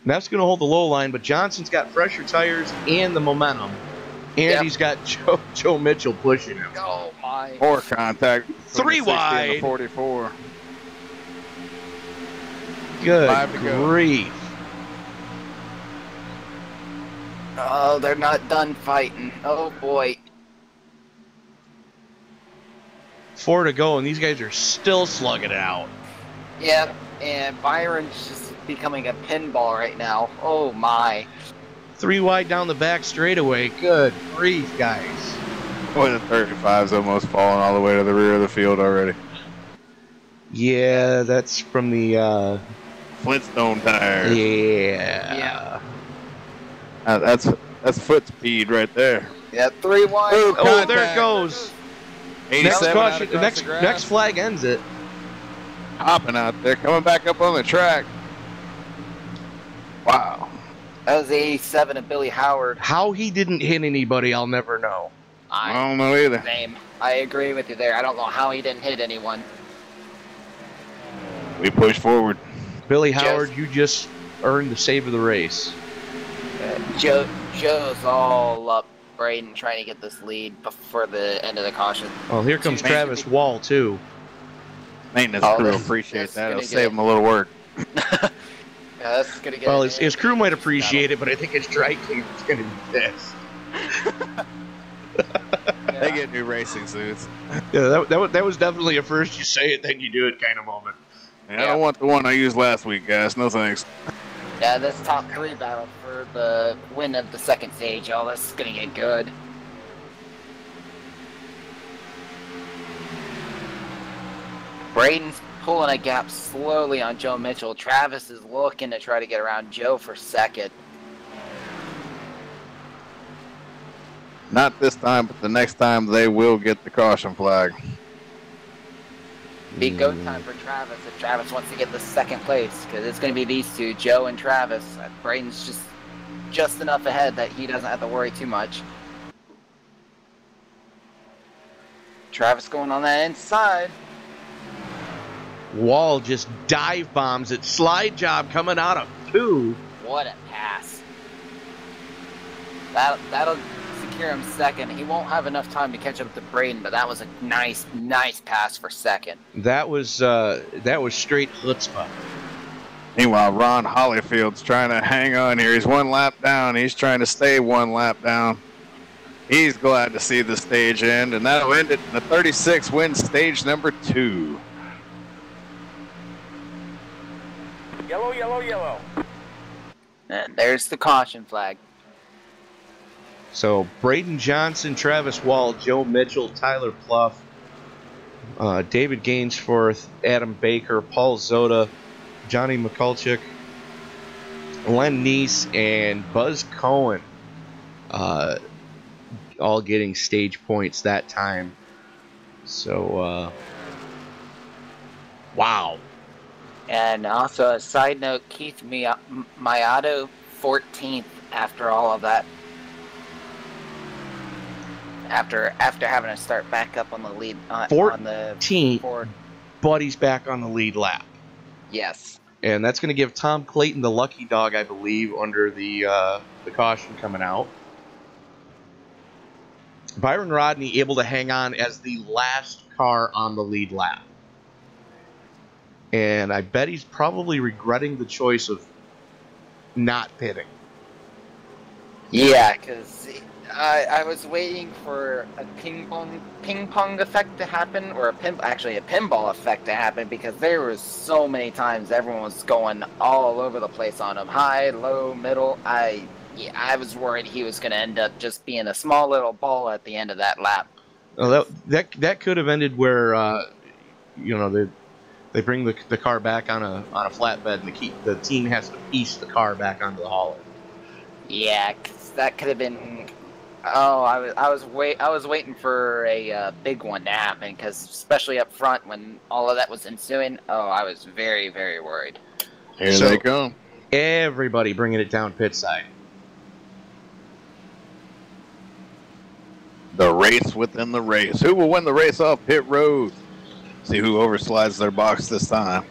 Neff's gonna hold the low line, but Johnson's got fresher tires and the momentum, and he's got Joe Mitchell pushing him. Oh my! Poor contact. 3 wide. 44. Good grief. Oh, they're not done fighting. Oh boy. 4 to go, and these guys are still slugging it out. Yep, and Byron's just becoming a pinball right now. Oh my. 3 wide down the back straightaway. Good grief, guys. Boy, the 35's almost fallen all the way to the rear of the field already. Yeah, that's from the Flintstone tires. Yeah. That's foot speed right there. Yeah, 3 wide. Oh, there it goes. 87 Next caution, next flag ends it. Hopping out there, coming back up on the track. Wow. That was the 87 of Billy Howard. How he didn't hit anybody, I'll never know. I don't know either. Same. I agree with you there. I don't know how he didn't hit anyone. We push forward. Billy Howard, you just earned the save of the race. Joe's all up Braden trying to get this lead before the end of the caution. Oh, here comes Travis Wall, too. Maintenance crew appreciate that. It'll save them a little work. Yeah, that's gonna get. Well, his crew might appreciate it, but I think his dry cleaner's going to be pissed. They get new racing suits. Yeah, that was definitely a first you say it, then you do it kind of moment. I don't want the one I used last week, guys. No thanks. Yeah, this top 3 battle for the win of the second stage. Oh, this is gonna get good. Braden's pulling a gap slowly on Joe Mitchell. Travis is looking to try to get around Joe for second. Not this time, but the next time they will get the caution flag. Be go time for Travis if Travis wants to get the second place, because it's going to be these two, Joe and Travis. Braden's just enough ahead that he doesn't have to worry too much. Travis going on that inside. Wall just dive bombs it. Slide job coming out of 2. What a pass. That'll secure him second. He won't have enough time to catch up to Braden, but that was a nice pass for second. That was straight chutzpah. Meanwhile, Ron Hollyfield's trying to hang on here. He's 1 lap down. He's trying to stay 1 lap down. He's glad to see the stage end, and that'll end it. The 36 wins stage number 2. Yellow, yellow, yellow. And there's the caution flag. So Braden Johnson, Travis Wall, Joe Mitchell, Tyler Pluff, David Gainsforth, Adam Baker, Paul Zoda, Johnny Mikulchik, Len Neese, and Buzz Cohen all getting stage points that time. So, wow. And also a side note, Keith Miyato 14th after all of that. After having to start back up on the lead on the 14th. Buddy's back on the lead lap. Yes. And that's going to give Tom Clayton the lucky dog, I believe, under the caution coming out. Byron Rodney able to hang on as the last car on the lead lap. And I bet he's probably regretting the choice of not pitting. Yeah, because I was waiting for a ping pong effect to happen, or a pinball effect to happen, because there was so many times everyone was going all over the place on him, high, low, middle. I was worried he was going to end up just being a small little ball at the end of that lap. Well, that could have ended where they bring the car back on a flatbed, and the team has to piece the car back onto the hauler. Yeah, 'cause that could have been. Oh, I was waiting for a big one to happen, because especially up front when all of that was ensuing. Oh, I was very, very worried. Here they come. Everybody bringing it down pit side. The race within the race. Who will win the race off pit road? See who overslides their box this time.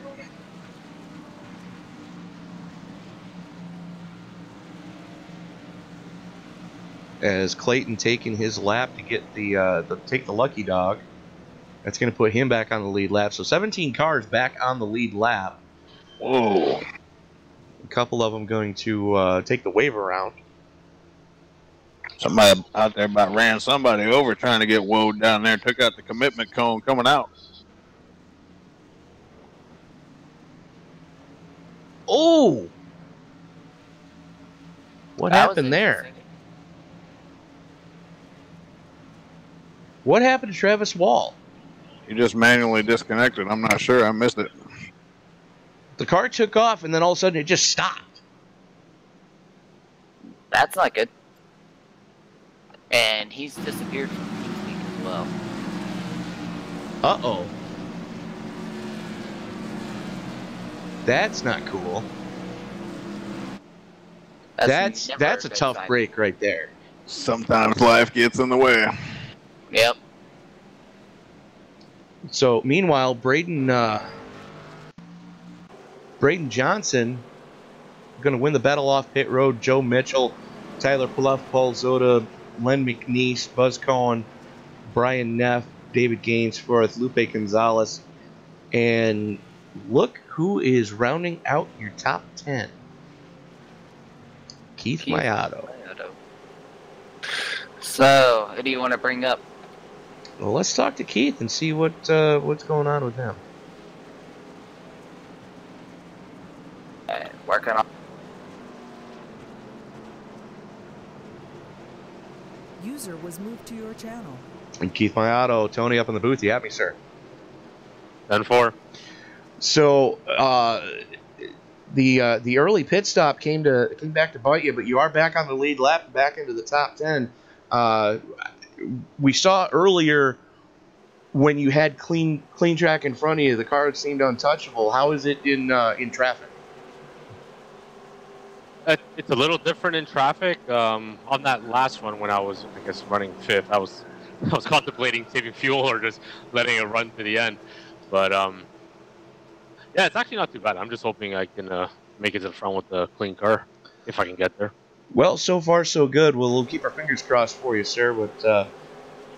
As Clayton taking his lap to get take the lucky dog. That's going to put him back on the lead lap. So 17 cars back on the lead lap. Whoa. A couple of them going to take the wave around. Somebody out there about ran somebody over trying to get woed down there. Took out the commitment cone coming out. Oh! What happened there? What happened to Travis Wall? He just manually disconnected. I'm not sure. I missed it. The car took off, and then all of a sudden it just stopped. That's not good. And he's disappeared from TeamSpeak as well. Uh-oh. That's not cool. That's a tough break right there. Sometimes life gets in the way. Yep. So meanwhile, Braden Johnson going to win the battle off pit road. Joe Mitchell, Tyler Pluff, Paul Zoda, Len McNeese, Buzz Cohen, Brian Neff, David Gainsforth, Lupe Gonzalez, and look who is rounding out your top 10. Keith Miyato. So, who do you want to bring up? Well, let's talk to Keith and see what's going on with him. Working on. User was moved to your channel. And Keith Miyato, Tony up in the booth. You have me, sir. 10-4. So the early pit stop came back to bite you, but you are back on the lead lap and back into the top 10. We saw earlier when you had clean track in front of you, the car seemed untouchable. How is it in traffic? It's a little different in traffic. On that last one, when I was, I guess, running fifth, I was contemplating saving fuel or just letting it run to the end. But yeah, it's actually not too bad. I'm just hoping I can make it to the front with the clean car, if I can get there. Well, so far so good. We'll keep our fingers crossed for you, sir. But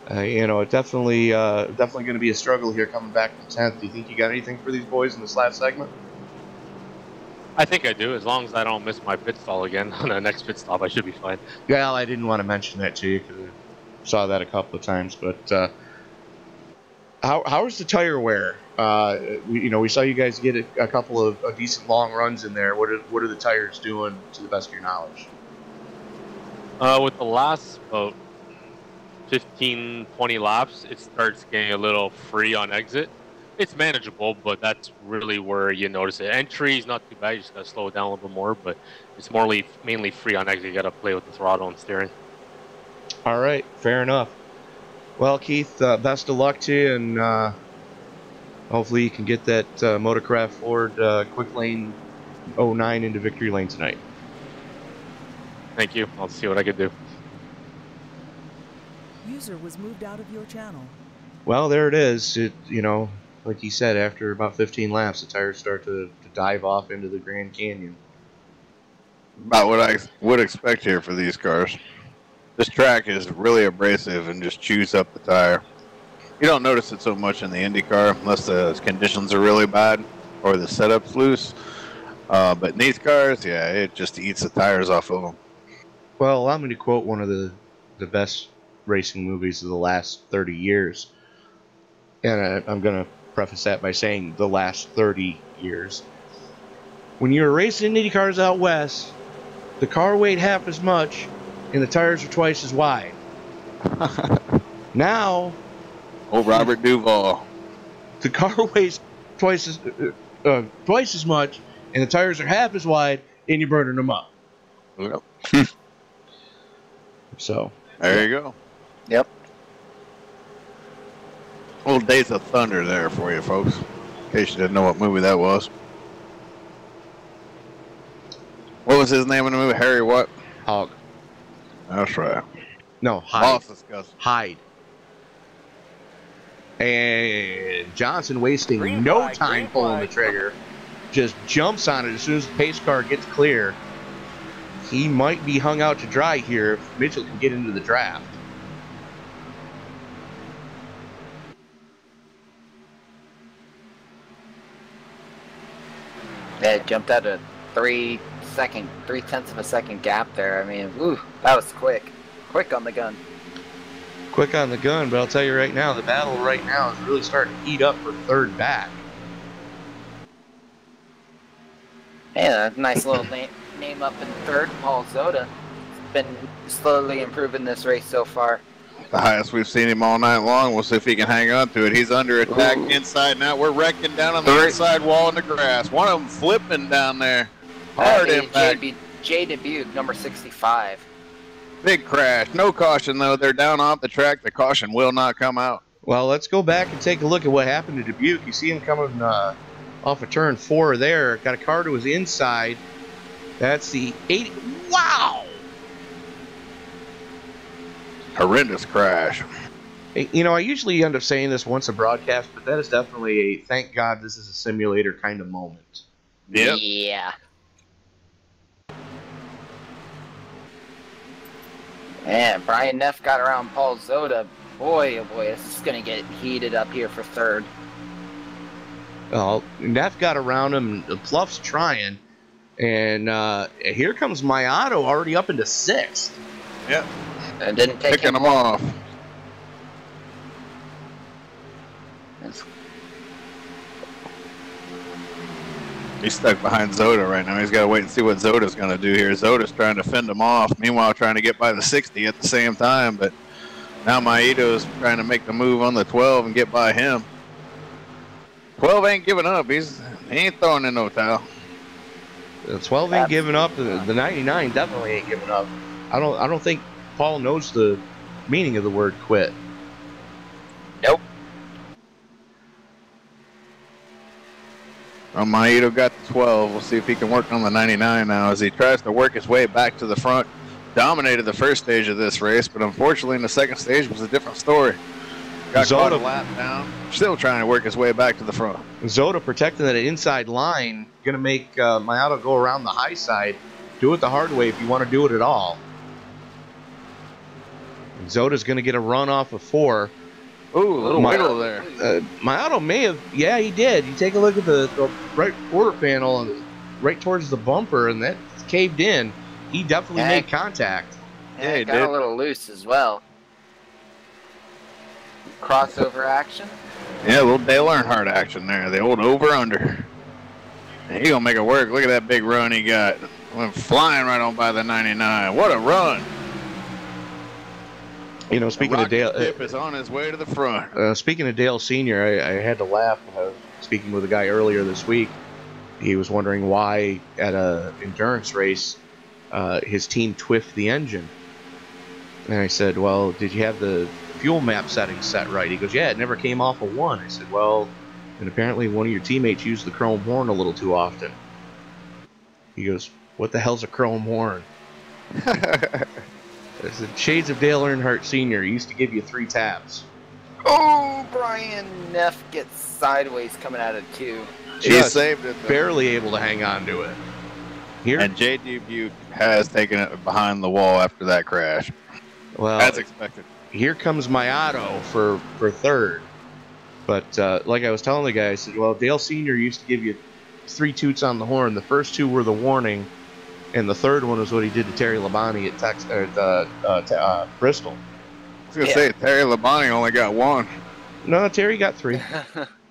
it definitely going to be a struggle here coming back to 10th. Do you think you got anything for these boys in this last segment? I think I do. As long as I don't miss my pit stall again on the next pit stop, I should be fine. Well, I didn't want to mention that to you because I saw that a couple of times. But how's the tire wear? We saw you guys get a couple of decent long runs in there. What are the tires doing to the best of your knowledge? With the last about 15, 20 laps, it starts getting a little free on exit. It's manageable, but that's really where you notice it. Entry is not too bad. You just got to slow it down a little bit more, but it's mainly free on exit. You got to play with the throttle and steering. All right, fair enough. Well, Keith, best of luck to you, and hopefully you can get that Motorcraft Ford Quick Lane 09 into victory lane tonight. Thank you. I'll see what I can do. User was moved out of your channel. Well, there it is. Like you said, after about 15 laps, the tires start to dive off into the Grand Canyon. About what I would expect here for these cars. This track is really abrasive and just chews up the tire. You don't notice it so much in the IndyCar unless the conditions are really bad or the setup's loose. But in these cars, yeah, it just eats the tires off of them. Well, allow me to quote one of the best racing movies of the last 30 years. And I'm going to preface that by saying the last 30 years. When you were racing Indy cars out west, the car weighed half as much and the tires are twice as wide. Now, Oh, Robert Duvall. the car weighs twice as much and the tires are half as wide and you're burning them up. Yep. So There you go. Yep. Little Days of Thunder there for you, folks. In case you didn't know what movie that was. What was his name in the movie? Harry what? Hog. That's right. No, Hyde. Lost discuss. Hyde. And Johnson wasting Green no flag, time green pulling the flag. trigger. Just jumps on it as soon as the pace car gets clear. He might be hung out to dry here if Mitchell can get into the draft. Yeah, it jumped out a 3 tenths of a second gap there. I mean, ooh, that was quick. Quick on the gun. Quick on the gun, but I'll tell you right now, the battle right now is really starting to heat up for third back. Yeah, a nice little name up in third. Paul Zoda. Been slowly improving this race so far. The highest we've seen him all night long. We'll see if he can hang on to it. He's under attack inside now. We're wrecking down on the inside wall in the grass. One of them flipping down there. Hard impact. J Dubuque, number 65. Big crash. No caution, though. They're down off the track. The caution will not come out. Well, let's go back and take a look at what happened to Dubuque. You see him coming off of turn 4 there. Got a car to his inside. That's the 80. Wow! Horrendous crash. You know, I usually end up saying this once a broadcast, but that is definitely a thank God this is a simulator kind of moment. Yep. Yeah. Man, Brian Neff got around Paul Zoda. Boy, oh boy, this is going to get heated up here for third. Well, Neff got around him. Pluff's trying. And here comes Mayato already up into 6th. Yep. And didn't take Picking him them off. He's stuck behind Zoda right now. He's got to wait and see what Zoda's going to do here. Zoda's trying to fend him off. Meanwhile, trying to get by the 60 at the same time. But now Maito's trying to make the move on the 12 and get by him. 12 ain't giving up. He ain't throwing in no towel. The 12 ain't giving up. The 99 definitely ain't giving up. I don't think Paul knows the meaning of the word quit. Nope. Well, Maito got the 12. We'll see if he can work on the 99 now as he tries to work his way back to the front. Dominated the first stage of this race, but unfortunately in the second stage was a different story. Got caught a lap down. Still trying to work his way back to the front. Zoda protecting that inside line. Going to make Mayato go around the high side. Do it the hard way if you want to do it at all. And Zoda's going to get a run off of 4. Ooh, a little wiggle there. Mayato may have, yeah, he did. You take a look at the right quarter panel and right towards the bumper, and that caved in. He definitely made contact. Yeah, he got did. a little loose as well. Crossover action. Yeah, a little Dale Earnhardt action there. The old over-under. And he going to make it work. Look at that big run he got. Went flying right on by the 99. What a run. You know, speaking of Dale, Tip is on his way to the front. Speaking of Dale Sr., I had to laugh when I was speaking with a guy earlier this week. He was wondering why at a endurance race his team twiffed the engine. And I said, well, did you have the fuel map settings set right. He goes, yeah, it never came off a 1. I said, well, and apparently one of your teammates used the chrome horn a little too often. He goes, what the hell's a chrome horn? I said, Shades of Dale Earnhardt Sr. used to give you 3 taps. Oh, Brian Neff gets sideways coming out of 2. He saved it, though. Barely able to hang on to it. Here, And J.D. Buke has taken it behind the wall after that crash. well, As expected. here comes my auto for third. But like I was telling the guy, I said, well, Dale Sr. used to give you 3 toots on the horn. The first 2 were the warning, and the third one was what he did to Terry Labonte at Bristol. I was going to say, Terry Labonte only got 1. No, Terry got 3.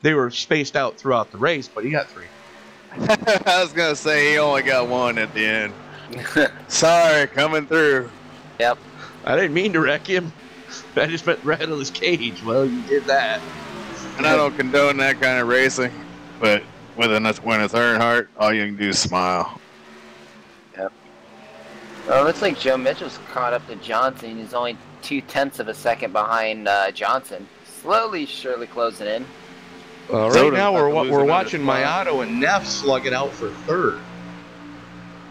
They were spaced out throughout the race, but he got 3. I was going to say he only got 1 at the end. Sorry, coming through. Yep. I didn't mean to wreck him. I just meant rattle his cage. Well, you did that. And I don't condone that kind of racing, but when it's Earnhardt, all you can do is smile. Yep. Well, it looks like Joe Mitchell's caught up to Johnson. He's only 0.2 of a second behind Johnson. Slowly, surely closing in. Right now, we're watching Mayato and Neff slug it out for third.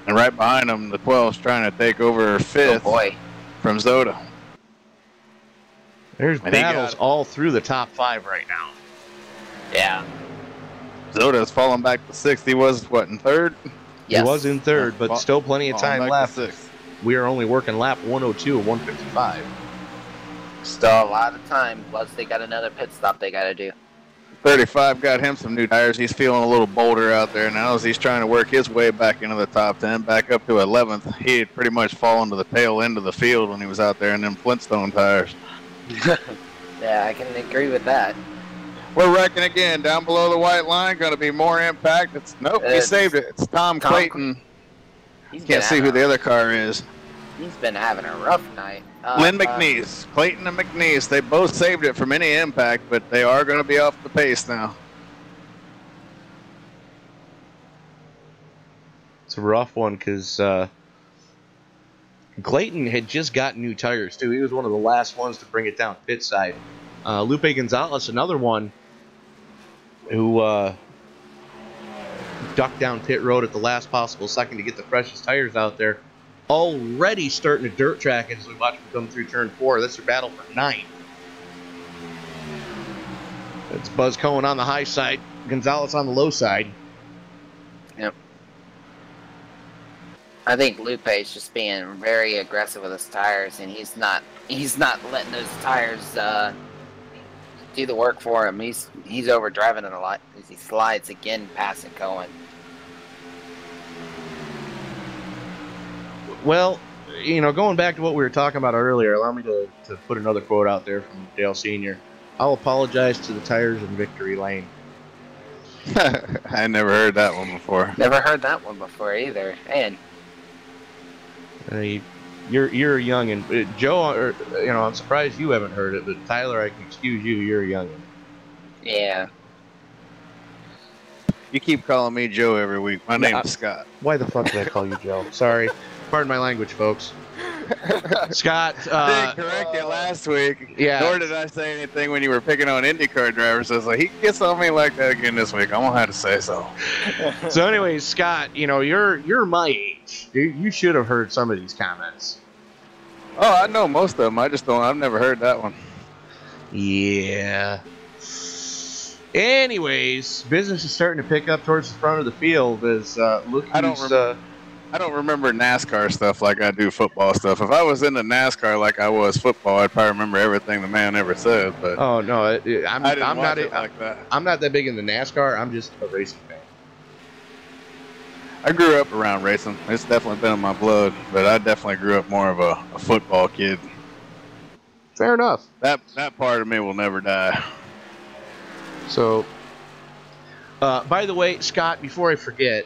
And right behind him, the 12's trying to take over 5th from Zoda. There's battles all through the top 5 right now. Yeah. Zoda's falling back to 6th. He was, what, in 3rd? Yes. He was in 3rd, but still plenty of time left. We are only working lap 102 of 155. Still a lot of time. Plus, they got another pit stop they got to do. 35 got him some new tires. He's feeling a little bolder out there now as he's trying to work his way back into the top 10, back up to 11th. He had pretty much fallen to the tail end of the field when he was out there in them Flintstone tires. Yeah, I can agree with that. We're wrecking again down below the white line. Going to be more impact. Nope, he saved it. It's Tom Clayton. Can't see who the other car is. He's been having a rough night. Lynn McNeese, Clayton and McNeese, they both saved it from any impact, but they are going to be off the pace now. It's a rough one because Clayton had just gotten new tires, too. He was one of the last ones to bring it down pit side. Lupe Gonzalez, another one who ducked down pit road at the last possible second to get the freshest tires out there. Already starting a dirt track as we watch them come through turn 4. That's their battle for 9th. It's Buzz Cohen on the high side, Gonzalez on the low side. Yep. I think Lupe is just being very aggressive with his tires, and he's not letting those tires do the work for him. He's overdriving it a lot as he slides again passing Cohen. Well, you know, going back to what we were talking about earlier, allow me to put another quote out there from Dale Sr. I'll apologize to the tires in victory lane. I never heard that one before. Never heard that one before either. Man. You're a youngin'. Joe, you know, I'm surprised you haven't heard it, but Tyler, I can excuse you. You're a youngin'. Yeah. You keep calling me Joe every week. My name's Scott. Why the fuck did I call you Joe? Sorry. Pardon my language, folks. Scott. I didn't correct you last week. Yeah. Nor did I say anything when you were picking on IndyCar drivers. I was like, he gets on me like that again this week. I'm going to have to say so. So anyways, Scott, you know, you're my age. You should have heard some of these comments. Oh, I know most of them. I've never heard that one. Yeah. Anyways, business is starting to pick up towards the front of the field as look who's... I don't remember NASCAR stuff like I do football stuff. If I was into NASCAR like I was football, I'd probably remember everything the man ever said. But oh no, I'm not like that. I'm not that big into NASCAR. I'm just a racing fan. I grew up around racing. It's definitely been in my blood, but I definitely grew up more of a football kid. Fair enough. That part of me will never die. So, by the way, Scott, before I forget,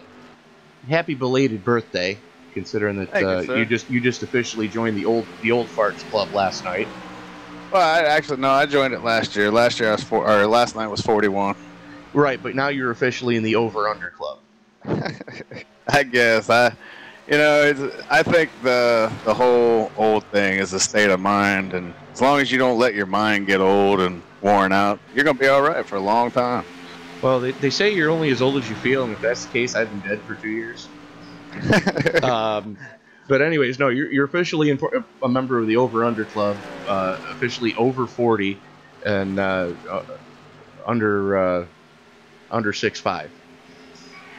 happy belated birthday, considering that you just officially joined the old farts club last night. Well, I joined it last year. Last night was 41. Right, but now you're officially in the over under club. I guess I think the whole old thing is a state of mind, and as long as you don't let your mind get old and worn out, you're gonna be all right for a long time. Well, they say you're only as old as you feel, and if that's the case, I've been dead for 2 years. But anyways, no, you're officially a member of the Over Under Club, officially over 40 and under 6'5".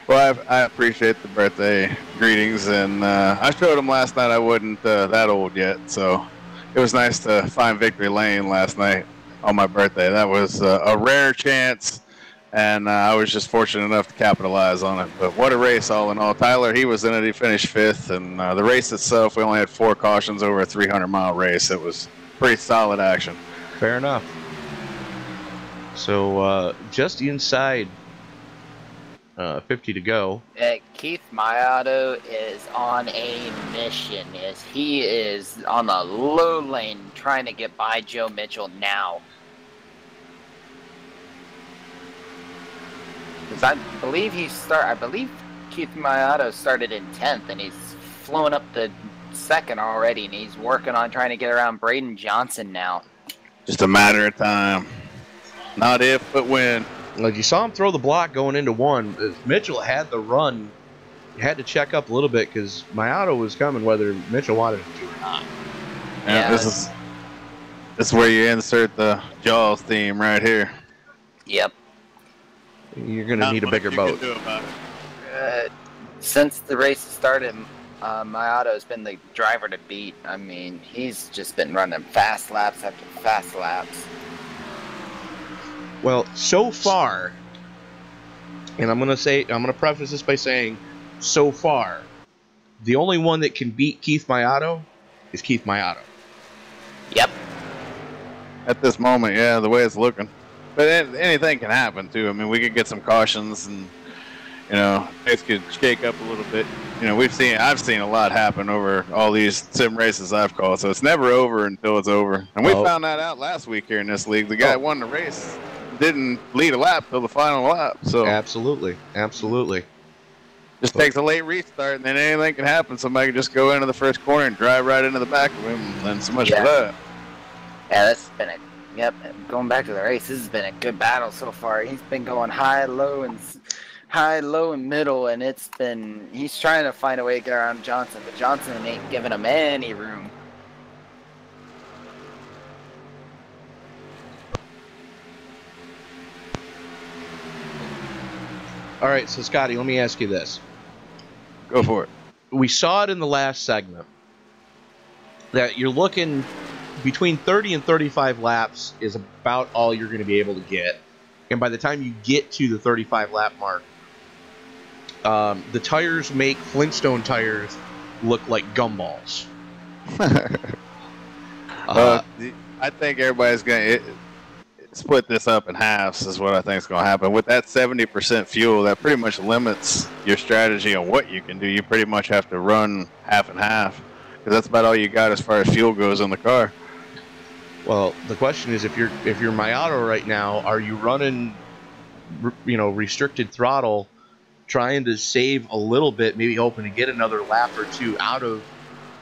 Well, I appreciate the birthday greetings, and I showed him last night I wasn't that old yet, so it was nice to find Victory Lane last night on my birthday. That was a rare chance, and I was just fortunate enough to capitalize on it. But what a race all in all. Tyler, he was in it. He finished 5th, and the race itself, we only had 4 cautions over a 300-mile race. It was pretty solid action. Fair enough. So just inside 50 to go. Keith Mayato is on a mission. He is on the low lane trying to get by Joe Mitchell now. Because I believe Keith Mayato started in 10th, and he's flown up to 2nd already, and he's working on trying to get around Braden Johnson now. Just a matter of time. Not if, but when. Like you saw him throw the block going into 1. Mitchell had the run. He had to check up a little bit because Mayato was coming whether Mitchell wanted him to or not. Yeah, this is where you insert the Jaws theme right here. Yep. You're going to need a bigger boat. Since the race started, Mayato's been the driver to beat. I mean, he's just been running fast laps after fast laps. Well, so far, and I'm going to preface this by saying, so far, the only one that can beat Keith Mayato is Keith Mayato. Yep. At this moment, yeah, the way it's looking. But anything can happen, too. I mean, we could get some cautions and, things could shake up a little bit. I've seen a lot happen over all these sim races I've called, so it's never over until it's over. And we found that out last week here in this league. The guy won the race didn't lead a lap till the final lap. So absolutely. Just takes a late restart, and then anything can happen. Somebody can just go into the first corner and drive right into the back of him, and so much for that. Yeah, that's been going back to the race, this has been a good battle so far. He's been going high, low, and middle, and he's trying to find a way to get around Johnson, but Johnson ain't giving him any room. All right, so Scotty, let me ask you this. Go for it. We saw it in the last segment that you're looking between 30 and 35 laps is about all you're going to be able to get. And by the time you get to the 35 lap mark, the tires make Flintstone tires look like gumballs. I think everybody's going to split this up in halves is what I think is going to happen. With that 70% fuel, that pretty much limits your strategy on what you can do. You pretty much have to run half and half because that's about all you got as far as fuel goes in the car. Well, the question is, if you're Mayato right now, are you running, restricted throttle, trying to save a little bit, maybe hoping to get another lap or two out of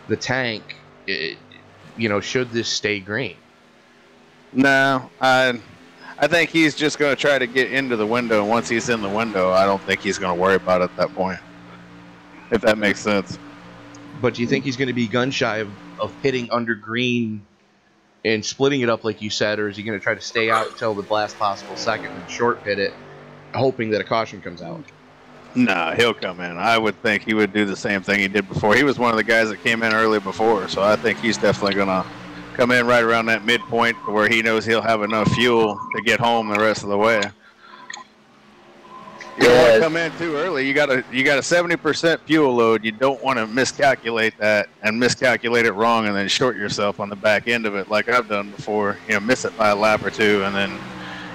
the tank, should this stay green? No, I think he's just going to try to get into the window. And once he's in the window, I don't think he's going to worry about it at that point, if that makes sense. But do you think he's going to be gun shy of hitting under green and splitting it up like you said, or is he going to try to stay out until the last possible second and short pit it, hoping that a caution comes out? No, he'll come in. I would think he would do the same thing he did before. He was one of the guys that came in early before, so I think he's definitely going to come in right around that midpoint where he knows he'll have enough fuel to get home the rest of the way. You don't want to come in too early. You got a 70% fuel load. You don't want to miscalculate that and miscalculate it wrong and then short yourself on the back end of it like I've done before. Miss it by a lap or two, and then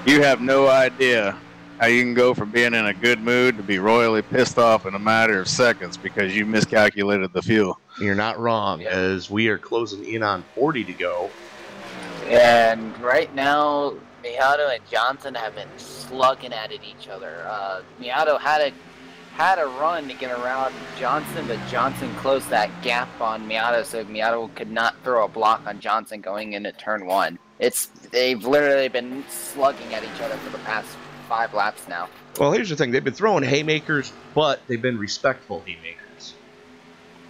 you have no idea how you can go from being in a good mood to be royally pissed off in a matter of seconds because you miscalculated the fuel. You're not wrong, as we are closing in on 40 to go. And right now, Miyato and Johnson have been slugging at it each other. Miyato had had a run to get around Johnson, but Johnson closed that gap on Miato, so Miato could not throw a block on Johnson going into turn 1. They've literally been slugging at each other for the past 5 laps now. Well, here's the thing. They've been throwing haymakers, but they've been respectful haymakers.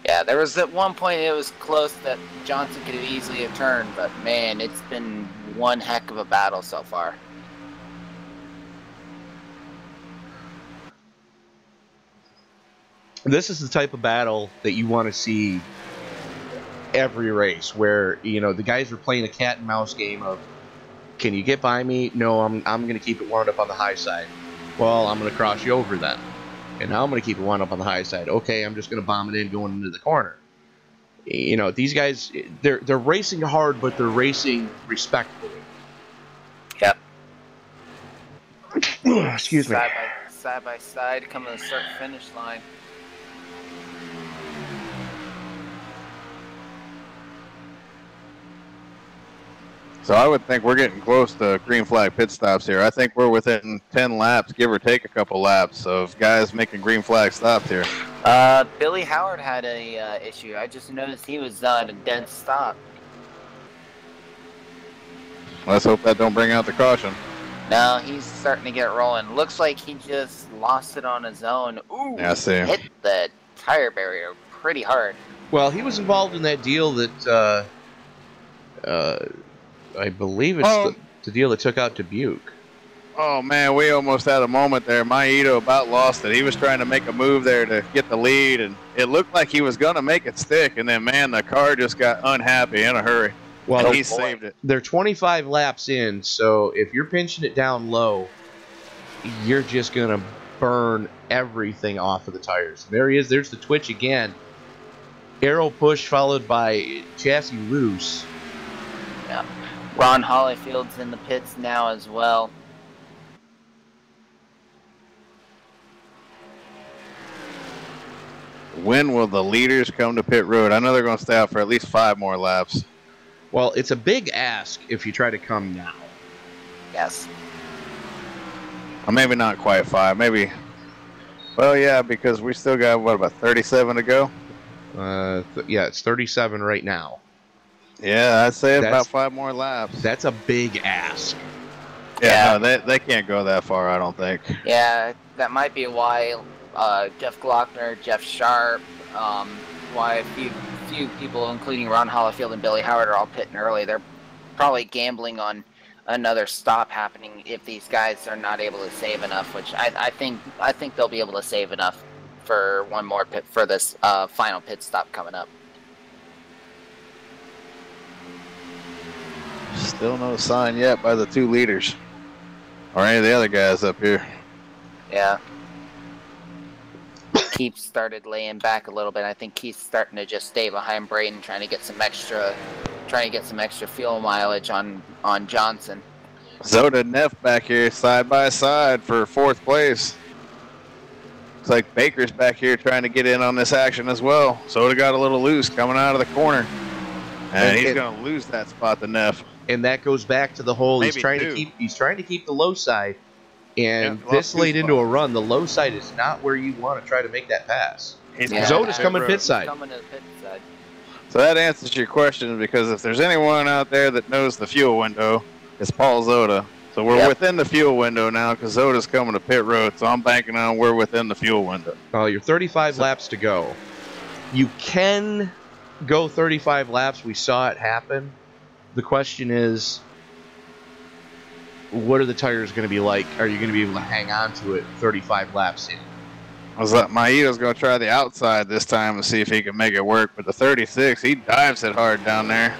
Yeah, there was at one point it was close that Johnson could have easily have turned, but man, it's been one heck of a battle so far. This is the type of battle that you want to see every race, where the guys are playing a cat and mouse game of, can you get by me? No, I'm going to keep it wound up on the high side. Well, I'm going to cross you over then, and now I'm going to keep it wound up on the high side. Okay, I'm just going to bomb it in going into the corner. These guys, they're racing hard, but they're racing respectfully. Yep. Excuse me. Side by side, coming to the start finish line. So I would think we're getting close to green flag pit stops here. I think we're within 10 laps, give or take a couple laps, of guys making green flag stops here. Billy Howard had a issue. I just noticed he was at a dead stop. Let's hope that don't bring out the caution. No, he's starting to get rolling. Looks like he just lost it on his own. Ooh, Yeah, I see. Hit the tire barrier pretty hard. Well, he was involved in that deal that I believe it's the deal that took out Dubuque. Oh, man, we almost had a moment there. Maito about lost it. He was trying to make a move there to get the lead, and it looked like he was going to make it stick, and then, man, the car just got unhappy in a hurry. Well, and he saved it. They're 25 laps in, so if you're pinching it down low, you're just going to burn everything off of the tires. There he is. There's the twitch again. Arrow push followed by chassis loose. Yeah. Ron Hollyfield's in the pits now as well. When will the leaders come to pit road? I know they're going to stay out for at least 5 more laps. Well, it's a big ask if you try to come now. Yes. Or maybe not quite 5. Maybe. Well, yeah, because we still got, what, about 37 to go? Yeah, it's 37 right now. Yeah, I'd say about 5 more laps. That's a big ask. Yeah, no, they can't go that far, I don't think. Yeah, that might be why Jeff Glockner, Jeff Sharp, why a few people, including Ron Hollifield and Billy Howard, are all pitting early. They're probably gambling on another stop happening if these guys are not able to save enough, which I think they'll be able to save enough for one more pit for this final pit stop coming up. Still no sign yet by the 2 leaders. Or any of the other guys up here. Yeah. Keith started laying back a little bit. I think Keith's starting to just stay behind Braden, trying to get some extra fuel mileage on Johnson. Zoda and Neff back here side by side for 4th place. Looks like Baker's back here trying to get in on this action as well. Zoda got a little loose coming out of the corner. And he's going to lose that spot to Neff. And that goes back to the whole he's trying to keep the low side. And this late into a run, the low side is not where you want to try to make that pass. Zoda's coming pit side. So that answers your question, because if there's anyone out there that knows the fuel window, it's Paul Zoda. So we're within the fuel window now because Zoda's coming to pit road. So I'm banking on we're within the fuel window. Oh, you're 35 laps to go. You can go 35 laps. We saw it happen. The question is, what are the tires going to be like? Are you going to be able to hang on to it 35 laps in? I was like, Maito's going to try the outside this time and see if he can make it work. But the 36, he dives it hard down there.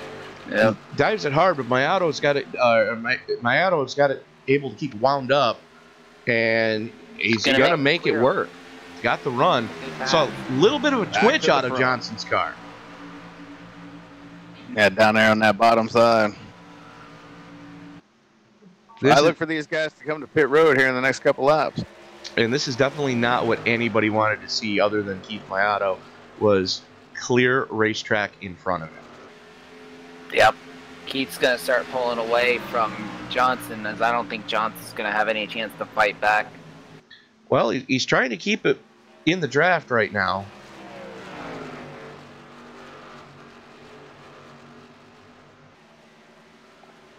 Yeah, dives it hard, but Maito's got it. Maito's got it able to keep wound up, and he's going to make it work. Got the run. So a little bit of a twitch out of Johnson's car. Yeah, down there on that bottom side. I look for these guys to come to pit road here in the next couple laps. And this is definitely not what anybody wanted to see other than Keith Maito, was clear racetrack in front of him. Yep. Keith's going to start pulling away from Johnson, as I don't think Johnson's going to have any chance to fight back. Well, he's trying to keep it in the draft right now.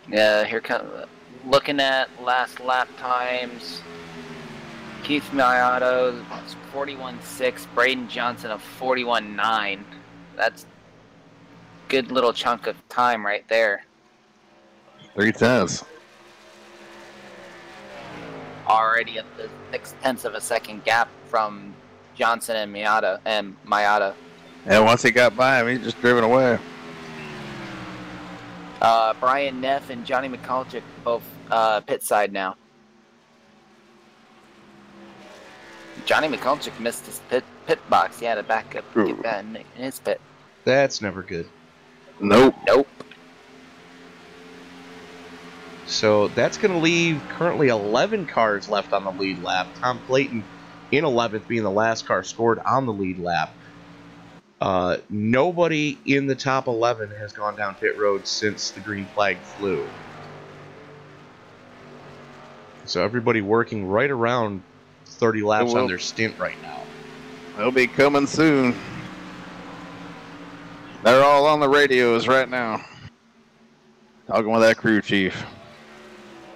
Yeah, here comes. Looking at last lap times, Keith Miyato 41.6, Braden Johnson of 41.9. That's a good little chunk of time right there. 3/10. Already at the 6/10 of a second gap from Johnson and Miyato. And once he got by him, he just driven away. Brian Neff and Johnny McCulloch both pit side now. Johnny McCulloch missed his pit box. He had to back up to get that in his pit. That's never good. Nope. Nope. So that's going to leave currently 11 cars left on the lead lap. Tom Clayton in 11th, being the last car scored on the lead lap. Nobody in the top 11 has gone down pit road since the green flag flew. So everybody working right around 30 laps on their stint right now. They'll be coming soon. They're all on the radios right now. Talking with that crew chief.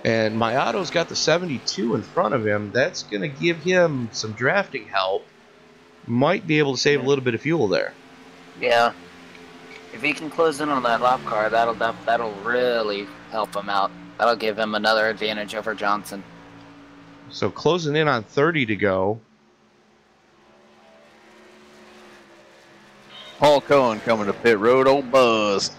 And Mayato's got the 72 in front of him. That's going to give him some drafting help. Might be able to save a little bit of fuel there. Yeah. If he can close in on that lap car, that'll really help him out. That'll give him another advantage over Johnson. So closing in on 30 to go. Paul Cohen coming to pit road. Old Buzz.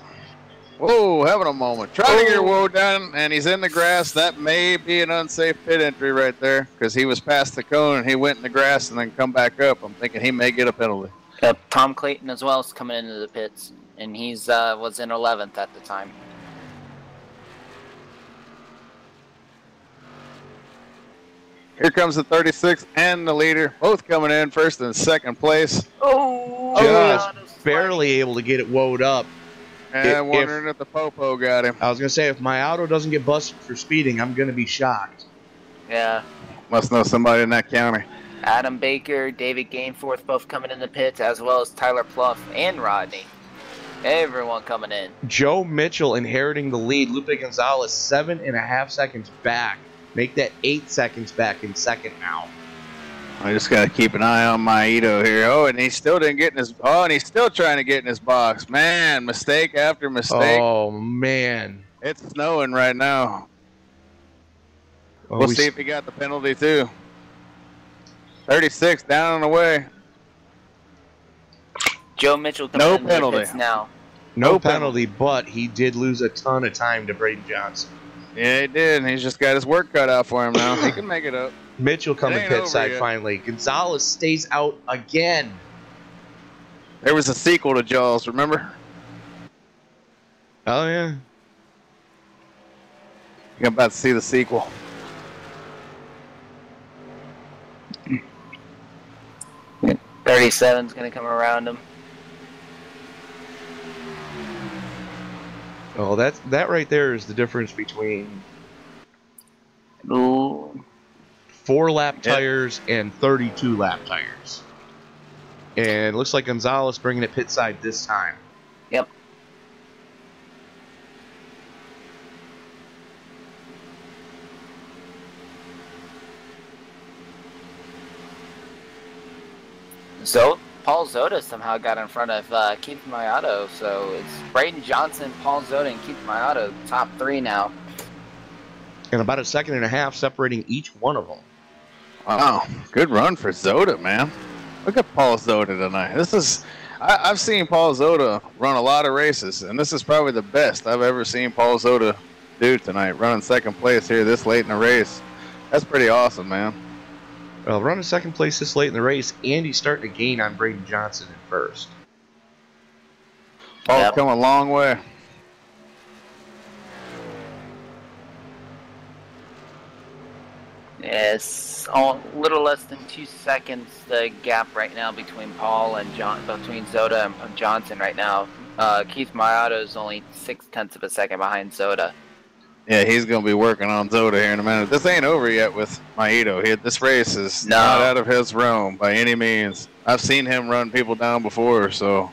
Whoa, having a moment. Trying to get your woe down, and he's in the grass. That may be an unsafe pit entry right there, because he was past the cone, and he went in the grass and then come back up. I'm thinking he may get a penalty. Tom Clayton as well is coming into the pits, and he's was in 11th at the time. Here comes the 36 and the leader, both coming in first and second place. Just barely able to get it woed up. And wondering if the Popo got him. I was going to say, if my auto doesn't get busted for speeding, I'm going to be shocked. Yeah. Must know somebody in that county. Adam Baker, David Gainforth both coming in the pits, as well as Tyler Pluff and Rodney. Everyone coming in. Joe Mitchell inheriting the lead. Lupe Gonzalez 7.5 seconds back. Make that 8 seconds back in second now. I just got to keep an eye on Maito here. Oh, and he still didn't get in his... Oh, and he's still trying to get in his box. Man, mistake after mistake. Oh, man. It's snowing right now. Oh, we'll see if he got the penalty, too. 36 down and away. Joe Mitchell coming in penalty. the pits now. No penalty, but he did lose a ton of time to Braden Johnson. Yeah, he did. He's just got his work cut out for him now. He can make it up. Mitchell coming pit side finally. Gonzalez stays out again. There was a sequel to Jaws, remember? Oh, yeah. You're about to see the sequel. Yeah. 37's going to come around him. Oh, that right there is the difference between 4-lap tires and 32-lap tires. And it looks like Gonzalez bringing it pit side this time. Yep. So Paul Zoda somehow got in front of Keith Miyato, so it's Braden Johnson, Paul Zoda, and Keith Miyato, top 3 now. And about 1.5 seconds separating each one of them. Wow, good run for Zoda, man. Look at Paul Zoda tonight. This is, I've seen Paul Zoda run a lot of races, and this is probably the best I've ever seen Paul Zoda do tonight, running second place here this late in the race. That's pretty awesome, man. Well, running second place this late in the race, and he's starting to gain on Braden Johnson in first. Paul's come a long way. It's a little less than 2 seconds the gap right now between Paul and between Zoda and Johnson right now. Keith Miyato is only 0.6 of a second behind Zoda. Yeah, he's going to be working on Zoda here in a minute. This ain't over yet with Maito. This race is not out of his realm by any means. I've seen him run people down before, so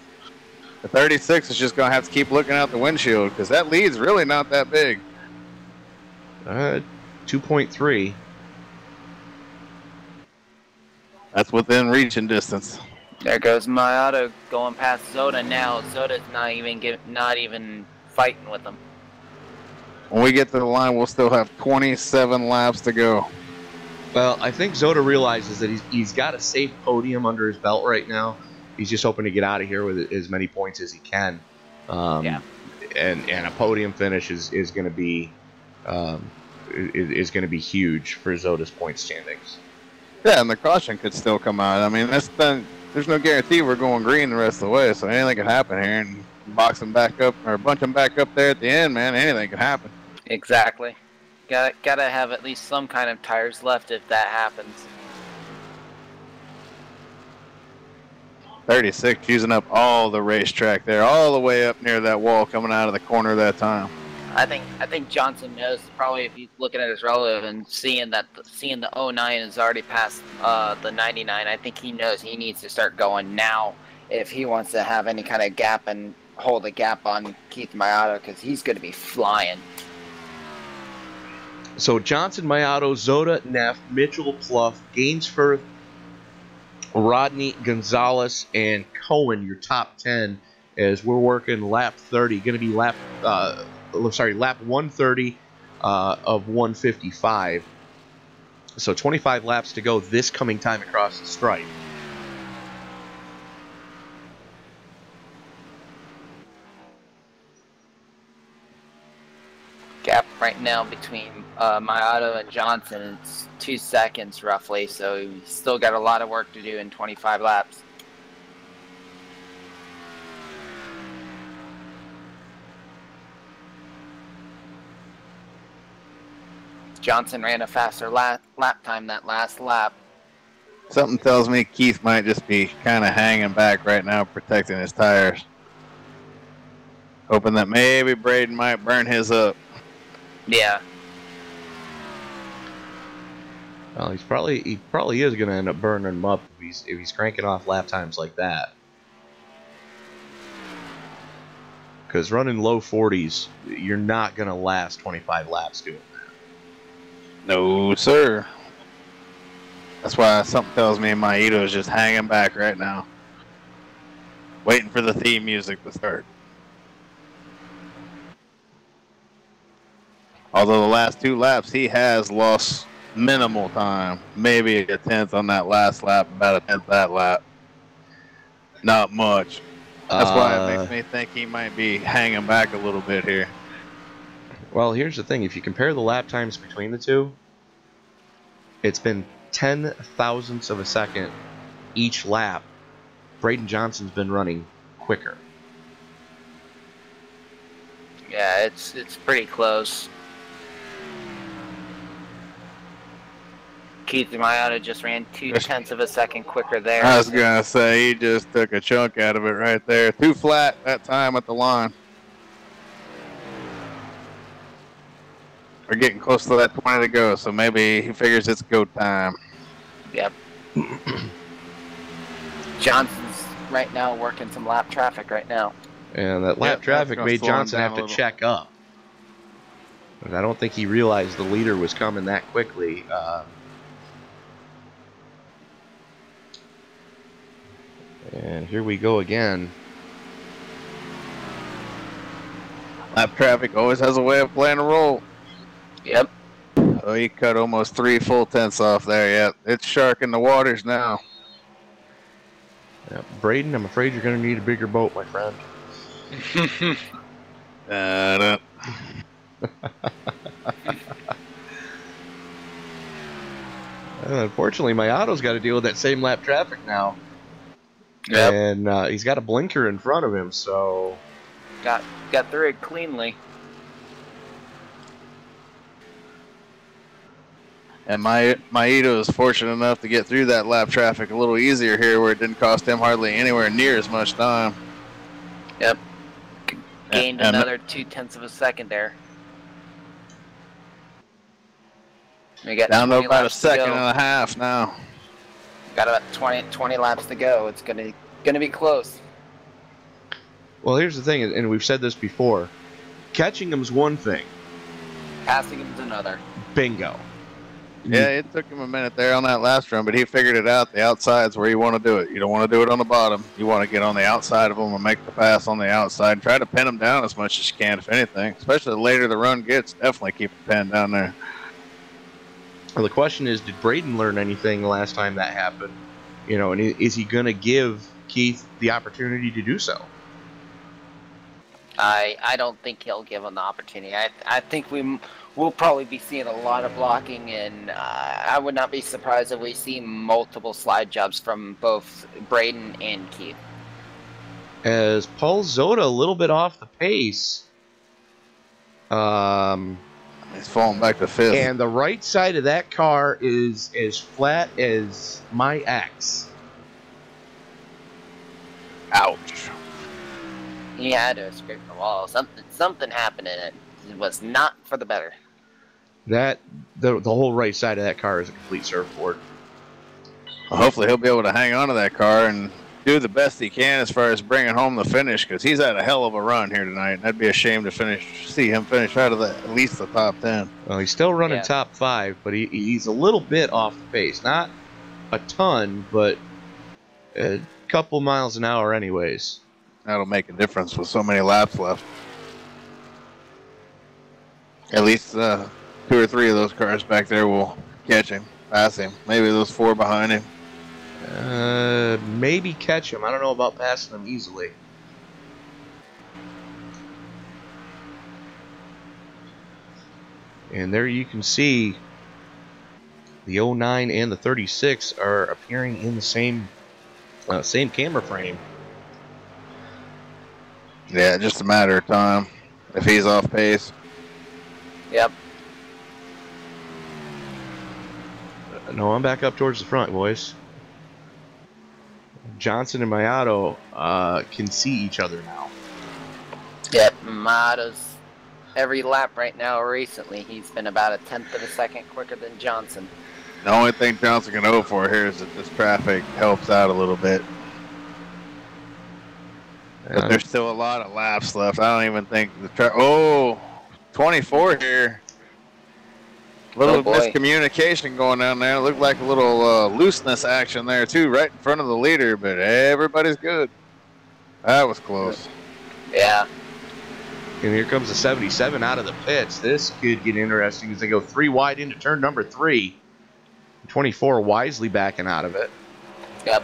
the 36 is just going to have to keep looking out the windshield because that lead's really not that big. 2.3. That's within reaching distance. There goes Maito going past Zoda now. Zoda's not even fighting with him. When we get to the line, we'll still have 27 laps to go. Well, I think Zoda realizes that he's got a safe podium under his belt right now. He's just hoping to get out of here with as many points as he can. Yeah. And a podium finish is going to be huge for Zoda's point standings. Yeah, and the caution could still come out. I mean, there's no guarantee we're going green the rest of the way, so anything could happen here. And box them back up or bunch them back up there at the end, man. Anything could happen. Exactly. Gotta have at least some kind of tires left if that happens. 36 using up all the racetrack there, all the way up near that wall coming out of the corner that time. I think Johnson knows, probably if he's looking at his relative and seeing the 09 is already past the 99. I think he knows he needs to start going now if he wants to have any kind of gap and hold a gap on Keith Maito, because he's going to be flying. So Johnson, Maito, Zoda, Neff, Mitchell, Pluff, Gainsforth, Rodney, Gonzalez, and Cohen, your top 10, as we're working lap 30. Going to be lap 130 of 155. So 25 laps to go this coming time across the stripe. Gap right now between Maito and Johnson, it's 2 seconds roughly, so he's still got a lot of work to do in 25 laps. Johnson ran a faster lap time that last lap. Something tells me Keith might just be kind of hanging back right now, protecting his tires. Hoping that maybe Braden might burn his up. Yeah. Well, he probably is going to end up burning him up if he's cranking off lap times like that. Because running low 40s, you're not going to last 25 laps doing that. No, sir. That's why something tells me Maito is just hanging back right now, waiting for the theme music to start. Although the last 2 laps, he has lost minimal time. Maybe a 10th on that last lap, about a 10th that lap. Not much. That's why it makes me think he might be hanging back a little bit here. Well, here's the thing. If you compare the lap times between the two, it's been 10 thousandths of a second each lap. Braden Johnson's been running quicker. Yeah, it's pretty close. Keith Maito just ran 0.2 of a second quicker there. I was going to say, he just took a chunk out of it right there. Too flat that time at the line. We're getting close to that 20 to go, so maybe he figures it's go time. Yep. Johnson's right now working some lap traffic right now. And that lap traffic made Johnson have to check up. But I don't think he realized the leader was coming that quickly. And here we go again. Lap traffic always has a way of playing a role. Yep. Oh, he cut almost 3 full tenths off there. Yep, it's sharking the waters now. Yep. Braden, I'm afraid you're going to need a bigger boat, my friend. Unfortunately, Maito's got to deal with that same lap traffic now. Yep. And he's got a blinker in front of him, so... Got through it cleanly. And Maito is fortunate enough to get through that lap traffic a little easier here, where it didn't cost him hardly anywhere near as much time. Yep. Gained another 0.2 of a second there. We got Down to 20 about a laps to second go. and a half now. Got about 20 laps to go. It's gonna be close. Well, here's the thing, and we've said this before. Catching him's one thing. Passing him's another. Bingo. Yeah, it took him a minute there on that last run, but he figured it out. The outside's where you want to do it. You don't want to do it on the bottom. You want to get on the outside of them and make the pass on the outside. Try to pin them down as much as you can, if anything. Especially the later the run gets, definitely keep the pin down there. Well, the question is, did Braden learn anything the last time that happened? You know, and is he going to give Keith the opportunity to do so? I don't think he'll give him the opportunity. I think we'll probably be seeing a lot of blocking, and I would not be surprised if we see multiple slide jobs from both Braden and Keith. As Paul Zota a little bit off the pace. He's falling back to fifth. And the right side of that car is as flat as my X. Ouch. He had to scrape the wall. Something happened in it. It was not for the better. The whole right side of that car is a complete surfboard. Well, hopefully he'll be able to hang on to that car and do the best he can as far as bringing home the finish, because he's had a hell of a run here tonight. And that'd be a shame to see him finish out of at least the top 10. Well, he's still running top 5, but he's a little bit off the pace. Not a ton, but a couple miles an hour anyways. That'll make a difference with so many laps left. At least 2 or 3 of those cars back there will catch him, pass him. Maybe those 4 behind him. Maybe catch him. I don't know about passing him easily. And there you can see the 09 and the 36 are appearing in the same camera frame. Yeah, just a matter of time if he's off pace. Yep. No, I'm back up towards the front, boys. Johnson and Mayato can see each other now. Yep, Mayato's every lap right now recently, he's been about a 1/10 of a second quicker than Johnson. The only thing Johnson can hope for here is that this traffic helps out a little bit. But there's still a lot of laps left. I don't even think the 24 here. Little miscommunication going on there. It looked like a little looseness action there too, right in front of the leader, but everybody's good. That was close. Yeah. And here comes the 77 out of the pits. This could get interesting as they go 3 wide into turn number 3. 24 wisely backing out of it. Yep.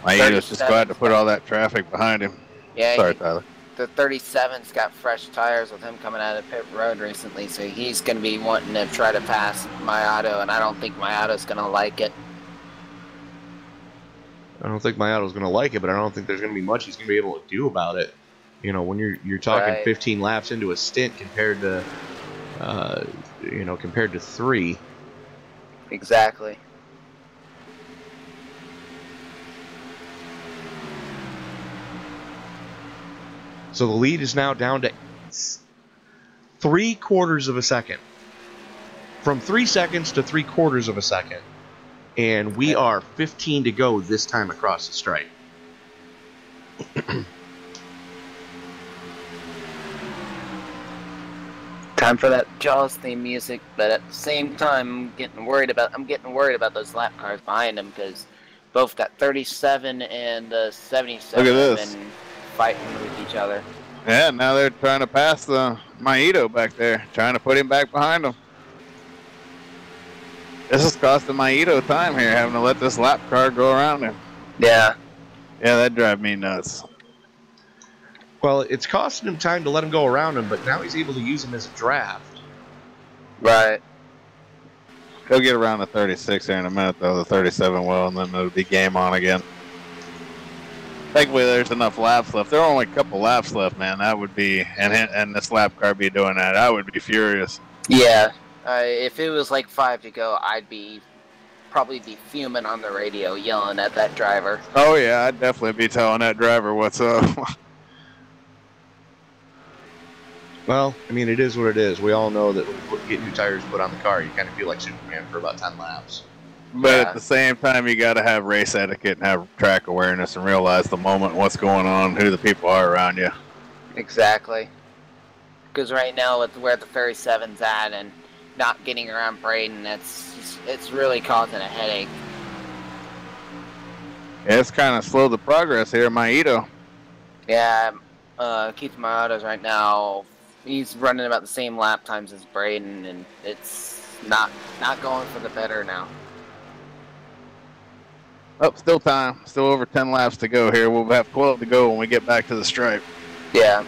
Mayado's just glad to put all that traffic behind him. Yeah. Sorry, Tyler. The 37's got fresh tires with him coming out of pit road recently, so he's going to be wanting to try to pass Mayato, and I don't think Mayato's going to like it. I don't think Mayato's going to like it, but I don't think there's going to be much he's going to be able to do about it. You know, when you're talking 15 laps into a stint compared to, compared to 3. Exactly. So the lead is now down to 3/4 of a second. From 3 seconds to 3/4 of a second. And we are 15 to go this time across the stripe. Time for that Jaws theme music, but at the same time, I'm getting worried about those lap cars behind them, because both that 37 and the 77 have been fighting with each other. Yeah, now they're trying to pass the Maito back there, trying to put him back behind them. This is costing Maito time here, having to let this lap car go around him. Yeah. Yeah, that drives me nuts. Well, it's costing him time to let him go around him, but now he's able to use him as a draft. Right. He'll get around the 36 here in a minute, though. The 37 will, and then it'll be game on again. Thankfully, there's enough laps left. There are only a couple laps left, man. That would be, and this lap car be doing that. I would be furious. Yeah. If it was like 5 to go, I'd probably be fuming on the radio, yelling at that driver. Oh yeah, I'd definitely be telling that driver what's up. Well, I mean, it is what it is. We all know that when you get new tires put on the car, you kind of feel like Superman for about 10 laps. But Yeah. at the same time, you got to have race etiquette and have track awareness and realize the moment, what's going on, who the people are around you. Exactly. Because right now, with where the 37's at and not getting around Braden, it's really causing a headache. Yeah, it's kind of slowed the progress here, Maito. Yeah, Keith Mata's right now, he's running about the same lap times as Braden, and it's not going for the better now. Oh, still time. Still over 10 laps to go here. We'll have 12 to go when we get back to the stripe. Yeah.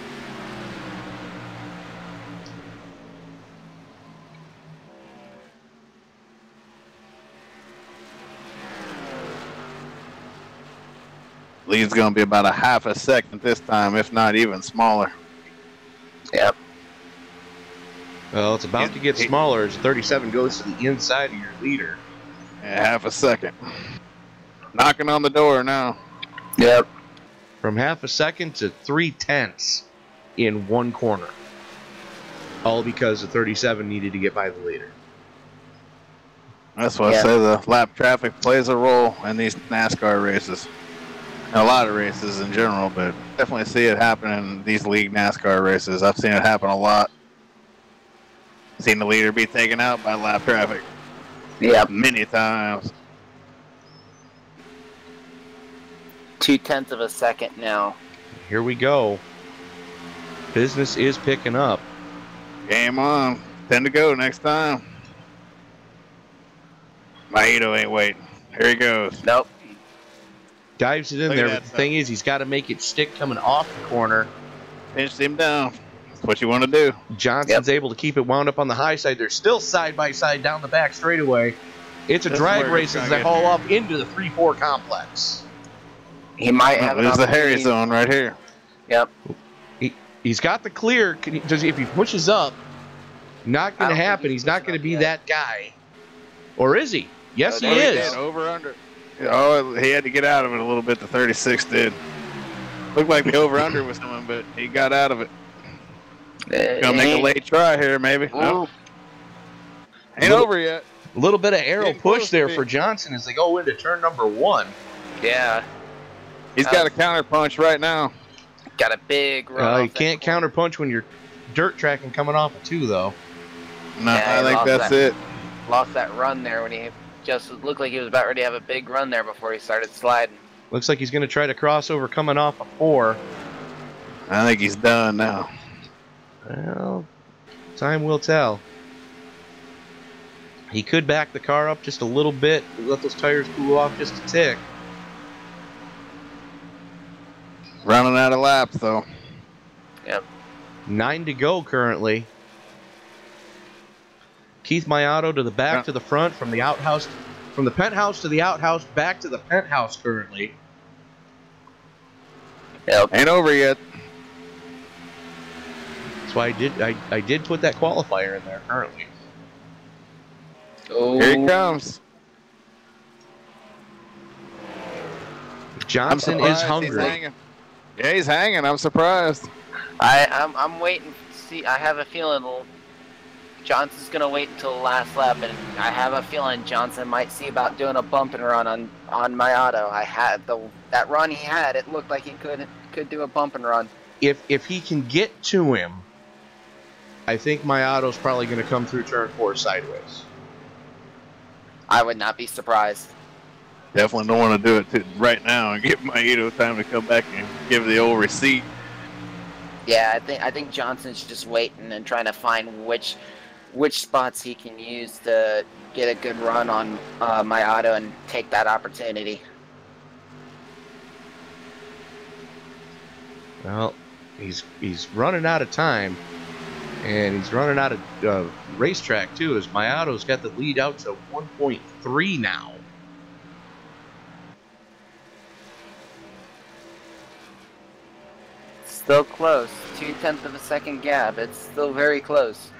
Lead's going to be about a half a second this time, if not even smaller. Yep. Well, it's about to get smaller as 37 goes to the inside of your leader. Yeah, half a second. Knocking on the door now. Yep. From half a second to 3/10 in one corner. All because the 37 needed to get by the leader. That's why I say the lap traffic plays a role in these NASCAR races. A lot of races in general, but definitely see it happen in these league NASCAR races. I've seen it happen a lot. Seen the leader be taken out by lap traffic. Yep. Many times. 0.2 of a second now. Here we go. Business is picking up. Game on. 10 to go next time. Maito ain't waiting. Here he goes. Nope. Dives it in Look at there, that but the thing is, he's got to make it stick coming off the corner. Pinched him down. That's what you want to do. Johnson's able to keep it wound up on the high side. They're still side by side down the back straightaway. It's a This is drag where race it's as gonna they get haul here. up into the 3-4 complex. He might have an There's the Harry opportunity. zone right here. Yep. He's got the clear. If he pushes up, not going to I don't think happen. he's He's not pushing going to up be yet. that guy. Or is he? Yes, he there he is. is. Over under. Oh, he had to get out of it a little bit. The 36 did. Looked like the over under was coming, but he got out of it. Gonna make a late try here, maybe. No, ain't over yet. A little bit of arrow Getting push close there to for it. Johnson as they go into turn number 1. Yeah. He's got a counter punch right now. Got a big run. You can't counter punch when you're dirt tracking coming off a 2, though. No, Yeah, I he think lost that's that. it. Lost that run there when he just looked like he was about ready to have a big run there before he started sliding. Looks like he's going to try to cross over coming off a 4. I think he's done now. Well, time will tell. He could back the car up just a little bit, let those tires cool off just a tick. Running out of laps though. Yep. 9 to go currently. Keith Mayato to the back to the front, from the outhouse, from the penthouse to the outhouse, back to the penthouse currently. Yep. Ain't over yet. That's why I did put that qualifier in there currently. Oh. Here he comes. Johnson I'm is surprised he's hungry. hanging. Yeah, he's hanging. I'm surprised. I'm waiting to see. I have a feeling Johnson's gonna wait until the last lap, and I have a feeling Johnson might see about doing a bump and run on my auto. I had that run he had. It looked like he could do a bump and run. If he can get to him, I think Mayato's probably going to come through turn 4 sideways. I would not be surprised. Definitely don't want to do it right now and give Maito time to come back and give the old receipt. Yeah, I think Johnson's just waiting and trying to find which spots he can use to get a good run on my auto and take that opportunity. Well, he's running out of time, and he's running out of racetrack too, as Mayato's got the lead out to 1.3 now. Still close. 0.2 of a second gap. It's still very close.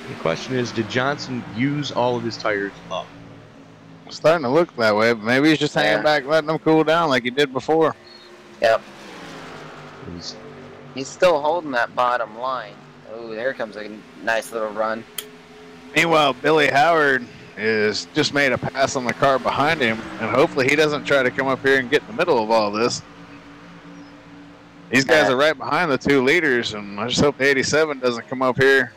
The question is, did Johnson use all of his tires up? Starting to look that way, but maybe he's just hanging back, letting them cool down like he did before. Yep. He's still holding that bottom line. Oh, there comes a nice little run. Meanwhile, Billy Howard is just made a pass on the car behind him, and hopefully he doesn't try to come up here and get in the middle of all this. These guys are right behind the 2 leaders, and I just hope the 87 doesn't come up here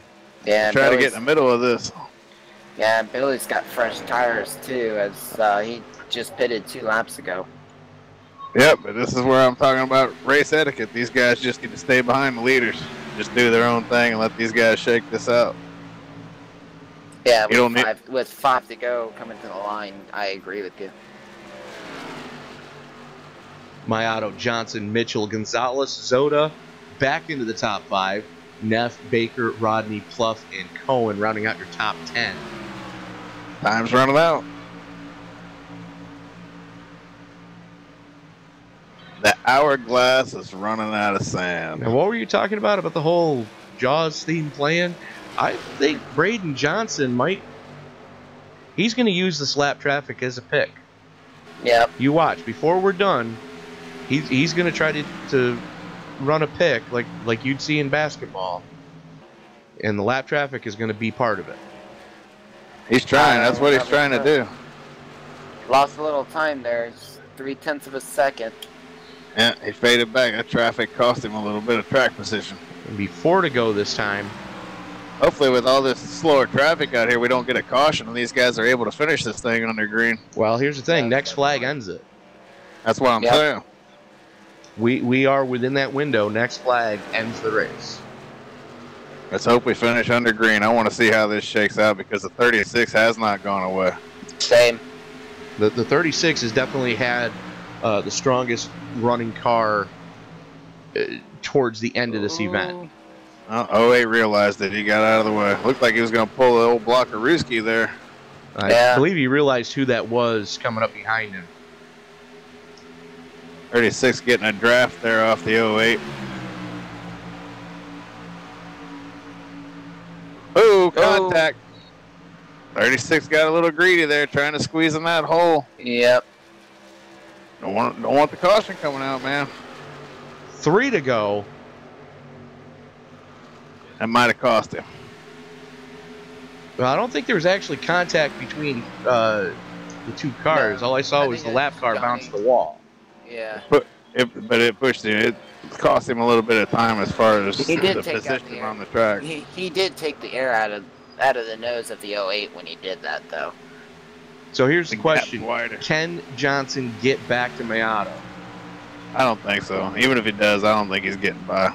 and try to get in the middle of this. Yeah, Billy's got fresh tires too, as he just pitted 2 laps ago. Yep, but this is where I'm talking about race etiquette. These guys just need to stay behind the leaders. Just do their own thing and let these guys shake this out. Yeah, with 5 to go coming to the line, I agree with you. Mayato, Johnson, Mitchell, Gonzalez, Zoda back into the top 5. Neff, Baker, Rodney, Pluff, and Cohen rounding out your top 10. Time's running out. The hourglass is running out of sand. And what were you talking about the whole Jaws theme plan? I think Braden Johnson he's going to use this lap traffic as a pick. Yep. You watch. Before we're done, he's going to try to run a pick like you'd see in basketball. And the lap traffic is going to be part of it. He's trying. That's what he's trying to do. Lost a little time there. It's 0.3 of a second. Yeah, he faded back. That traffic cost him a little bit of track position. And be 4 to go this time. Hopefully with all this slower traffic out here, we don't get a caution and these guys are able to finish this thing under green. Well, here's the thing. Next flag ends it. That's what I'm saying. We are within that window. Next flag ends the race. Let's hope we finish under green. I want to see how this shakes out because the 36 has not gone away. Same. The 36 has definitely had the strongest running car towards the end of this event. 08 realized that he got out of the way. Looked like he was going to pull the old block of Ruski there. I believe he realized who that was coming up behind him. 36 getting a draft there off the 08. Ooh, contact. 36 got a little greedy there, trying to squeeze in that hole. Yep. Don't want the caution coming out, man. 3 to go. That might have cost him. Well, I don't think there was actually contact between the 2 cars. No, all I saw was the lap car bounce the wall. Yeah. But it pushed him. It cost him a little bit of time as far as He did the take position on the track. He did take the air out of the nose of the 08 when he did that, though. So here's the question. Wider. Can Johnson get back to Mayato? I don't think so. Even if he does, I don't think he's getting by.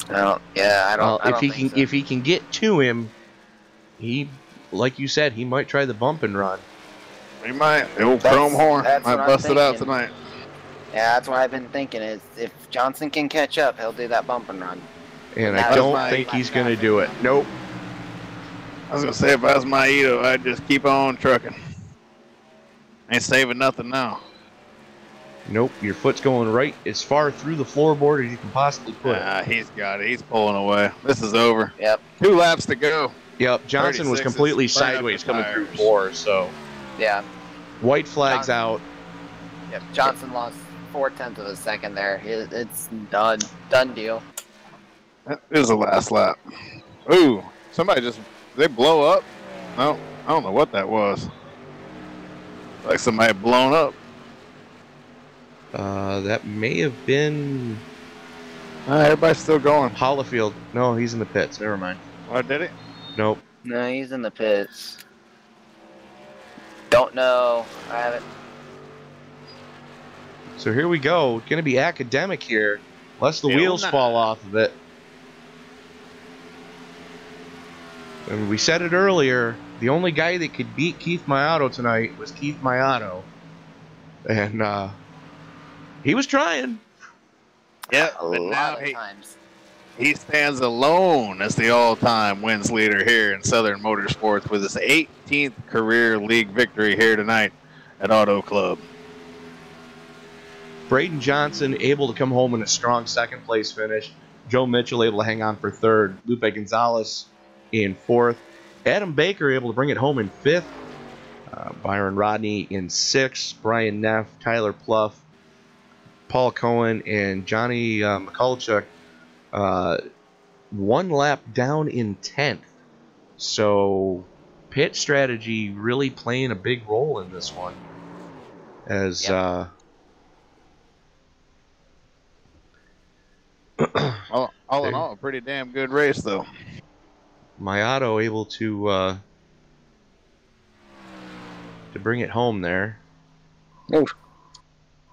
I don't think so. If he can get to him, he, like you said, he might try the bump and run. He might. The old chrome horn might bust it out tonight. Yeah, that's what I've been thinking. Is if Johnson can catch up, he'll do that bump and run. And I don't think he's going to do it. Nope. I was going to say, if I was Maito, I'd just keep on trucking. Ain't saving nothing now. Nope, your foot's going right as far through the floorboard as you can possibly put it. He's got it. He's pulling away. This is over. Yep. 2 laps to go. Yep, Johnson was completely sideways coming through 4, so. Yeah. White flag's out. Yep, Johnson lost 0.4 of a second there. It's done. Done deal. That is the last lap. Ooh, somebody they blow up? No, I don't know what that was. Like somebody blown up. That may have been Everybody's still going. Hollifield. No, he's in the pits. Never mind. Oh, did it? Nope. No, he's in the pits. Don't know. I haven't. So here we go. Going to be academic here, unless the wheels fall off of it. And we said it earlier, the only guy that could beat Keith Mayato tonight was Keith Mayato. And he was trying. Yeah, A but now lot of times. he stands alone as the all-time wins leader here in Southern Motorsports with his 18th career league victory here tonight at Auto Club. Braden Johnson able to come home in a strong second place finish. Joe Mitchell able to hang on for third. Lupe Gonzalez in fourth. Adam Baker able to bring it home in fifth. Byron Rodney in 6th, Brian Neff, Tyler Pluff, Paul Cohen, and Johnny McCulloch 1 lap down in 10th. So pit strategy really playing a big role in this one. As all in all, a pretty damn good race, though. Mayato able to bring it home there. Ooh.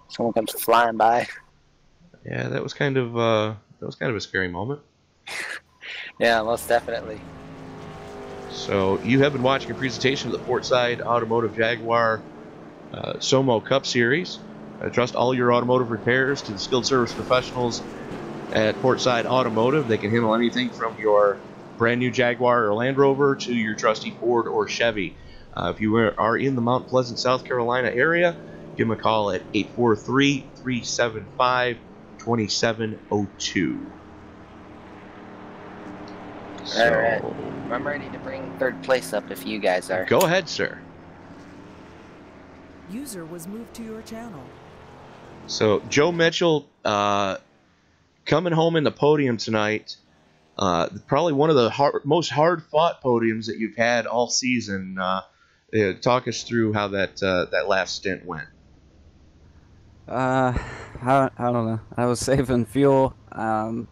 Someone comes flying by. Yeah, that was kind of a scary moment. Yeah, most definitely. So you have been watching a presentation of the Portside Automotive Jaguar SOMO Cup Series. Trust all your automotive repairs to the skilled service professionals at Portside Automotive. They can handle anything from your brand new Jaguar or Land Rover to your trusty Ford or Chevy. If you are in the Mount Pleasant, South Carolina area, give them a call at 843-375-2702. All right. I'm ready to bring 3rd place up if you guys are. Go ahead, sir. User was moved to your channel. So Joe Mitchell coming home in the podium tonight. Probably one of the most hard-fought podiums that you've had all season. Talk us through how that last stint went. I don't know. I was saving fuel on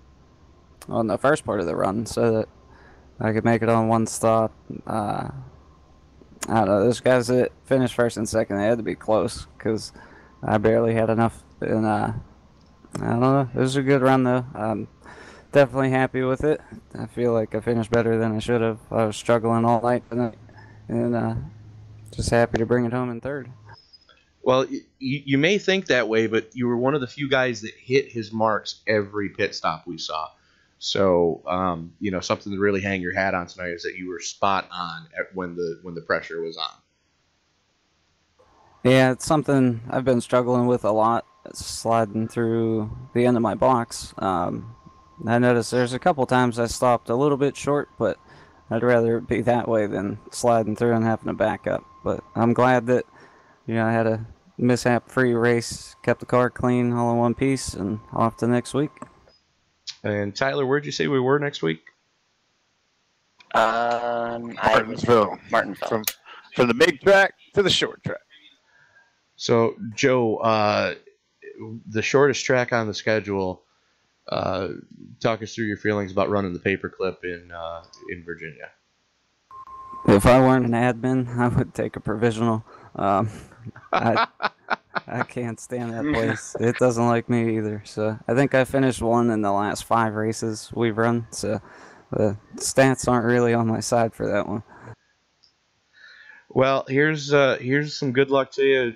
the first part of the run so that I could make it on one stop. I don't know. Those guys that finished 1st and 2nd, they had to be close because I barely had enough. And I don't know. It was a good run, though. I'm definitely happy with it. I feel like I finished better than I should have. I was struggling all night tonight, and just happy to bring it home in 3rd. Well, you may think that way, but you were one of the few guys that hit his marks every pit stop we saw. So, something to really hang your hat on tonight is that you were spot on when the pressure was on. Yeah, it's something I've been struggling with a lot, sliding through the end of my box. I noticed there's a couple times I stopped a little bit short, but I'd rather it be that way than sliding through and having to back up. But I'm glad that I had a mishap-free race, kept the car clean, all in one piece, and off to next week. And Tyler, where'd you say we were next week? Martinsville. Martinsville. From the big track to the short track. So, Joe, the shortest track on the schedule. Talk us through your feelings about running the paperclip in Virginia. If I weren't an admin, I would take a provisional. I can't stand that place. It doesn't like me either. So I think I finished 1 in the last 5 races we've run. So the stats aren't really on my side for that one. Well, here's some good luck to you.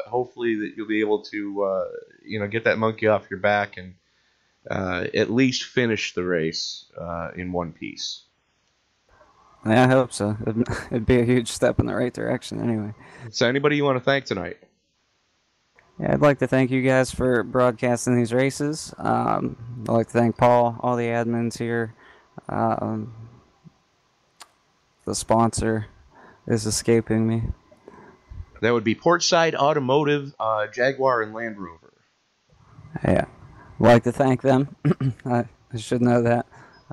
Hopefully that you'll be able to get that monkey off your back and at least finish the race in one piece. Yeah, I hope so. It'd be a huge step in the right direction anyway. So anybody you want to thank tonight? Yeah, I'd like to thank you guys for broadcasting these races. I'd like to thank Paul, all the admins here. The sponsor is escaping me. That would be Portside Automotive, Jaguar, and Land Rover. Yeah, I'd like to thank them. I should know that.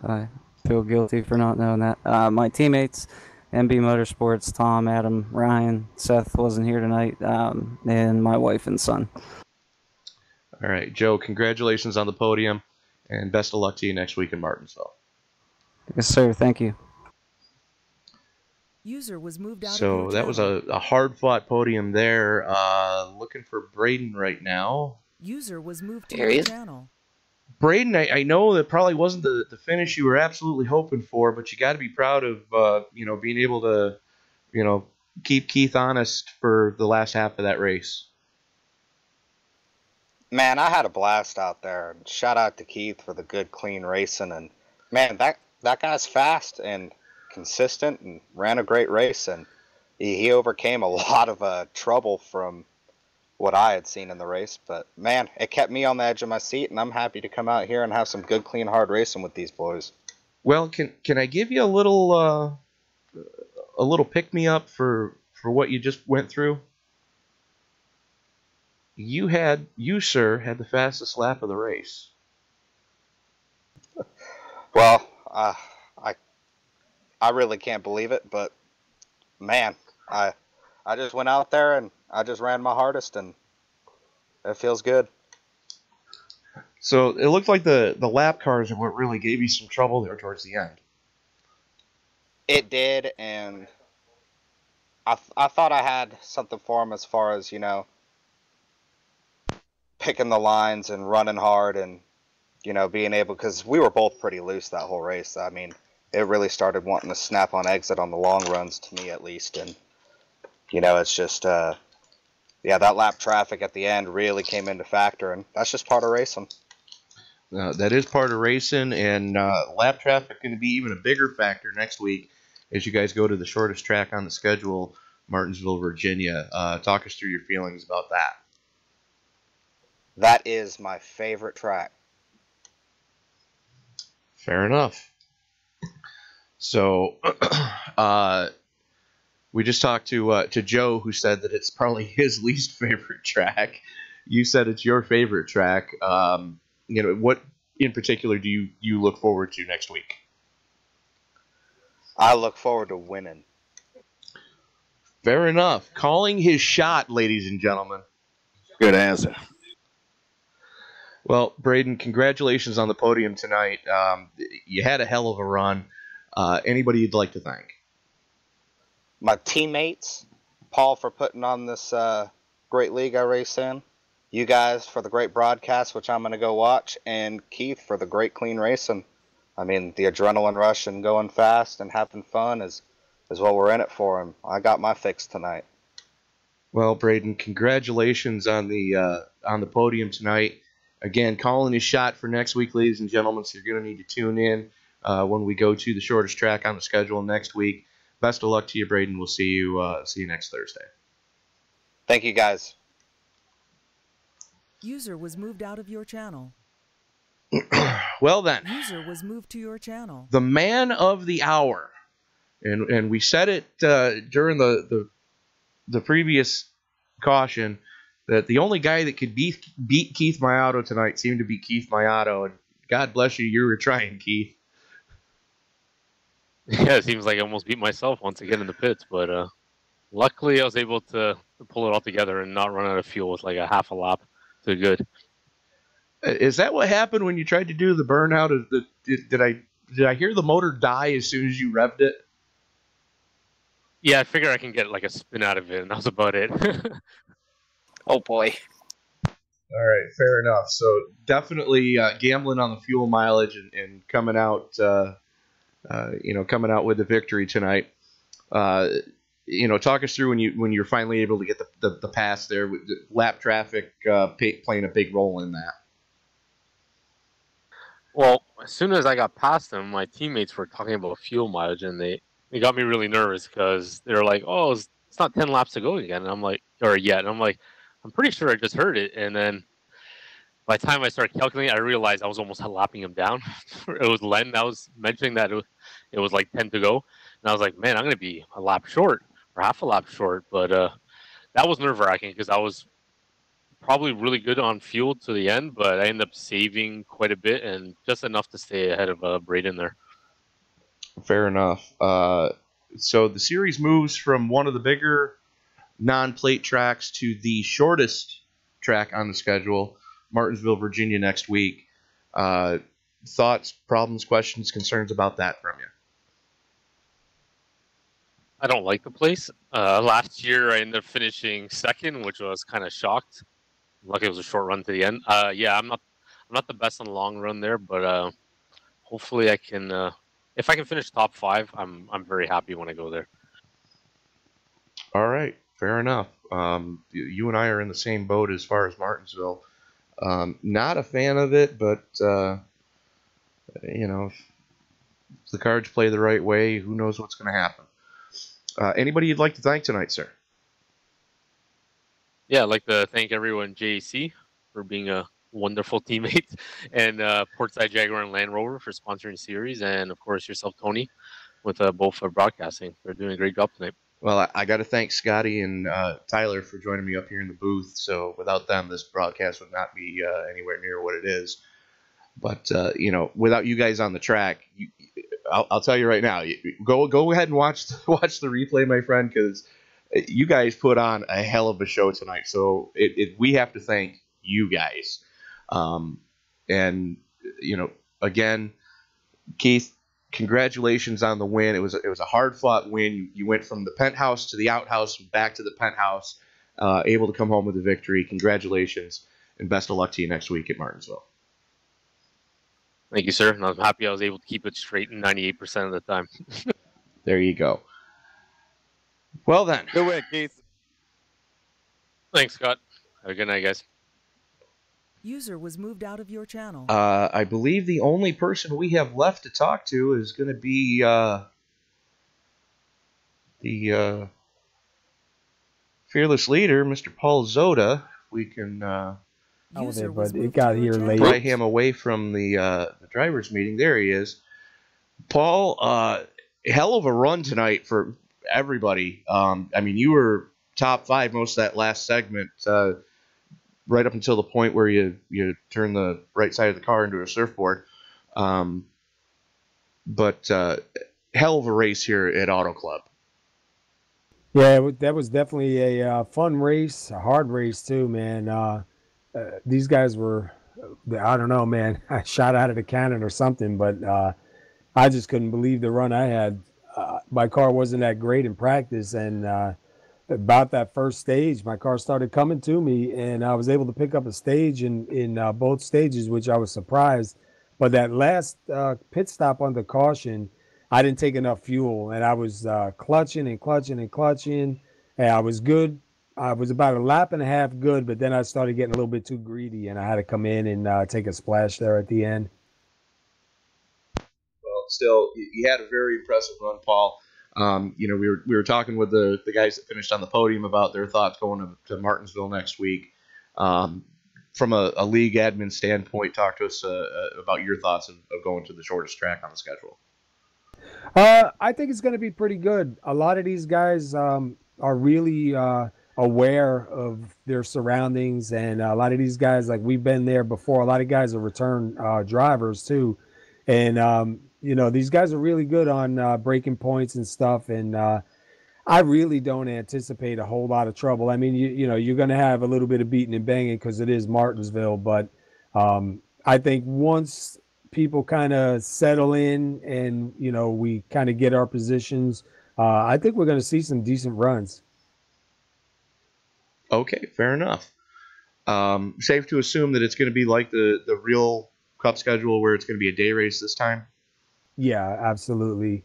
I feel guilty for not knowing that. My teammates, MB Motorsports, Tom, Adam, Ryan, Seth wasn't here tonight, and my wife and son. All right, Joe, congratulations on the podium, and best of luck to you next week in Martinsville. Yes, sir. Thank you. User was moved out. So of that was a hard-fought podium there. Looking for Braden right now. User was moved to There he your is. channel. Braden, I know that probably wasn't the finish you were absolutely hoping for, but you got to be proud of being able to keep Keith honest for the last half of that race. Man, I had a blast out there. Shout out to Keith for the good, clean racing. And man, that guy's fast and consistent and ran a great race. And he overcame a lot of trouble from what I had seen in the race. But man, it kept me on the edge of my seat, and I'm happy to come out here and have some good, clean, hard racing with these boys. Well, can I give you a little pick me up for for what you just went through, you, sir, had the fastest lap of the race. Well, I really can't believe it, but man, I just went out there and I just ran my hardest, and it feels good. So it looked like the lap cars are what really gave you some trouble there towards the end. It did, and I thought I had something for them as far as, picking the lines and running hard and, being able, because we were both pretty loose that whole race. I mean, it really started wanting to snap on exit on the long runs, to me at least, and, it's just, yeah, that lap traffic at the end really came into factor, and that's just part of racing. That is part of racing, and lap traffic going to be even a bigger factor next week as you guys go to the shortest track on the schedule, Martinsville, Virginia. Talk us through your feelings about that. That is my favorite track. Fair enough. So, we just talked to Joe, who said that it's probably his least favorite track. You said it's your favorite track. What in particular do you look forward to next week? I look forward to winning. Fair enough. Calling his shot, ladies and gentlemen. Good answer. Well, Braden, congratulations on the podium tonight. You had a hell of a run. Anybody you'd like to thank? My teammates, Paul for putting on this great league I race in, you guys for the great broadcast, which I'm going to go watch, and Keith for the great clean racing. I mean, the adrenaline rush and going fast and having fun is what we're in it for, and I got my fix tonight. Well, Braden, congratulations on the podium tonight. Again, calling his shot for next week, ladies and gentlemen, so you're going to need to tune in when we go to the shortest track on the schedule next week. Best of luck to you, Braden. We'll see you next Thursday. Thank you, guys. User was moved out of your channel. Well then, User was moved to your channel. the man of the hour, and we said it during the previous caution that the only guy that could beat Keith Mayato tonight seemed to be Keith Mayato, and God bless you, you were trying, Keith. Yeah, it seems like I almost beat myself once again in the pits, but luckily I was able to pull it all together and not run out of fuel with like a half a lap to good. Is that what happened when you tried to do the burnout? Did I hear the motor die as soon as you revved it? Yeah, I figure I can get like a spin out of it, and that was about it. Oh boy. All right, fair enough. So definitely gambling on the fuel mileage and coming out, coming out with the victory tonight. Talk us through when you're finally able to get the pass there with the lap traffic playing a big role in that. Well, as soon as I got past them, my teammates were talking about fuel mileage, and they got me really nervous because they're like, "Oh, it's not 10 laps to go again," and I'm like, or yet, and I'm like, I'm pretty sure I just heard it, and then by the time I started calculating, I realized I was almost lapping him down. It was Len that was mentioning that it was like 10 to go, and I was like, man, I'm gonna be a lap short or half a lap short, but that was nerve-wracking because I was probably really good on fuel to the end, but I ended up saving quite a bit and just enough to stay ahead of Braden there. Fair enough. So the series moves from one of the bigger non-plate tracks to the shortest track on the schedule, Martinsville, Virginia, next week. Thoughts, problems, questions, concerns about that from you? I don't like the place. Last year, I ended up finishing second, which was kind of shocked. Lucky it was a short run to the end. Yeah, I'm not the best on the long run there, but hopefully I can. If I can finish top 5, I'm very happy when I go there. All right, fair enough. You and I are in the same boat as far as Martinsville. Not a fan of it, but if the cards play the right way, who knows what's going to happen. Anybody you'd like to thank tonight, sir? Yeah, I'd like to thank everyone JAC for being a wonderful teammate, and Portside Jaguar and Land Rover for sponsoring the series, and of course yourself, Tony, with both broadcasting. They're doing a great job tonight. Well, I got to thank Scotty and Tyler for joining me up here in the booth. So without them, this broadcast would not be anywhere near what it is. But without you guys on the track, I'll tell you right now, go ahead and watch the replay, my friend, because you guys put on a hell of a show tonight. So we have to thank you guys. And again, Keith, congratulations on the win. It was a hard fought win. You went from the penthouse to the outhouse, back to the penthouse, able to come home with a victory. Congratulations, and best of luck to you next week at Martinsville. Thank you, sir. And I'm happy I was able to keep it straight 98% of the time. There you go. Well then. Good win, Keith. Thanks, Scott. Have a good night, guys. User was moved out of your channel. I believe the only person we have left to talk to is going to be the fearless leader, Mr. Paul Zoda. We can User but was it moved got to your here channel. late. pry him away from the drivers' meeting. There he is. Paul, hell of a run tonight for everybody. I mean, you were top 5 most of that last segment, right up until the point where you turn the right side of the car into a surfboard. But hell of a race here at Auto Club. Yeah, that was definitely a fun race, a hard race too, man. These guys were, I don't know, man, I shot out of the cannon or something, but I just couldn't believe the run I had. My car wasn't that great in practice, and about that first stage, my car started coming to me, and I was able to pick up a stage in both stages, which I was surprised. But that last pit stop under caution, I didn't take enough fuel, and I was clutching and clutching and clutching, and I was good. I was about a lap and a half good, but then I started getting a little bit too greedy, and I had to come in and take a splash there at the end. Well, still, you had a very impressive run, Paul. We were talking with the guys that finished on the podium about their thoughts going to Martinsville next week. From a league admin standpoint, talk to us about your thoughts of going to the shortest track on the schedule. I think it's going to be pretty good. A lot of these guys are really aware of their surroundings, and a lot of these guys, like, we've been there before. A lot of guys are return drivers too, and these guys are really good on breaking points and stuff. And I really don't anticipate a whole lot of trouble. I mean, you're going to have a little bit of beating and banging because it is Martinsville, but I think once people kind of settle in and we kind of get our positions, I think we're going to see some decent runs. Okay, fair enough. Safe to assume that it's going to be like the real Cup schedule, where it's going to be a day race this time? Yeah, absolutely.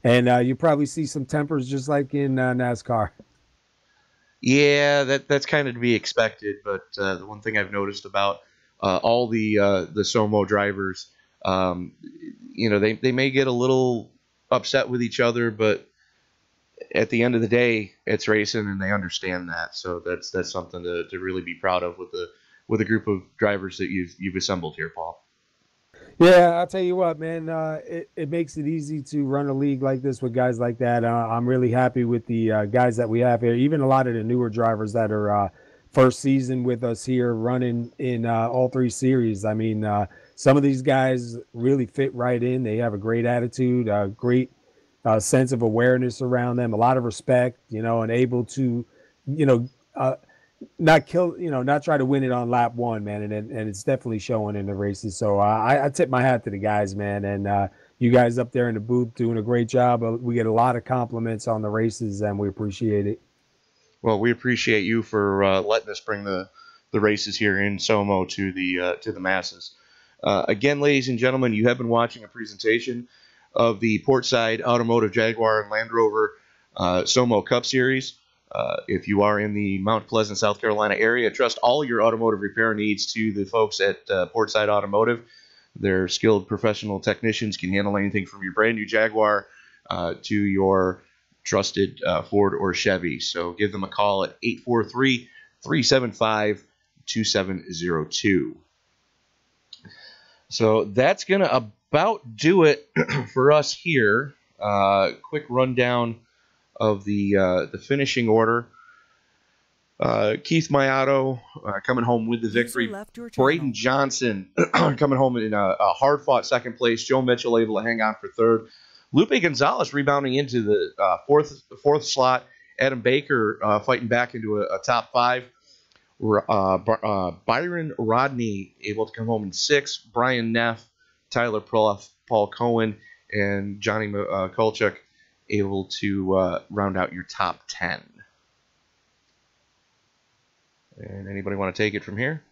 And you probably see some tempers just like in NASCAR. Yeah, that's kind of to be expected. But the one thing I've noticed about all the SOMO drivers, they may get a little upset with each other, but at the end of the day, it's racing, and they understand that. So that's something to really be proud of with a group of drivers that you've assembled here, Paul. Yeah, I'll tell you what, man. It makes it easy to run a league like this with guys like that. I'm really happy with the guys that we have here. Even a lot of the newer drivers that are first season with us here, running in all 3 series. I mean, some of these guys really fit right in. They have a great attitude, a great sense of awareness around them, a lot of respect, and able to, not try to win it on lap 1, man. And it's definitely showing in the races. So I tip my hat to the guys, man. And you guys up there in the booth doing a great job. We get a lot of compliments on the races, and we appreciate it. Well, we appreciate you for letting us bring the races here in SOMO to the masses. Again, ladies and gentlemen, you have been watching a presentation of the Portside Automotive Jaguar and Land Rover SOMO Cup Series. If you are in the Mount Pleasant, South Carolina area, trust all your automotive repair needs to the folks at Portside Automotive. Their skilled professional technicians can handle anything from your brand new Jaguar to your trusted Ford or Chevy. So give them a call at 843-375-2702. So that's going to about do it for us here. Quick rundown of the finishing order. Keith Mayato coming home with the victory. Braden Johnson coming home in a hard-fought second place. Joe Mitchell able to hang on for third. Lupe Gonzalez rebounding into the fourth slot. Adam Baker fighting back into a top 5. Byron Rodney able to come home in 6th. Brian Neff, Tyler Proloff, Paul Cohen, and Johnny Kolchuk able to round out your top 10. And anybody want to take it from here?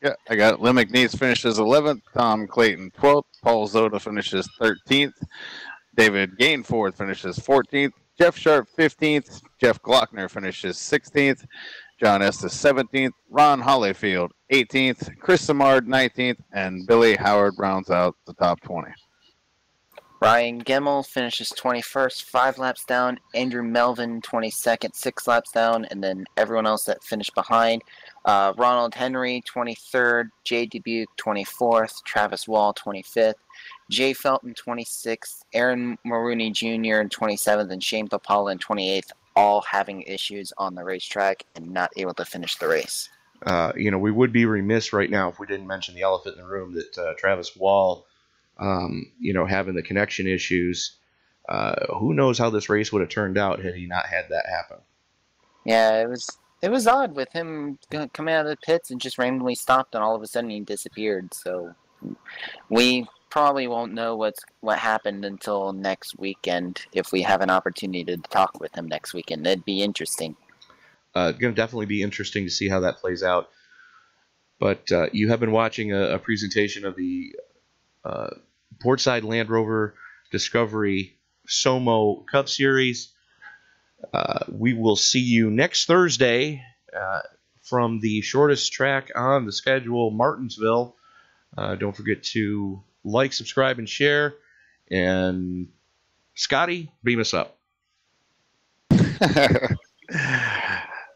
Yeah, I got it. Lem McNeese finishes 11th. Tom Clayton 12th. Paul Zoda finishes 13th. David Gainforth finishes 14th. Jeff Sharp 15th. Jeff Glockner finishes 16th. John Estes 17th. Ron Hollyfield 18th. Chris Samard 19th. And Billy Howard rounds out the top 20. Ryan Gemmel finishes 21st, 5 laps down. Andrew Melvin 22nd, 6 laps down. And then everyone else that finished behind. Ronald Henry 23rd. Jay Dubuque 24th. Travis Wall 25th. Jay Felton 26th. Aaron Maroney Jr. in 27th. And Shane Papala in 28th. All having issues on the racetrack and not able to finish the race. We would be remiss right now if we didn't mention the elephant in the room that Travis Wall, having the connection issues. Who knows how this race would have turned out had he not had that happen? Yeah, it was odd with him coming out of the pits and just randomly stopped, and all of a sudden he disappeared. So we probably won't know what happened until next weekend if we have an opportunity to talk with him next weekend. It'd be interesting. It's going to definitely be interesting to see how that plays out. But you have been watching a presentation of the Portside Land Rover Discovery SOMO Cup Series. We will see you next Thursday from the shortest track on the schedule, Martinsville. Don't forget to like, subscribe, and share. And Scotty, beam us up.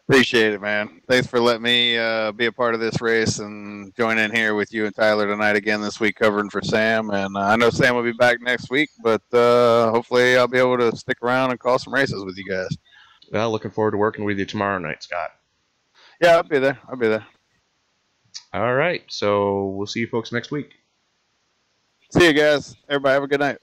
Appreciate it, man. Thanks for letting me be a part of this race and join in here with you and Tyler tonight again this week covering for Sam. And I know Sam will be back next week, but hopefully I'll be able to stick around and call some races with you guys. Well, looking forward to working with you tomorrow night, Scott. Yeah, I'll be there. All right, so we'll see you folks next week. See you guys. Everybody have a good night.